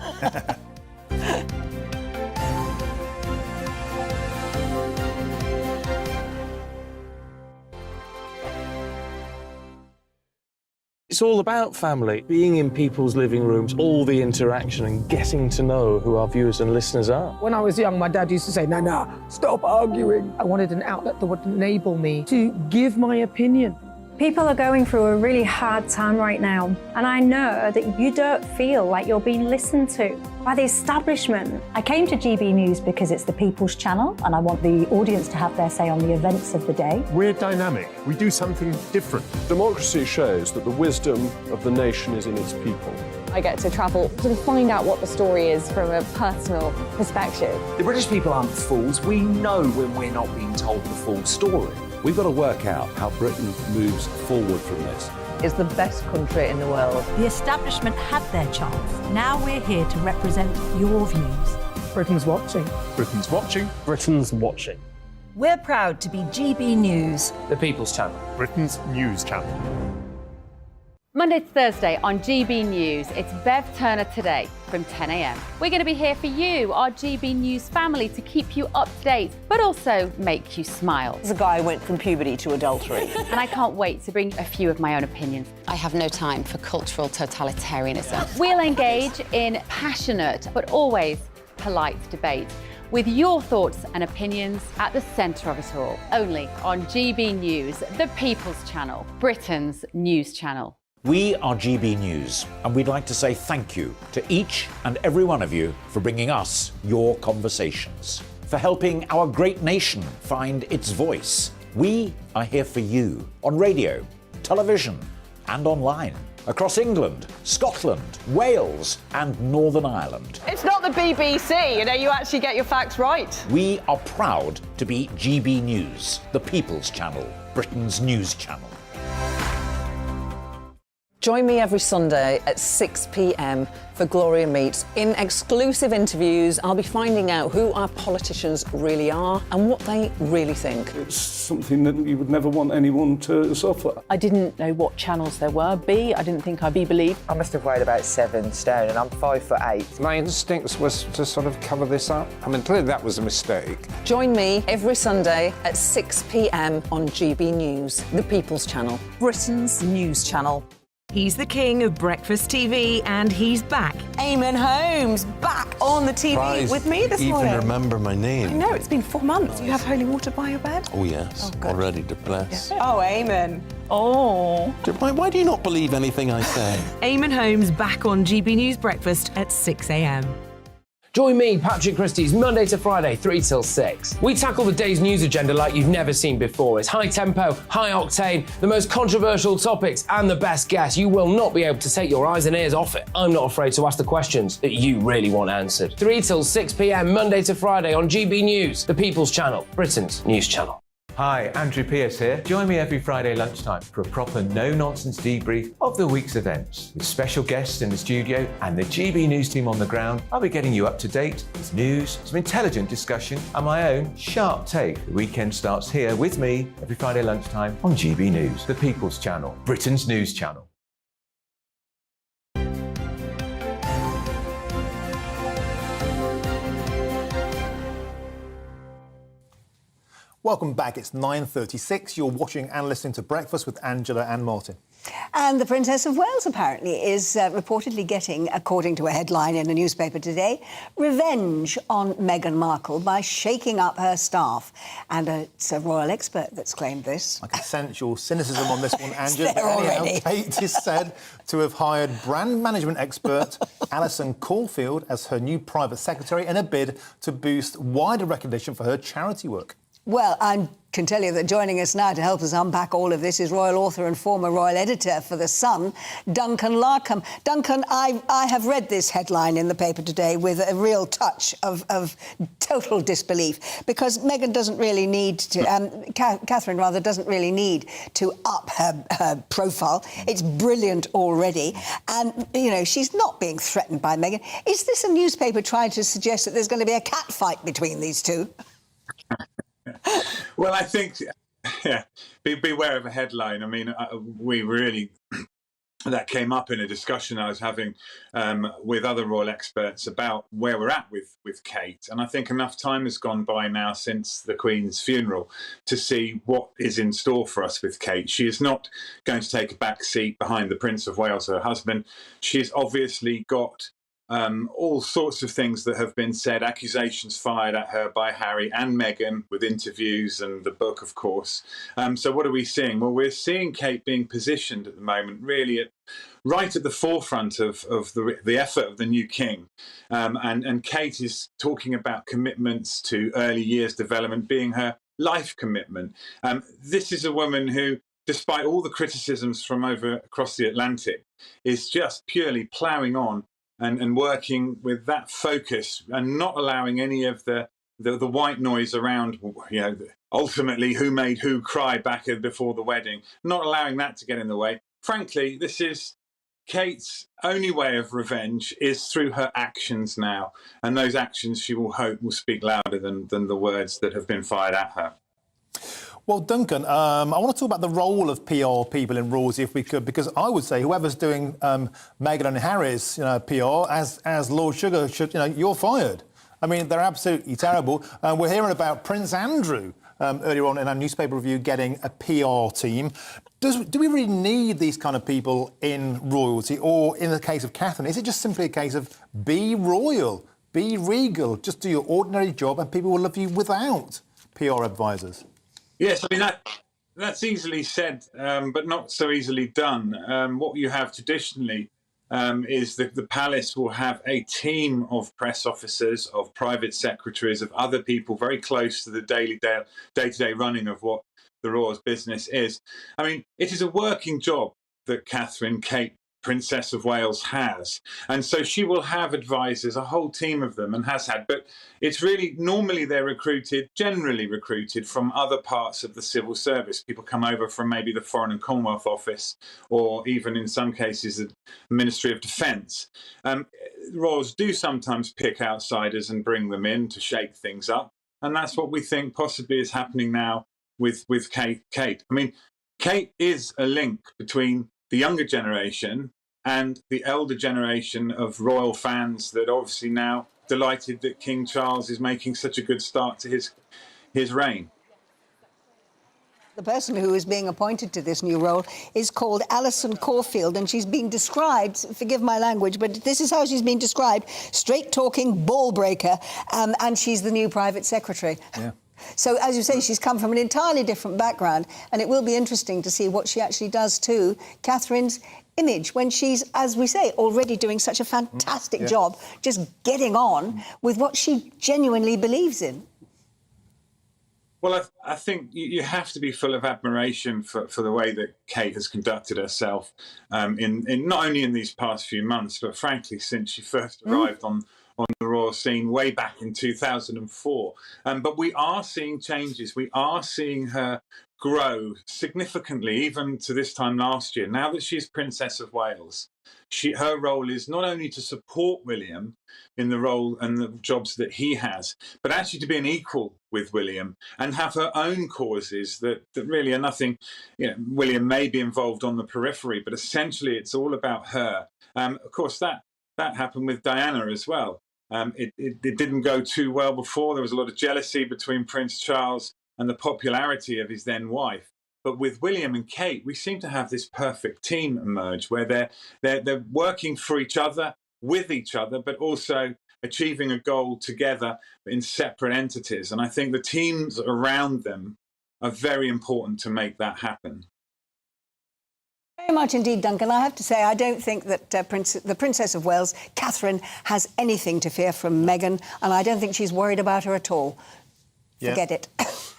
It's all about family, being in people's living rooms, all the interaction and getting to know who our viewers and listeners are. When I was young, my dad used to say, "Nana, stop arguing." I wanted an outlet that would enable me to give my opinion. People are going through a really hard time right now, and I know that you don't feel like you're being listened to by the establishment. I came to GB News because it's the People's Channel, and I want the audience to have their say on the events of the day. We're dynamic. We do something different. Democracy shows that the wisdom of the nation is in its people. I get to travel to find out what the story is from a personal perspective. The British people aren't fools. We know when we're not being told the full story. We've got to work out how Britain moves forward from this. It's the best country in the world. The establishment had their chance. Now we're here to represent your views. Britain's watching. Britain's watching. Britain's watching. We're proud to be GB News. The People's Channel. Britain's news channel. Monday to Thursday on GB News, it's Bev Turner Today from 10 a.m. We're going to be here for you, our GB News family, to keep you up to date, but also make you smile. The guy went from puberty to adultery. And I can't wait to bring a few of my own opinions. I have no time for cultural totalitarianism. We'll engage in passionate, but always polite debate, with your thoughts and opinions at the centre of it all. Only on GB News, the People's Channel, Britain's news channel. We are GB News, and we'd like to say thank you to each and every one of you for bringing us your conversations, for helping our great nation find its voice. We are here for you on radio, television, and online, across England, Scotland, Wales, and Northern Ireland. It's not the BBC, you actually get your facts right. We are proud to be GB News, the People's Channel, Britain's news channel. Join me every Sunday at 6 p.m. for Gloria Meets. In exclusive interviews, I'll be finding out who our politicians really are and what they really think. It's something that you would never want anyone to suffer. I didn't know what channels there were. I didn't think I'd be believed. I must have weighed about 7 stone and I'm 5'8". My instincts was to sort of cover this up. Clearly that was a mistake. Join me every Sunday at 6 p.m. on GB News, the People's Channel, Britain's news channel. He's the king of breakfast TV, and he's back. Eamon Holmes, back on the TV with me this morning. Even remember my name. I know, it's been 4 months. You have holy water by your bed? Oh, yes. Already to bless. Yeah. Oh, Eamon. Oh. Why do you not believe anything I say? Eamon Holmes back on GB News Breakfast at 6 a.m. Join me, Patrick Christie's, Monday to Friday, 3 till 6. We tackle the day's news agenda like you've never seen before. It's high tempo, high octane, the most controversial topics and the best guests. You will not be able to take your eyes and ears off it. I'm not afraid to ask the questions that you really want answered. 3 till 6 p.m, Monday to Friday on GB News, the People's Channel, Britain's news channel. Hi, Andrew Pearce here. Join me every Friday lunchtime for a proper no-nonsense debrief of the week's events. With special guests in the studio and the GB News team on the ground, I'll be getting you up to date with news, some intelligent discussion and my own sharp take. The weekend starts here with me every Friday lunchtime on GB News, the People's Channel, Britain's news channel. Welcome back. It's 9:36. You're watching and listening to Breakfast with Angela and Martin. And the Princess of Wales apparently is reportedly getting, according to a headline in a newspaper today, revenge on Meghan Markle by shaking up her staff. And it's a royal expert that's claimed this. I can sense your cynicism on this one, Angela. There already. Kate is said to have hired brand management expert Alison Caulfield as her new private secretary in a bid to boost wider recognition for her charity work. Well, I can tell you that joining us now to help us unpack all of this is royal author and former royal editor for The Sun, Duncan Larkham. Duncan, I have read this headline in the paper today with a real touch of total disbelief, because Meghan doesn't really need to, Catherine rather, doesn't really need to up her profile. It's brilliant already. And, you know, she's not being threatened by Meghan. Is this a newspaper trying to suggest that there's going to be a cat fight between these two? Well, I think, yeah, beware of a headline. I mean, we really, that came up in a discussion I was having with other royal experts about where we're at with Kate. And I think enough time has gone by now since the Queen's funeral to see what is in store for us with Kate. She is not going to take a back seat behind the Prince of Wales, her husband. She's obviously got all sorts of things that have been said, accusations fired at her by Harry and Meghan with interviews and the book, of course. So what are we seeing? Well, we're seeing Kate being positioned at the moment really right at the forefront of the effort of the new king. And Kate is talking about commitments to early years development being her life commitment. This is a woman who, despite all the criticisms from across the Atlantic, is just purely ploughing on and working with that focus and not allowing any of the white noise around, you know, ultimately who made who cry back before the wedding, not allowing that to get in the way. Frankly, this is Kate's only way of revenge is through her actions now. And those actions, she will hope, will speak louder than the words that have been fired at her. Well, Duncan, I want to talk about the role of PR people in royalty, if we could, because I would say whoever's doing Meghan and Harry's, PR, as Lord Sugar should, you're fired. I mean, they're absolutely terrible. We're hearing about Prince Andrew earlier on in our newspaper review getting a PR team. Do we really need these kind of people in royalty, or in the case of Catherine, is it just simply a case of be royal, be regal, just do your ordinary job, and people will love you without PR advisors? Yes, I mean, that's easily said, but not so easily done. What you have traditionally is that the palace will have a team of press officers, of private secretaries, of other people very close to the day-to-day running of what the royals' business is. I mean, it is a working job that Catherine, Kate, Princess of Wales has. And so she will have advisors, a whole team of them, and has had. But it's really, normally they're generally recruited from other parts of the civil service. People come over from maybe the Foreign and Commonwealth Office, or even in some cases the Ministry of Defence. The royals do sometimes pick outsiders and bring them in to shake things up. And that's what we think possibly is happening now with Kate. I mean, Kate is a link between the younger generation and the elder generation of royal fans that obviously now delighted that King Charles is making such a good start to his reign. The person who is being appointed to this new role is called Alison Caulfield, and she's being described, forgive my language, but this is how she's been described, straight-talking ball breaker, and she's the new private secretary. Yeah. So, as you say, she's come from an entirely different background, and it will be interesting to see what she actually does to Catherine's image when she's, as we say, already doing such a fantastic job, just getting on with what she genuinely believes in. Well, I think you have to be full of admiration for the way that Kate has conducted herself in not only in these past few months, but frankly, since she first arrived on the royal scene way back in 2004. But we are seeing changes. We are seeing her grow significantly, even to this time last year. Now that she's Princess of Wales, her role is not only to support William in the role and the jobs that he has, but actually to be an equal with William and have her own causes that really are nothing. William may be involved on the periphery, but essentially it's all about her. Of course, that happened with Diana as well. It didn't go too well before. There was a lot of jealousy between Prince Charles and the popularity of his then wife. But with William and Kate, we seem to have this perfect team emerge where they're working for each other, with each other, but also achieving a goal together in separate entities. And I think the teams around them are very important to make that happen. Very much indeed, Duncan. I have to say, I don't think that the Princess of Wales, Catherine, has anything to fear from Meghan, and I don't think she's worried about her at all. Forget it.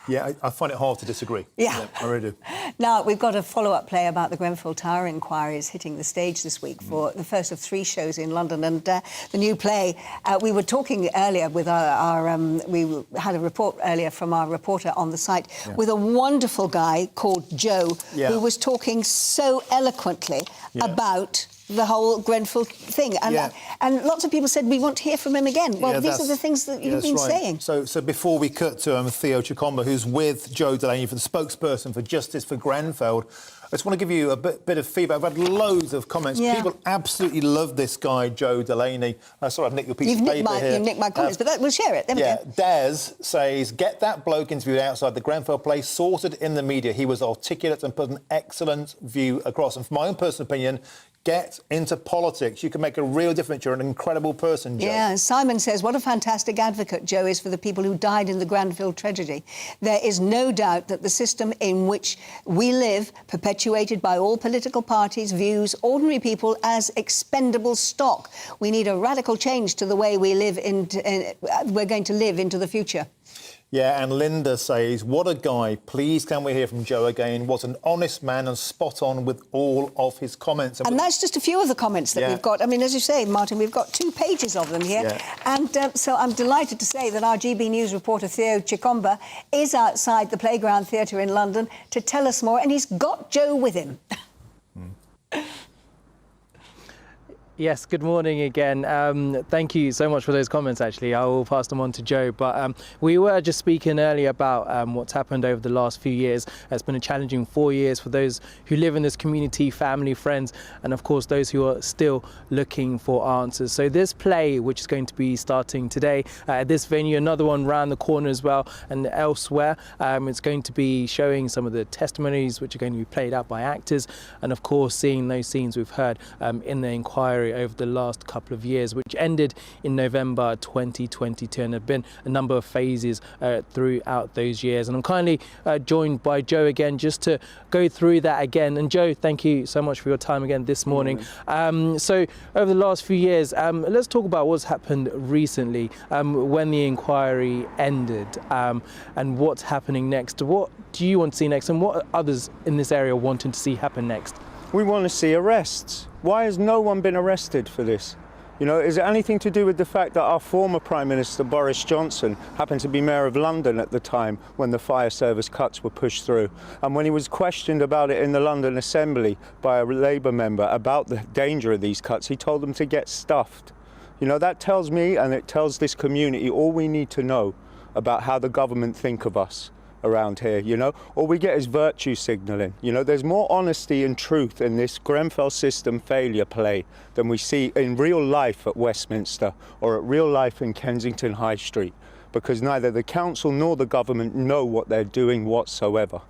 Yeah, I find it hard to disagree. Yeah. I really do. Now, we've got a follow-up play about the Grenfell Tower inquiries hitting the stage this week for the first of 3 shows in London. And the new play, we were talking earlier with we had a report earlier from our reporter on the site with a wonderful guy called Joe, who was talking so eloquently about the whole Grenfell thing. And lots of people said, we want to hear from him again. Well, these are the things that you've been saying. So before we cut to Theo Chikomba, who's with Joe Delaney, for the spokesperson for Justice for Grenfell, I just want to give you a bit of feedback. I've had loads of comments. People absolutely love this guy, Joe Delaney. Sorry, I've nicked your piece of paper here. You've nicked my comments, but we'll share it. Des says, get that bloke interviewed outside the Grenfell place, sorted in the media. He was articulate and put an excellent view across. And from my own personal opinion, get into politics. You can make a real difference. You're an incredible person, Joe. Yeah, Simon says, what a fantastic advocate Joe is for the people who died in the Grenfell tragedy. There is no doubt that the system in which we live, perpetuated by all political parties, views ordinary people as expendable stock. We need a radical change to the way we live we're going to live into the future. Yeah, and Linda says, what a guy. Please can we hear from Joe again? Was an honest man and spot on with all of his comments. And that's just a few of the comments that we've got. I mean, as you say, Martin, we've got 2 pages of them here. And so I'm delighted to say that our GB News reporter, Theo Chikomba, is outside the Playground Theatre in London to tell us more, and he's got Joe with him. Yes, good morning again. Thank you so much for those comments, actually. I will pass them on to Joe. But we were just speaking earlier about what's happened over the last few years. It's been a challenging 4 years for those who live in this community, family, friends, and of course those who are still looking for answers. So this play, which is going to be starting today at this venue, another one round the corner as well, and elsewhere, it's going to be showing some of the testimonies which are going to be played out by actors, and of course seeing those scenes we've heard in the inquiry over the last couple of years, which ended in November 2022, and there have been a number of phases throughout those years. And I'm kindly joined by Joe again just to go through that again. And Joe, thank you so much for your time again this morning. So over the last few years, let's talk about what's happened recently when the inquiry ended and what's happening next. What do you want to see next, and what are others in this area wanting to see happen next? We want to see arrests. Why has no one been arrested for this? You know, is it anything to do with the fact that our former Prime Minister, Boris Johnson, happened to be Mayor of London at the time when the fire service cuts were pushed through? And when he was questioned about it in the London Assembly by a Labour member about the danger of these cuts, he told them to get stuffed. You know, that tells me, and it tells this community, all we need to know about how the government think of us around here, you know. All we get is virtue signalling. You know, there's more honesty and truth in this Grenfell system failure play than we see in real life at Westminster or at real life in Kensington High Street, because neither the council nor the government know what they're doing whatsoever.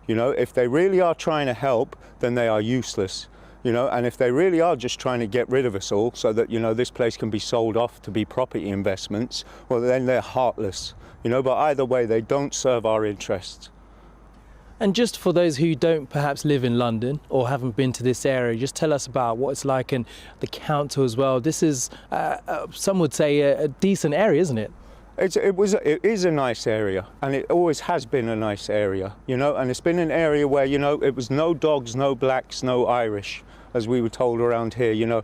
You know, if they really are trying to help, then they are useless. You know, and if they really are just trying to get rid of us all so that, you know, this place can be sold off to be property investments, well, then they're heartless. You know, but either way, they don't serve our interests. And just for those who don't perhaps live in London or haven't been to this area, just tell us about what it's like in the council as well. This is, some would say, a decent area, isn't it? It is a nice area, and it always has been a nice area, you know, and it's been an area where, you know, it was no dogs, no blacks, no Irish, as we were told around here, you know,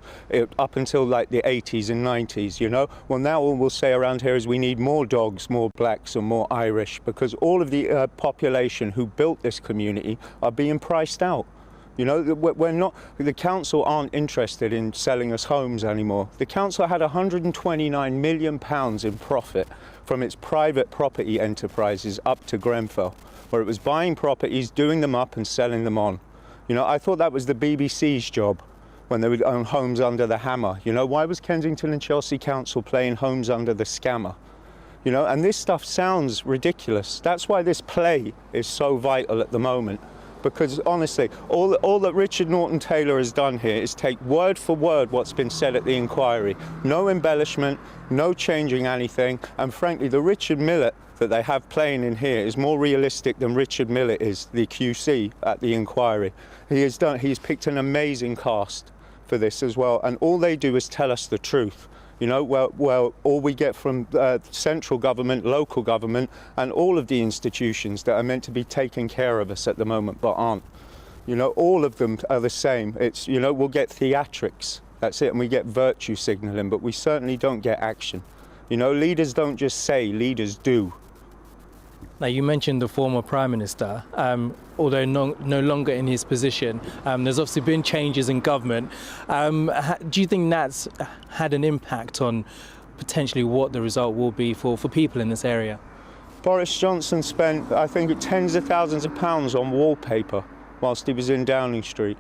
up until like the 80s and 90s, you know. Well, now all we'll say around here is we need more dogs, more blacks and more Irish, because all of the population who built this community are being priced out. You know, the council aren't interested in selling us homes anymore. The council had £129 million in profit from its private property enterprises up to Grenfell, where it was buying properties, doing them up and selling them on. You know, I thought that was the BBC's job when they would own Homes Under the Hammer. You know, why was Kensington and Chelsea Council playing Homes Under the Scammer? You know, and this stuff sounds ridiculous. That's why this play is so vital at the moment. Because honestly, all that Richard Norton-Taylor has done here is take word for word what's been said at the inquiry. No embellishment, no changing anything, and frankly, the Richard Millett that they have playing in here is more realistic than Richard Millett is, the QC at the inquiry. He's picked an amazing cast for this as well, and all they do is tell us the truth. You know, well, all we get from central government, local government, and all of the institutions that are meant to be taking care of us at the moment, but aren't. You know, all of them are the same. It's, you know, we'll get theatrics, that's it, and we get virtue signalling, but we certainly don't get action. You know, leaders don't just say, leaders do. Now, you mentioned the former Prime Minister, although no longer in his position. There's obviously been changes in government. Do you think that's had an impact on potentially what the result will be for people in this area? Boris Johnson spent, I think, tens of thousands of pounds on wallpaper whilst he was in Downing Street.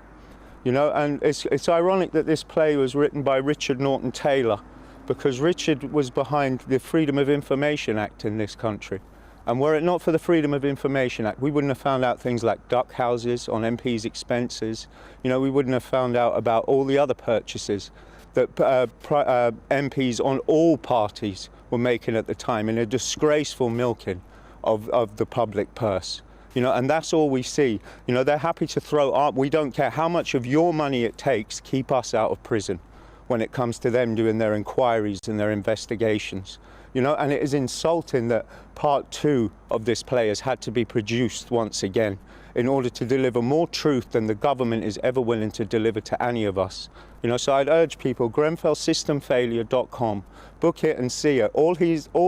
You know, and it's ironic that this play was written by Richard Norton-Taylor, because Richard was behind the Freedom of Information Act in this country. And were it not for the Freedom of Information Act, we wouldn't have found out things like duck houses on MPs' expenses. You know, we wouldn't have found out about all the other purchases that MPs on all parties were making at the time in a disgraceful milking of the public purse. You know, and that's all we see. You know, they're happy to throw up. We don't care how much of your money it takes to keep us out of prison when it comes to them doing their inquiries and their investigations. You know, and it is insulting that part 2 of this play has had to be produced once again in order to deliver more truth than the government is ever willing to deliver to any of us. You know, so I'd urge people, GrenfellSystemFailure.com, book it and see it. All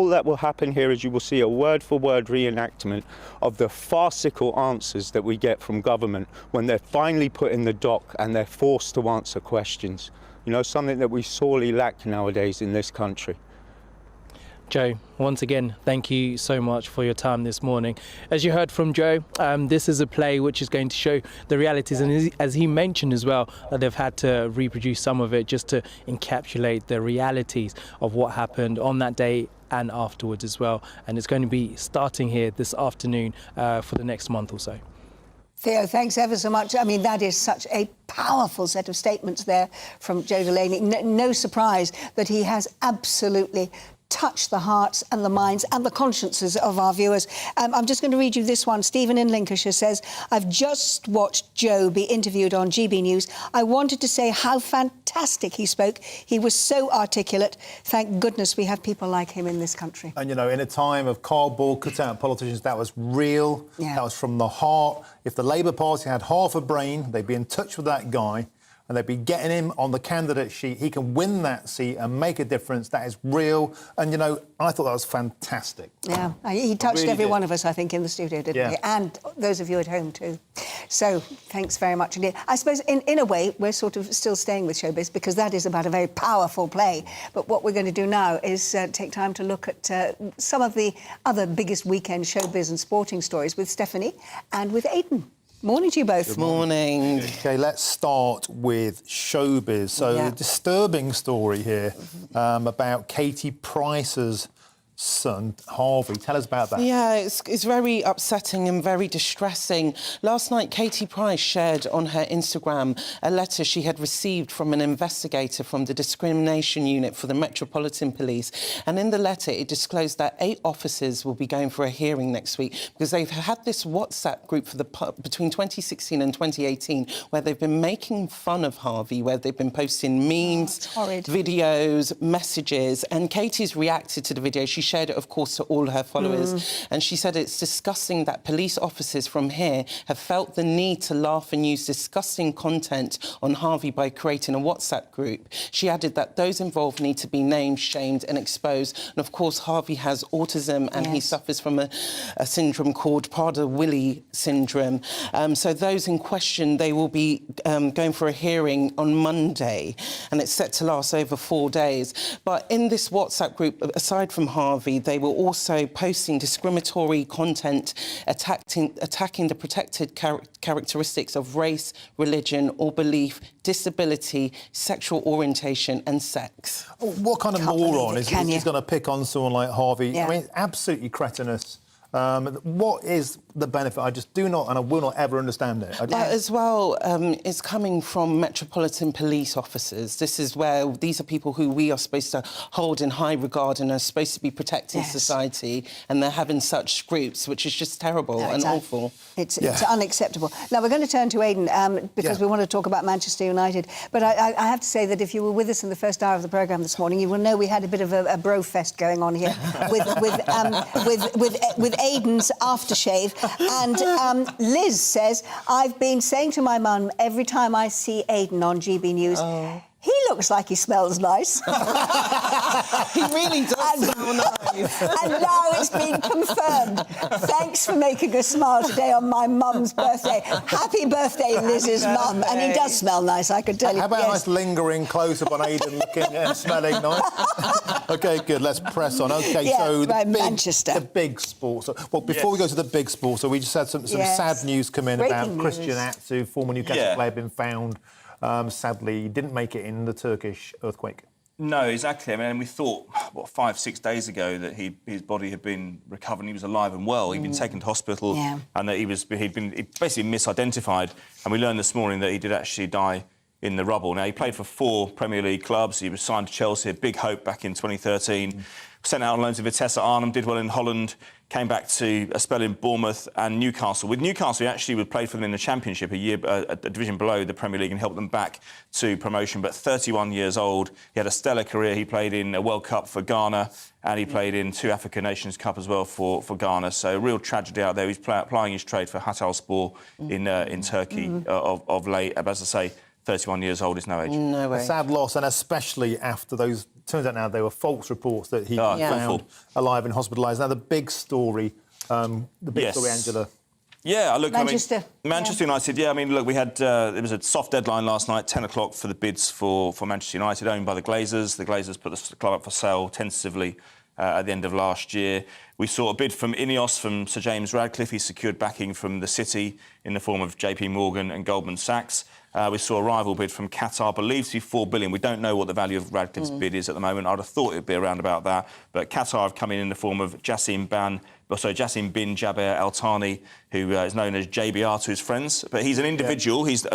that will happen here is you will see a word-for-word reenactment of the farcical answers that we get from government when they're finally put in the dock and they're forced to answer questions. You know, something that we sorely lack nowadays in this country. Joe, once again, thank you so much for your time this morning. As you heard from Joe, this is a play which is going to show the realities, and as he mentioned as well, that they've had to reproduce some of it just to encapsulate the realities of what happened on that day and afterwards as well. And it's going to be starting here this afternoon for the next month or so. Theo, thanks ever so much. I mean, that is such a powerful set of statements there from Joe Delaney. No surprise that he has absolutely touch the hearts and the minds and the consciences of our viewers. I'm just going to read you this one. Stephen in Lincolnshire says, I've just watched Joe be interviewed on GB News. I wanted to say how fantastic he spoke. He was so articulate. Thank goodness we have people like him in this country. And, you know, in a time of cardboard cut-out politicians, that was real. Yeah. That was from the heart. If the Labour Party had half a brain, they'd be in touch with that guy and they'd be getting him on the candidate sheet. He can win that seat and make a difference. That is real. And, you know, I thought that was fantastic. Yeah, he touched really every one of us, I think, in the studio, didn't he? And those of you at home, too. So, thanks very much indeed. I suppose, in a way, we're sort of still staying with Showbiz because that is about a very powerful play. But what we're going to do now is take time to look at some of the other biggest weekend showbiz and sporting stories with Stephanie and with Aidan. Morning to you both. Good morning. OK, let's start with Showbiz. So, a disturbing story here about Katie Price's son, Harvey. Tell us about that. Yeah, it's very upsetting and very distressing. Last night, Katie Price shared on her Instagram a letter she had received from an investigator from the Discrimination Unit for the Metropolitan Police. And in the letter, it disclosed that 8 officers will be going for a hearing next week because they've had this WhatsApp group for between 2016 and 2018 where they've been making fun of Harvey, where they've been posting memes, videos, messages. And Katie's reacted to the video. She shared it, of course, to all her followers. And she said it's disgusting that police officers from here have felt the need to laugh and use disgusting content on Harvey by creating a WhatsApp group. She added that those involved need to be named, shamed and exposed. And, of course, Harvey has autism and he suffers from a syndrome called Prader-Willi syndrome. So those in question, they will be going for a hearing on Monday, and it's set to last over 4 days. But in this WhatsApp group, aside from Harvey, they were also posting discriminatory content attacking the protected characteristics of race, religion or belief, disability, sexual orientation and sex. What kind of moron is going to pick on someone like Harvey? Yeah. I mean, absolutely cretinous. What is the benefit? I just do not, and I will not ever understand it. But as well, it's coming from Metropolitan Police officers. This is where these are people who we are supposed to hold in high regard and are supposed to be protecting society, and they're having such groups, which is just terrible and awful. It's unacceptable. Now, we're going to turn to Aidan because we want to talk about Manchester United. But I have to say that if you were with us in the first hour of the programme this morning, you will know we had a bit of a bro fest going on here with Aidan's aftershave. And Liz says, I've been saying to my mum every time I see Aidan on GB News, he looks like he smells nice. He really does smell nice. And now it's been confirmed. Thanks for making us smile today on my mum's birthday. Happy birthday, Liz's mum. And he does smell nice, I can tell you. How about a nice lingering close-up on Aidan looking and smelling nice? OK, good, let's press on. OK, so the big sports. Well, before we go to the big sports, so we just had some sad news come in about Christian Atsu, former Newcastle player, been found. Sadly, didn't make it in the Turkish earthquake. No, exactly. I mean, we thought, 5-6 days ago that his body had been recovered. He was alive and well. He'd been taken to hospital, and that he'd been basically misidentified. And we learned this morning that he did actually die in the rubble. Now, he played for 4 Premier League clubs. He was signed to Chelsea, a big hope back in 2013. Sent out on loan to Vitesse Arnhem, did well in Holland, came back to a spell in Bournemouth and Newcastle. With Newcastle, he actually played for them in the Championship, a division below the Premier League, and helped them back to promotion. But 31 years old, he had a stellar career. He played in a World Cup for Ghana, and he played in 2 African Nations Cup as well for Ghana. So a real tragedy out there. He's plying his trade for Hatayspor in Turkey of late. As I say, 31 years old is no age. No way. A sad loss, and especially after those... Turns out now they were false reports that he found alive and hospitalised. Now, the big story, Angela. Yeah, look, Manchester. Manchester United, I mean, look, we had... it was a soft deadline last night, 10 o'clock for the bids for Manchester United, owned by the Glazers. The Glazers put the club up for sale tentatively at the end of last year. We saw a bid from Ineos, from Sir James Radcliffe. He secured backing from the City in the form of JP Morgan and Goldman Sachs. We saw a rival bid from Qatar, believed to be $4 billion. We don't know what the value of Radcliffe's bid is at the moment. I'd have thought it would be around about that. But Qatar have come in the form of Jassim bin Jaber Al Thani, who is known as JBR to his friends. But he's an individual. He's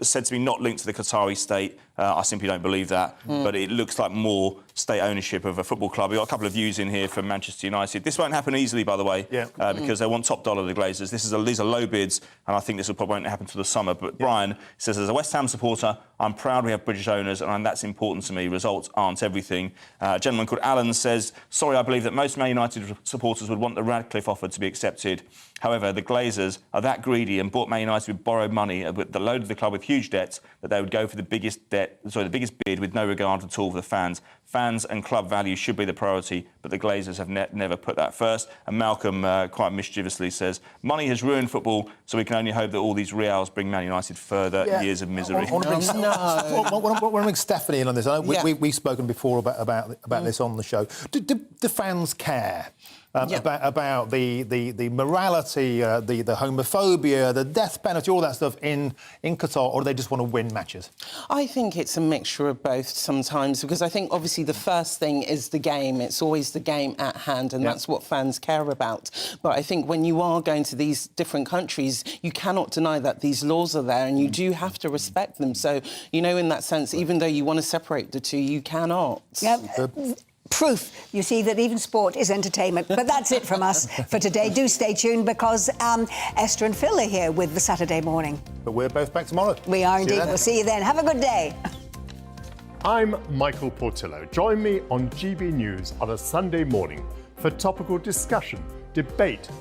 said to be not linked to the Qatari state. I simply don't believe that. But it looks like more state ownership of a football club. We've got a couple of views in here from Manchester United. This won't happen easily, by the way, because they want top dollar, the Glazers. These are low bids, and I think this probably won't happen until the summer. But Brian says, as a West Ham supporter, I'm proud we have British owners, and that's important to me. Results aren't everything. A gentleman called Alan says, sorry, I believe that most Man United supporters would want the Radcliffe offer to be accepted. However, the Glazers are that greedy and bought Man United with borrowed money that loaded the club with huge debts that they would go for the biggest bid with no regard at all for the fans. Fans and club value should be the priority, but the Glazers have never put that first. And Malcolm, quite mischievously, says, money has ruined football, so we can only hope that all these reals bring Man United further years of misery. I want to bring Stephanie in on this. I know we've spoken before about this on the show. Do fans care? about the morality, the homophobia, the death penalty, all that stuff in Qatar, or do they just want to win matches? I think it's a mixture of both sometimes, because I think obviously the first thing is the game. It's always the game at hand, and that's what fans care about. But I think when you are going to these different countries, you cannot deny that these laws are there, and you do have to respect them. So, you know, in that sense, even though you want to separate the two, you cannot. Proof, you see, that even sport is entertainment. But that's it from us for today. Do stay tuned, because Esther and Phil are here with the Saturday morning. But we're both back tomorrow. We are indeed. We'll see you then. Have a good day. I'm Michael Portillo. Join me on GB News on a Sunday morning for topical discussion, debate,